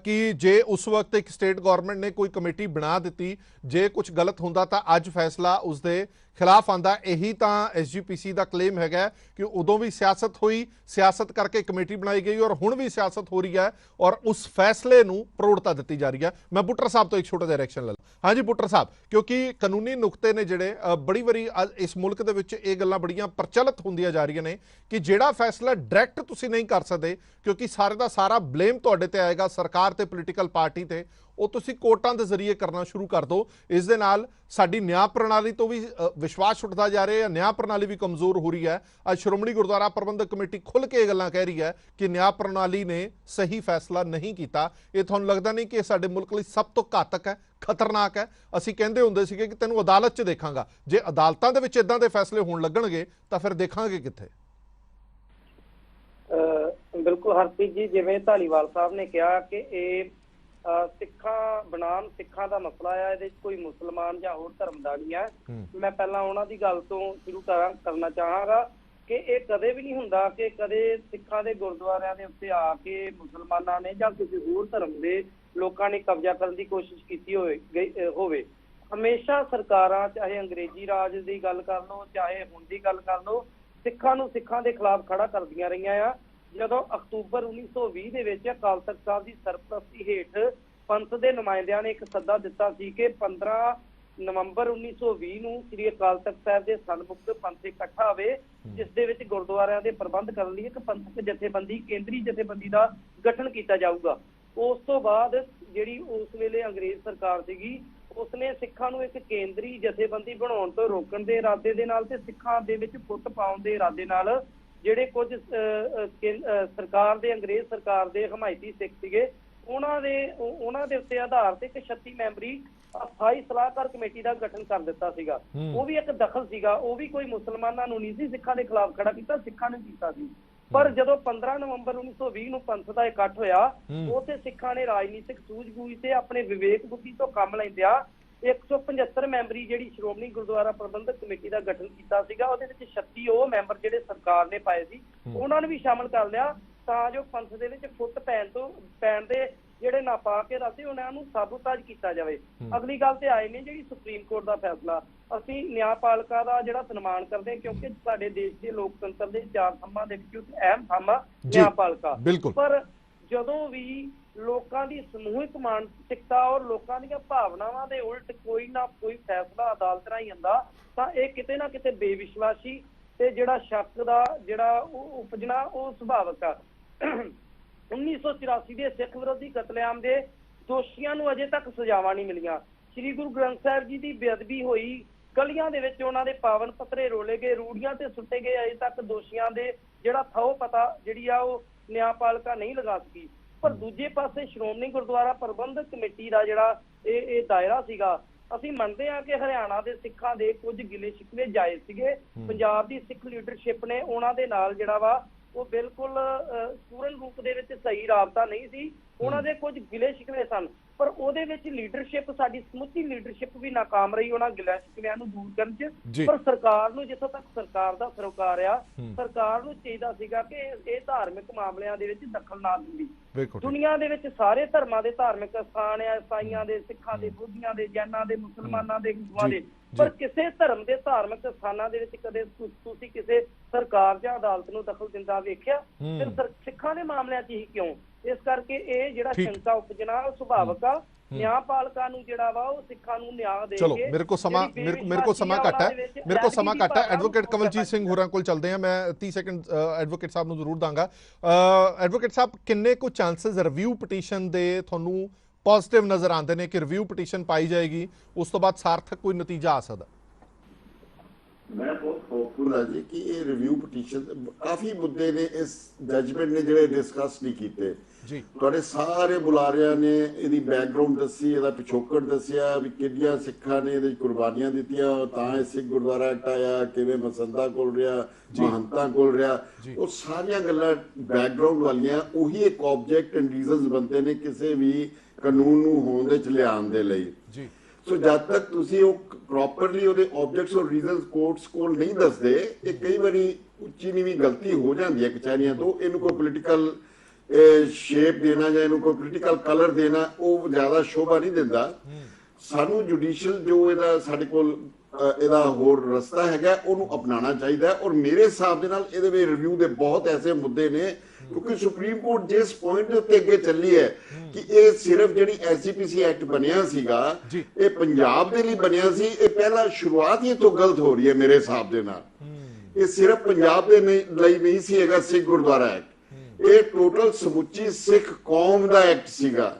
ਕਿ ਜੇ ਉਸ ਵਕਤ ਇੱਕ ਸਟੇਟ ਗਵਰਨਮੈਂਟ ਨੇ ਕੋਈ ਕਮੇਟੀ ਬਣਾ ਦਿੱਤੀ, ਜੇ ਕੁਝ ਗਲਤ ਹੁੰਦਾ ਤਾਂ ਅੱਜ ਫੈਸਲਾ ਉਸਦੇ ਖਿਲਾਫ ਆਂਦਾ। ਇਹੀ ਤਾਂ SGPC ਦਾ ਕਲੇਮ ਹੈਗਾ ਕਿ ਉਦੋਂ ਵੀ ਸਿਆਸਤ ਹੋਈ, ਸਿਆਸਤ ਕਰਕੇ ਕਮੇਟੀ ਬਣਾਈ ਗਈ ਔਰ ਹੁਣ ਵੀ ਸਿਆਸਤ ਹੋ ਰਹੀ ਹੈ ਔਰ ਉਸ ਫੈਸਲੇ ਨੂੰ ਪ੍ਰੋੜਤਾ ਦਿੱਤੀ ਜਾ ਰਹੀ ਹੈ। ਮੈਂ ਬੁੱਟਰ ਸਾਹਿਬ ਤੋਂ ਇੱਕ ਛੋਟਾ ਜਿਹਾ ਰਿਐਕਸ਼ਨ ਲੈ ਲਾਂ। ਹਾਂਜੀ ਬੁੱਟਰ ਸਾਹਿਬ, ਕਿਉਂਕਿ ਕਾਨੂੰਨੀ ਨੁਕਤੇ ਨੇ ਜਿਹੜੇ ਬੜੀ ਵਾਰੀ ਇਸ ਮੁਲਕ ਦੇ ਵਿੱਚ ਇਹ ਗੱਲਾਂ ਬੜੀਆਂ ਪ੍ਰਚਲਿਤ ਹੁੰਦੀਆਂ ਜਾ ਰਹੀਆਂ ਨੇ ਕਿ ਜਿਹੜਾ ਫੈਸਲਾ ਡਾਇਰੈਕਟ ਤੁਸੀਂ ਨਹੀਂ ਕਰ ਸਕਦੇ ਕਿਉਂਕਿ ਸਾਰੇ ਦਾ ਸਾਰਾ ਬਲੇਮ ਤੁਹਾਡੇ ਤੇ ਆਏਗਾ, ਸਰਕਾਰ ਤੇ ਪੋਲੀਟੀਕਲ ਪਾਰਟੀ ਤੇ, ਉਹ ਤੁਸੀਂ ਕੋਰਟਾਂ ਦੇ ਜ਼ਰੀਏ ਕਰਨਾ ਸ਼ੁਰੂ ਕਰ ਦਿਓ। ਇਸ ਦੇ ਨਾਲ ਸਾਡੀ ਨਿਆਂ ਪ੍ਰਣਾਲੀ ਤੋਂ ਵੀ ਵਿਸ਼ਵਾਸ ਉੱਠਦਾ ਜਾ ਰਿਹਾ ਹੈ, ਨਿਆਂ ਪ੍ਰਣਾਲੀ ਵੀ ਕਮਜ਼ੋਰ ਹੋ ਰਹੀ ਹੈ। ਅੱਜ ਸ਼੍ਰੋਮਣੀ ਗੁਰਦੁਆਰਾ ਪ੍ਰਬੰਧਕ ਕਮੇਟੀ ਖੁੱਲ੍ਹ ਕੇ ਇਹ ਗੱਲਾਂ ਕਹਿ ਰਹੀ ਹੈ ਕਿ ਨਿਆਂ ਪ੍ਰਣਾਲੀ ਨੇ ਸਹੀ ਫੈਸਲਾ ਨਹੀਂ ਕੀਤਾ। ਇਹ ਤੁਹਾਨੂੰ ਲੱਗਦਾ ਨਹੀਂ ਕਿ ਇਹ ਸਾਡੇ ਮੁਲਕ ਲਈ ਸਭ ਤੋਂ ਘਾਤਕ ਹੈ, ਖਤਰਨਾਕ ਹੈ? ਅਸੀਂ ਕਹਿੰਦੇ ਹੁੰਦੇ ਸੀਗੇ ਕਿ ਤੈਨੂੰ ਅਦਾਲਤ 'ਚ ਦੇਖਾਂਗਾ, ਜੇ ਅਦਾਲਤਾਂ ਦੇ ਵਿੱਚ ਇਦਾਂ ਦੇ ਫੈਸਲੇ ਹੋਣ ਲੱਗਣਗੇ ਤਾਂ ਫਿਰ ਦੇਖਾਂਗੇ ਕਿੱਥੇ? ਬਿਲਕੁਲ ਹਰਪ੍ਰੀਤ ਜੀ, ਜਿਵੇਂ ਧਾਲੀਵਾਲ ਸਾਹਿਬ ਨੇ ਕਿਹਾ ਕਿ ਇਹ ਸਿੱਖਾਂ ਬਣਾਉਣ, ਸਿੱਖਾਂ ਦਾ ਮਸਲਾ ਆ, ਇਹਦੇ 'ਚ ਕੋਈ ਮੁਸਲਮਾਨ ਜਾਂ ਹੋਰ ਧਰਮ ਦਾ ਨਹੀਂ ਹੈ। ਮੈਂ ਪਹਿਲਾਂ ਉਹਨਾਂ ਦੀ ਗੱਲ ਤੋਂ ਸ਼ੁਰੂ ਕਰਨਾ ਚਾਹਾਂਗਾ ਕਿ ਇਹ ਕਦੇ ਵੀ ਨਹੀਂ ਹੁੰਦਾ ਕਿ ਕਦੇ ਸਿੱਖਾਂ ਦੇ ਗੁਰਦੁਆਰਿਆਂ ਦੇ ਉੱਤੇ ਆ ਕੇ ਮੁਸਲਮਾਨਾਂ ਨੇ ਜਾਂ ਕਿਸੇ ਹੋਰ ਧਰਮ ਦੇ ਲੋਕਾਂ ਨੇ ਕਬਜ਼ਾ ਕਰਨ ਦੀ ਕੋਸ਼ਿਸ਼ ਕੀਤੀ ਹੋਵੇ। ਹਮੇਸ਼ਾ ਸਰਕਾਰਾਂ, ਚਾਹੇ ਅੰਗਰੇਜ਼ੀ ਰਾਜ ਦੀ ਗੱਲ ਕਰ ਲਓ, ਚਾਹੇ ਹੁਣ ਦੀ ਗੱਲ ਕਰ ਲਓ, ਸਿੱਖਾਂ ਨੂੰ ਸਿੱਖਾਂ ਦੇ ਖਿਲਾਫ ਖੜਾ ਕਰਦੀਆਂ ਰਹੀਆਂ ਆ। ਜਦੋਂ ਅਕਤੂਬਰ 1920 ਦੇ ਵਿੱਚ ਅਕਾਲ ਤਖ਼ਤ ਸਾਹਿਬ ਦੀ ਸਰਪ੍ਰਸਤੀ ਹੇਠ ਪੰਥ ਦੇ ਨੁਮਾਇੰਦਿਆਂ ਨੇ ਇੱਕ ਸੱਦਾ ਦਿੱਤਾ ਸੀ ਕਿ 15 ਨਵੰਬਰ 1920 ਨੂੰ ਸ੍ਰੀ ਅਕਾਲ ਤਖ਼ਤ ਸਾਹਿਬ ਦੇ ਸਨਮੁਖ ਪੰਥ ਇਕੱਠਾ ਹੋਵੇ, ਜਿਸ ਦੇ ਵਿੱਚ ਗੁਰਦੁਆਰਿਆਂ ਦੇ ਪ੍ਰਬੰਧ ਕਰਨ ਲਈ ਇੱਕ ਪੰਥਕ ਜਥੇਬੰਦੀ, ਕੇਂਦਰੀ ਜਥੇਬੰਦੀ ਦਾ ਗਠਨ ਕੀਤਾ ਜਾਊਗਾ। ਉਸ ਤੋਂ ਬਾਅਦ ਜਿਹੜੀ ਉਸ ਵੇਲੇ ਅੰਗਰੇਜ਼ ਸਰਕਾਰ ਸੀਗੀ, ਉਸਨੇ ਸਿੱਖਾਂ ਨੂੰ ਇੱਕ ਕੇਂਦਰੀ ਜਥੇਬੰਦੀ ਬਣਾਉਣ ਤੋਂ ਰੋਕਣ ਦੇ ਇਰਾਦੇ ਦੇ ਨਾਲ ਤੇ ਸਿੱਖਾਂ ਦੇ ਵਿੱਚ ਫੁੱਟ ਪਾਉਣ ਦੇ ਇਰਾਦੇ ਨਾਲ ਜਿਹੜੇ ਕੁਝ ਸਰਕਾਰ ਦੇ ਅੰਗਰੇਜ਼ ਸਰਕਾਰ ਦੇ ਹਮਾਇਤੀ ਸਿੱਖ ਸੀਗੇ ਉਹਨਾਂ ਦੇ ਉੱਤੇ ਆਧਾਰ ਤੇ ਇੱਕ 36 ਮੈਂਬਰੀ ਅਸਥਾਈ ਸਲਾਹਕਾਰ ਕਮੇਟੀ ਦਾ ਗਠਨ ਕਰ ਦਿੱਤਾ ਸੀਗਾ। ਉਹ ਵੀ ਇੱਕ ਦਖਲ ਸੀਗਾ, ਉਹ ਵੀ ਕੋਈ ਮੁਸਲਮਾਨਾਂ ਨੂੰ ਨਹੀਂ ਸੀ ਸਿੱਖਾਂ ਦੇ ਖਿਲਾਫ ਖੜਾ ਕੀਤਾ, ਸਿੱਖਾਂ ਨੇ ਕੀਤਾ ਸੀ। ਪਰ ਜਦੋਂ 15 ਨਵੰਬਰ 1920 ਨੂੰ ਪੰਥ ਦਾ ਇਕੱਠ ਹੋਇਆ ਉੱਥੇ ਸਿੱਖਾਂ ਨੇ ਰਾਜਨੀਤਿਕ ਸੂਝ-ਬੂਝ ਤੇ ਆਪਣੇ ਵਿਵੇਕ ਬੁੱਧੀ ਤੋਂ ਕੰਮ ਲੈਂਦਿਆਂ 175 ਮੈਂਬਰੀ ਜਿਹੜੀ ਸ਼੍ਰੋਮਣੀ ਗੁਰਦੁਆਰਾ ਪ੍ਰਬੰਧਕ ਕਮੇਟੀ ਦਾ ਗਠਨ ਕੀਤਾ ਸੀਗਾ, ਉਹਦੇ ਵਿੱਚ 36 ਉਹ ਮੈਂਬਰ ਜਿਹੜੇ ਸਰਕਾਰ ਨੇ ਪਾਏ ਸੀ ਉਹਨਾਂ ਨੂੰ ਵੀ ਸ਼ਾਮਲ ਕਰ ਲਿਆ ਤਾਂ ਜੋ ਪੰਥ ਦੇ ਵਿੱਚ ਫੁੱਟ ਪੈਣ ਦੇ ਜਿਹੜੇ ਨਾਪਾਕ ਇਰਾਦੇ ਉਹਨਾਂ ਨੂੰ ਸਾਬੂਤਾਜ ਕੀਤਾ ਜਾਵੇ। ਅਗਲੀ ਗੱਲ ਤੇ ਆਏ ਨੇ ਜਿਹੜੀ ਸੁਪਰੀਮ ਕੋਰਟ ਦਾ ਫੈਸਲਾ, ਅਸੀਂ ਨਿਆਂਪਾਲਿਕਾ ਦਾ ਜਿਹੜਾ ਸਨਮਾਨ ਕਰਦੇ ਹਾਂ ਕਿਉਂਕਿ ਸਾਡੇ ਦੇਸ਼ ਦੇ ਲੋਕਤੰਤਰ ਦੇ 4 ਥੰਮਾਂ ਦੇ ਵਿੱਚ ਅਹਿਮ ਥੰਮ ਆ ਨਿਆਂਪਾਲਿਕਾ। ਪਰ ਜਦੋਂ ਵੀ ਲੋਕਾਂ ਦੀ ਸਮੂਹਿਕ ਮਾਨਸਿਕਤਾ ਔਰ ਲੋਕਾਂ ਦੀਆਂ ਭਾਵਨਾਵਾਂ ਦੇ ਉਲਟ ਕੋਈ ਨਾ ਕੋਈ ਫੈਸਲਾ ਅਦਾਲਤ ਰਾਹੀਂ ਆਉਂਦਾ ਤਾਂ ਇਹ ਕਿਤੇ ਨਾ ਕਿਤੇ ਬੇਵਿਸ਼ਵਾਸੀ ਤੇ ਜਿਹੜਾ ਸ਼ੱਕ ਦਾ ਜਿਹੜਾ ਉਹ ਉਪਜਣਾ ਉਹ ਸੁਭਾਵਿਕ ਆ। 1984 ਦੇ ਸਿੱਖ ਵਿਰੋਧੀ ਕਤਲੇਆਮ ਦੇ ਦੋਸ਼ੀਆਂ ਨੂੰ ਅਜੇ ਤੱਕ ਸਜ਼ਾਵਾਂ ਨਹੀਂ ਮਿਲੀਆਂ। ਸ੍ਰੀ ਗੁਰੂ ਗ੍ਰੰਥ ਸਾਹਿਬ ਜੀ ਦੀ ਬੇਅਦਬੀ ਹੋਈ, ਗਲੀਆਂ ਦੇ ਵਿੱਚ ਉਹਨਾਂ ਦੇ ਪਾਵਨ ਪੱਤਰੇ ਰੋਲੇ ਗਏ, ਰੂੜੀਆਂ ਤੇ ਸੁੱਟੇ ਗਏ, ਅਜੇ ਤੱਕ ਦੋਸ਼ੀਆਂ ਦੇ ਜਿਹੜਾ ਥਹੁ ਪਤਾ ਜਿਹੜੀ ਆ ਉਹ ਨਿਆਂਪਾਲਿਕਾ ਨਹੀਂ ਲਗਾ ਸਕੀ। ਪਰ ਦੂਜੇ ਪਾਸੇ ਸ਼੍ਰੋਮਣੀ ਗੁਰਦੁਆਰਾ ਪ੍ਰਬੰਧਕ ਕਮੇਟੀ ਦਾ ਜਿਹੜਾ ਇਹ ਦਾਇਰਾ ਸੀਗਾ, ਅਸੀਂ ਮੰਨਦੇ ਹਾਂ ਕਿ ਹਰਿਆਣਾ ਦੇ ਸਿੱਖਾਂ ਦੇ ਕੁਝ ਗਿਲੇ ਸ਼ਿਕਵੇ ਜਾਇਜ਼ ਸੀਗੇ। ਪੰਜਾਬ ਦੀ ਸਿੱਖ ਲੀਡਰਸ਼ਿਪ ਨੇ ਉਹਨਾਂ ਦੇ ਨਾਲ ਜਿਹੜਾ ਵਾ ਉਹ ਬਿਲਕੁਲ ਪੂਰਨ ਰੂਪ ਦੇ ਵਿੱਚ ਸਹੀ ਰਾਬਤਾ ਨਹੀਂ ਸੀ, ਉਹਨਾਂ ਦੇ ਕੁਝ ਗਿਲੇ ਸ਼ਿਕਵੇ ਸਨ ਪਰ ਉਹਦੇ ਵਿੱਚ ਲੀਡਰਸ਼ਿਪ ਸਾਡੀ ਸਮੁੱਚੀ ਲੀਡਰਸ਼ਿਪ ਵੀ ਨਾਕਾਮ ਰਹੀ ਉਹਨਾਂ ਗਿਲੇ ਸ਼ਿਕਵਿਆਂ ਨੂੰ ਦੂਰ ਕਰਨ 'ਚ। ਪਰ ਸਰਕਾਰ ਨੂੰ ਜਿੱਥੋਂ ਤੱਕ ਸਰਕਾਰ ਦਾ ਸਰੋਕਾਰ ਆ, ਸਰਕਾਰ ਨੂੰ ਚਾਹੀਦਾ ਸੀਗਾ ਕਿ ਇਹ ਧਾਰਮਿਕ ਮਾਮਲਿਆਂ ਦੇ ਵਿੱਚ ਦਖਲ ਨਾ ਦਿੰਦੀ। ਦੁਨੀਆ ਦੇ ਵਿੱਚ ਸਾਰੇ ਧਰਮਾਂ ਦੇ ਧਾਰਮਿਕ ਸਥਾਨ ਆ, ਈਸਾਈਆਂ ਦੇ, ਸਿੱਖਾਂ ਦੇ, ਬੁੱਧੀਆਂ ਦੇ, ਜੈਨਾਂ ਦੇ, ਮੁਸਲਮਾਨਾਂ ਦੇ, ਹਿੰਦੂਆਂ ਦੇ, ਪਰ ਕਿਸੇ ਧਰਮ ਦੇ ਧਾਰਮਿਕ ਸਥਾਨਾਂ ਦੇ ਵਿੱਚ ਕਦੇ ਤੁਸੀਂ ਕਿਸੇ ਸਰਕਾਰ ਜਾਂ ਅਦਾਲਤ ਨੂੰ ਦਖਲ ਦਿੰਦਾ ਵੇਖਿਆ? ਫਿਰ ਸਿੱਖਾਂ ਦੇ ਮਾਮਲਿਆਂ 'ਚ ਹੀ ਕਿਉਂ? ਇਸ ਕਰਕੇ ਇਹ ਜਿਹੜਾ ਸ਼ੰਕਾ ਉਪਜਣਾ ਉਹ ਸੁਭਾਵਿਕ ਆ। ਨਿਆਂਪਾਲਿਕਾ ਨੂੰ ਜਿਹੜਾ ਵਾ ਉਹ ਸਿੱਖਾਂ ਨੂੰ ਨਿਆਂ ਦੇ ਕੇ ਚਲੋ ਮੇਰੇ ਕੋ ਸਮਾਂ ਘੱਟ ਹੈ ਐਡਵੋਕੇਟ ਕਵਲਜੀਤ ਸਿੰਘ ਹੋਰਾਂ ਕੋਲ ਚਲਦੇ ਆ। ਮੈਂ 30 ਸੈਕਿੰਡ ਐਡਵੋਕੇਟ ਸਾਹਿਬ ਨੂੰ ਜ਼ਰੂਰ ਦਾਂਗਾ। ਐਡਵੋਕੇਟ ਸਾਹਿਬ, ਕਿੰਨੇ ਕੁ ਚਾਂਸਸ ਰਿਵਿਊ ਪਟੀਸ਼ਨ ਦੇ ਤੁਹਾਨੂੰ ਪੋਜ਼ਿਟਿਵ ਨਜ਼ਰ ਆਉਂਦੇ ਨੇ ਕਿ ਰਿਵਿਊ ਪਟੀਸ਼ਨ ਪਾਈ ਜਾਏਗੀ, ਉਸ ਤੋਂ ਬਾਅਦ ਸਾਰਥਕ ਕੋਈ ਨਤੀਜਾ ਆ ਸਕਦਾ? ਮੈਂ ਬਹੁਤ ਹੋਪਫੁਲ ਹਾਂ ਜੀ ਕਿ ਇਹ ਰਿਵਿਊ ਪਟੀਸ਼ਨ ਕਾਫੀ ਮੁੱਦੇ ਨੇ ਇਸ ਜੱਜਮੈਂਟ ਨੇ ਜਿਹੜੇ ਡਿਸਕਸ ਨਹੀਂ ਕੀਤੇ ਜੀ। ਤੁਹਾਡੇ ਸਾਰੇ ਬੁਲਾਰਿਆਂ ਨੇ ਇਹਦੀ ਬੈਕਗ੍ਰਾਉਂਡ ਦੱਸੀ, ਇਹਦਾ ਪਿਛੋਕੜ ਦੱਸਿਆ ਵੀ ਕਿੰਨੀਆਂ ਸਿੱਖਾਂ ਨੇ ਇਹਦੇ ਕੁਰਬਾਨੀਆਂ ਦਿੱਤੀਆਂ ਤਾਂ ਇਹ ਸਿੱਖ ਗੁਰਦੁਆਰਾ ਐਕਟ ਆਇਆ, ਕਿਵੇਂ ਮਸੰਦਾਂ ਕੋਲ ਰਿਹਾ, ਮਹੰਤਾਂ ਕੋਲ ਰਿਹਾ, ਉਹ ਸਾਰੀਆਂ ਗੱਲਾਂ ਬੈਕਗ੍ਰਾਉਂਡ ਵਾਲੀਆਂ ਉਹੀ ਇੱਕ ਆਬਜੈਕਟ ਐਂਡ ਰੀਜ਼ਨਸ ਬਣਦੇ ਨੇ ਕਿਸੇ ਵੀ ਕਾਨੂੰਨ ਨੂੰ ਹੋਂਦ ਵਿੱਚ ਲਿਆਉਣ ਦੇ ਲਈ ਜੀ। ਸੋ ਜਦ ਤੱਕ ਤੁਸੀਂ ਉਹ ਪ੍ਰੋਪਰਲੀ ਉਹਦੇ ਆਬਜੈਕਟਸ ਔਰ ਰੀਜ਼ਨਸ ਕੋਰਟਸ ਕੋਲ ਨਹੀਂ ਦੱਸਦੇ, ਇਹ ਕਈ ਵਾਰੀ ਉੱਚੀ ਨੀਵੀਂ ਗਲਤੀ ਹੋ ਜਾਂਦੀ ਹੈ ਕਚਹਿਰੀਆਂ ਤੋਂ। ਇਹਨੂੰ ਕੋਈ ਪੋਲੀਟੀਕਲ ਸ਼ੇਪ ਦੇਣਾ ਜਾਂ ਇਹਨੂੰ ਕੋਈ ਪੋਲੀਟੀਕਲ ਕਲਰ ਦੇਣਾ ਉਹ ਜ਼ਿਆਦਾ ਸ਼ੋਭਾ ਨਹੀਂ ਦਿੰਦਾ। ਸਾਨੂੰ ਜੁਡੀਸ਼ੀਅਲ ਜੋ ਇਹਦਾ ਸਾਡੇ ਕੋਲ ਇਹਦਾ ਹੋਰ ਰਸਤਾ ਹੈਗਾ ਉਹਨੂੰ ਅਪਣਾਉਣਾ ਚਾਹੀਦਾ। ਔਰ ਮੇਰੇ ਹਿਸਾਬ ਦੇ ਨਾਲ ਇਹਦੇ ਵਿੱਚ ਰਿਵਿਊ ਦੇ ਬਹੁਤ ਐਸੇ ਮੁੱਦੇ ਨੇ ਕਿਉਂਕਿ ਸੁਪਰੀਮ ਕੋਰਟ ਜਿਸ ਪੁਆਇੰਟ ਦੇ ਉੱਤੇ ਅੱਗੇ ਚੱਲੀ ਹੈ ਕਿ ਇਹ ਸਿਰਫ ਜਿਹੜੀ ਐਸਜੀਪੀਸੀ ਐਕਟ ਬਣਿਆ ਸੀਗਾ ਇਹ ਪੰਜਾਬ ਦੇ ਲਈ ਬਣਿਆ ਸੀ, ਇਹ ਪਹਿਲਾਂ ਸ਼ੁਰੂਆਤ ਹੀ ਤੋਂ ਗਲਤ ਹੋ ਰਹੀ ਹੈ ਮੇਰੇ ਹਿਸਾਬ ਦੇ ਨਾਲ। ਇਹ ਸਿਰਫ ਪੰਜਾਬ ਦੇ ਲਈ ਨਹੀਂ ਸੀ ਹੈਗਾ ਸਿੱਖ ਗੁਰਦੁਆਰਾ ਐਕਟ, ਇਹ ਟੋਟਲ ਸਮੁੱਚੀ ਸਿੱਖ ਕੌਮ ਦਾ ਐਕਟ ਸੀਗਾ।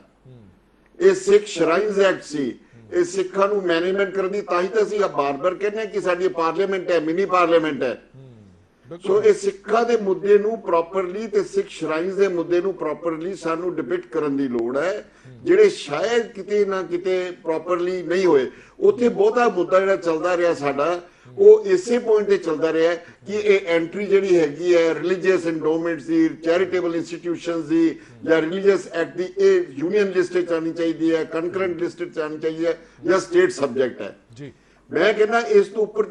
ਇਹ ਸਿੱਖ ਸ਼ਰਾਈਨਸ ਐਕਟ ਸੀ। ਇਹ ਸਿੱਖਾਂ ਨੂੰ ਮੈਨੇਜਮੈਂਟ ਕਰਨ ਦੀ, ਤਾਂ ਹੀ ਤਾਂ ਅਸੀਂ ਬਾਰ-ਬਾਰ ਕਹਿੰਦੇ ਹਾਂ ਕਿ ਸਾਡੀ ਪਾਰਲੀਮੈਂਟ ਹੈ, ਮਿਨੀ ਪਾਰਲੀਮੈਂਟ ਹੈ। ਸੋ ਇਹ ਸਿੱਖਾਂ ਦੇ ਮੁੱਦੇ ਨੂੰ ਪ੍ਰੋਪਰਲੀ ਤੇ ਸਿੱਖ ਸ਼ਰਾਈਨਸ ਦੇ ਮੁੱਦੇ ਨੂੰ ਪ੍ਰੋਪਰਲੀ ਸਾਨੂੰ ਡਿਬੇਟ ਕਰਨ ਦੀ ਲੋੜ ਹੈ, ਜਿਹੜੇ ਸ਼ਾਇਦ ਕਿਤੇ ਨਾ ਕਿਤੇ ਪ੍ਰੋਪਰਲੀ ਨਹੀਂ ਹੋਏ। ਉੱਥੇ ਬਹੁਤਾ ਮੁੱਦਾ ਜਿਹੜਾ ਚੱਲਦਾ ਰਿਹਾ ਸਾਡਾ ਉਹ ਇਸੇ ਪੁਆਇੰਟ ਤੇ ਚੱਲਦਾ ਰਿਹਾ ਕਿ ਇਹ ਐਂਟਰੀ ਜਿਹੜੀ ਹੈਗੀ ਹੈ ਰਿਲੀਜੀਅਸ ਐਂਡੋਮੈਂਟਸ ਦੀ, ਚੈਰੀਟੇਬਲ ਇੰਸਟੀਟਿਊਸ਼ਨਸ ਦੀ ਜਾਂ ਰਿਲੀਜੀਅਸ ਐਕਟ ਦੀ, ਇਹ ਯੂਨੀਅਨ ਲਿਸਟ 'ਚ ਆਉਣੀ ਚਾਹੀਦੀ ਹੈ, ਕਨਕਰੈਂਟ ਲਿਸਟ 'ਚ ਆਉਣੀ ਚਾਹੀਦੀ ਹੈ ਜਾਂ ਸਟੇਟ ਸਬਜੈਕਟ ਹੈ ਜੀ। ਮੈਂ ਕਹਿੰਦਾ ਇਸ ਤੋਂ ਉੱਪਰ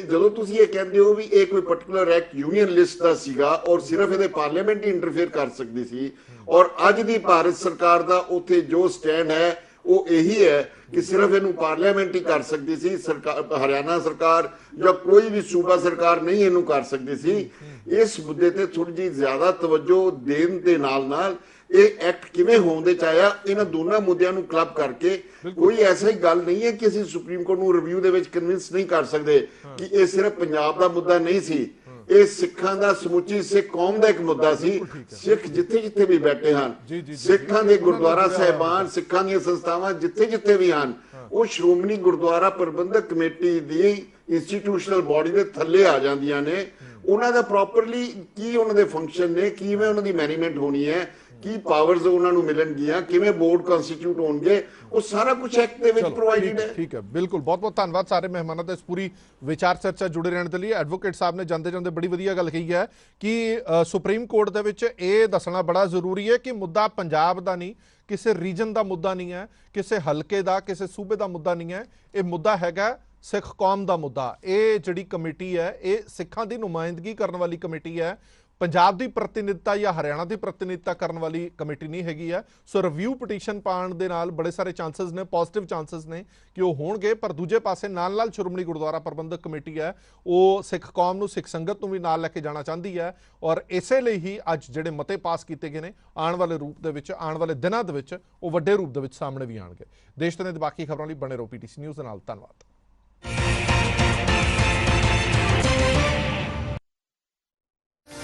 ਜਦੋਂ ਤੁਸੀਂ ਇਹ ਕਹਿੰਦੇ ਹੋ ਵੀ ਇਹ ਕੋਈ ਪਾਰਟਿਕੂਲਰ ਐਕਟ ਯੂਨੀਅਨ ਲਿਸਟ ਦਾ ਸੀਗਾ ਔਰ ਸਿਰਫ ਇਹਦੇ ਪਾਰਲੀਮੈਂਟ ਹੀ ਇੰਟਰਫੇਅਰ ਕਰ ਸਕਦੀ ਸੀ, ਔਰ ਅੱਜ ਦੀ ਭਾਰਤ ਸਰਕਾਰ ਦਾ ਉੱਥੇ ਜੋ ਸਟੈਂਡ ਹੈ ਉਹ ਇਹੀ ਹੈ ਕਿ ਸਿਰਫ ਇਹਨੂੰ ਪਾਰਲੀਮੈਂਟ ਹੀ ਕਰ ਸਕਦੀ ਸੀ, ਸਰਕਾਰ ਹਰਿਆਣਾ ਸਰਕਾਰ ਜਾਂ ਕੋਈ ਵੀ ਸੂਬਾ ਸਰਕਾਰ ਨਹੀਂ ਇਹਨੂੰ ਕਰ ਸਕਦੀ ਸੀ। ਇਸ ਮੁੱਦੇ ਤੇ ਥੋੜੀ ਜਿਹੀ ਜ਼ਿਆਦਾ ਤਵੱਜੋ ਦੇਣ ਦੇ ਨਾਲ ਇਹ ਐਕਟ ਕਿਵੇਂ ਹੋਣ ਦੇ ਚਾਹਿਆ, ਇਹਨਾਂ ਦੋਨਾਂ ਮੁੱਦਿਆਂ ਨੂੰ ਕਲੱਬ ਕਰਕੇ ਕੋਈ ਐਸੀ ਗੱਲ ਨਹੀਂ ਹੈ ਕਿ ਅਸੀਂ ਸੁਪਰੀਮ ਕੋਰਟ ਨੂੰ ਰਿਵਿਊ ਦੇ ਵਿੱਚ ਕਨਵਿੰਸ ਨਹੀਂ ਕਰ ਸਕਦੇ ਕਿ ਇਹ ਸਿਰਫ ਪੰਜਾਬ ਦਾ ਮੁੱਦਾ ਨਹੀਂ ਸੀ, ਇਹ ਸਿੱਖਾਂ ਦਾ ਸਮੁੱਚੀ ਸਿੱਖ ਕੌਮ ਦਾ ਇੱਕ ਮੁੱਦਾ ਸੀ। ਸਿੱਖ ਜਿੱਥੇ ਵੀ ਬੈਠੇ ਹਨ, ਸਿੱਖਾਂ ਦੇ ਗੁਰਦੁਆਰਾ ਸਾਹਿਬਾਨ, ਸਿੱਖਾਂ ਦੀਆਂ ਸੰਸਥਾਵਾਂ ਜਿੱਥੇ ਵੀ ਹਨ, ਉਹ ਸ਼੍ਰੋਮਣੀ ਗੁਰਦੁਆਰਾ ਪ੍ਰਬੰਧਕ ਕਮੇਟੀ ਦੀ ਇੰਸਟੀਟਿਊਸ਼ਨਲ ਬਾਡੀ ਦੇ ਥੱਲੇ ਆ ਜਾਂਦੀਆਂ ਨੇ। ਉਹਨਾਂ ਦਾ ਪ੍ਰੋਪਰਲੀ ਕੀ ਉਹਨਾਂ ਦੇ ਫੰਕਸ਼ਨ ਨੇ, ਕਿਵੇਂ ਉਹਨਾਂ ਦੀ ਮੈਨੇਜਮੈਂਟ ਹੋਣੀ ਹੈ, ਕੀ ਪਾਵਰਸ ਉਹਨਾਂ ਨੂੰ ਮਿਲਣਗੀਆਂ, ਕਿਵੇਂ ਬੋਰਡ ਕਨਸਟੀਟਿਊਟ ਹੋਣਗੇ, ਉਹ ਸਾਰਾ ਕੁਝ ਐਕਟ ਦੇ ਵਿੱਚ ਪ੍ਰੋਵਾਈਡਡ ਹੈ। ਠੀਕ ਹੈ, ਬਿਲਕੁਲ। ਬਹੁਤ ਬਹੁਤ ਧੰਨਵਾਦ ਸਾਰੇ ਮਹਿਮਾਨਾਂ ਦਾ ਇਸ ਪੂਰੀ ਵਿਚਾਰ ਚਰਚਾ ਜੁੜੇ ਰਹਿਣ ਦੇ ਲਈ। ਐਡਵੋਕੇਟ ਸਾਹਿਬ ਨੇ ਜਾਂਦੇ ਜਾਂਦੇ ਬੜੀ ਵਧੀਆ ਗੱਲ ਕਹੀ ਹੈ ਕਿ ਸੁਪਰੀਮ ਕੋਰਟ ਦੇ ਵਿੱਚ ਇਹ ਦੱਸਣਾ ਬੜਾ ਜ਼ਰੂਰੀ ਹੈ ਕਿ ਮੁੱਦਾ ਪੰਜਾਬ ਦਾ ਨਹੀਂ, ਕਿਸੇ ਰੀਜਨ ਦਾ ਮੁੱਦਾ ਨਹੀਂ ਹੈ, ਕਿਸੇ ਹਲਕੇ ਦਾ, ਕਿਸੇ ਸੂਬੇ ਦਾ ਮੁੱਦਾ ਨਹੀਂ ਹੈ। ਇਹ ਮੁੱਦਾ ਹੈਗਾ ਸਿੱਖ ਕੌਮ ਦਾ ਮੁੱਦਾ। ਇਹ ਜਿਹੜੀ ਕਮੇਟੀ ਹੈ ਇਹ ਸਿੱਖਾਂ ਦੀ ਨੁਮਾਇੰਦਗੀ ਕਰਨ ਵਾਲੀ ਕਮੇਟੀ ਹੈ, ਪੰਜਾਬ ਦੀ ਪ੍ਰਤੀਨਿਧਤਾ ਜਾਂ ਹਰਿਆਣਾ ਦੀ ਪ੍ਰਤੀਨਿਧਤਾ ਕਰਨ ਵਾਲੀ ਕਮੇਟੀ ਨਹੀਂ ਹੈਗੀ ਹੈ। ਸੋ ਰਿਵਿਊ ਪਟੀਸ਼ਨ ਪਾਉਣ ਦੇ ਨਾਲ ਬੜੇ ਸਾਰੇ ਚਾਂਸਸ ਨੇ, ਪੋਜ਼ਿਟਿਵ ਚਾਂਸਸ ਨੇ ਕਿ ਉਹ ਹੋਣਗੇ। ਪਰ ਦੂਜੇ ਪਾਸੇ ਨਾਲ ਨਾਲ ਸ਼੍ਰੋਮਣੀ ਗੁਰਦੁਆਰਾ ਪ੍ਰਬੰਧਕ ਕਮੇਟੀ ਹੈ ਉਹ ਸਿੱਖ ਕੌਮ ਨੂੰ, ਸਿੱਖ ਸੰਗਤ ਨੂੰ ਵੀ ਨਾਲ ਲੈ ਕੇ ਜਾਣਾ ਚਾਹੁੰਦੀ ਹੈ ਔਰ ਇਸੇ ਲਈ ਹੀ ਅੱਜ ਜਿਹੜੇ ਮਤੇ ਪਾਸ ਕੀਤੇ ਗਏ ਨੇ ਆਉਣ ਵਾਲੇ ਰੂਪ ਦੇ ਵਿੱਚ, ਆਉਣ ਵਾਲੇ ਦਿਨਾਂ ਦੇ ਵਿੱਚ ਉਹ ਵੱਡੇ ਰੂਪ ਦੇ ਵਿੱਚ ਸਾਹਮਣੇ ਵੀ ਆਉਣਗੇ। ਦੇਸ਼ ਦੁਨੀਆ ਦੀ ਬਾਕੀ ਖਬਰਾਂ ਲਈ ਬਣੇ ਰਹੋ PTC ਨਿਊਜ਼ ਦੇ ਨਾਲ। ਧੰਨਵਾਦ।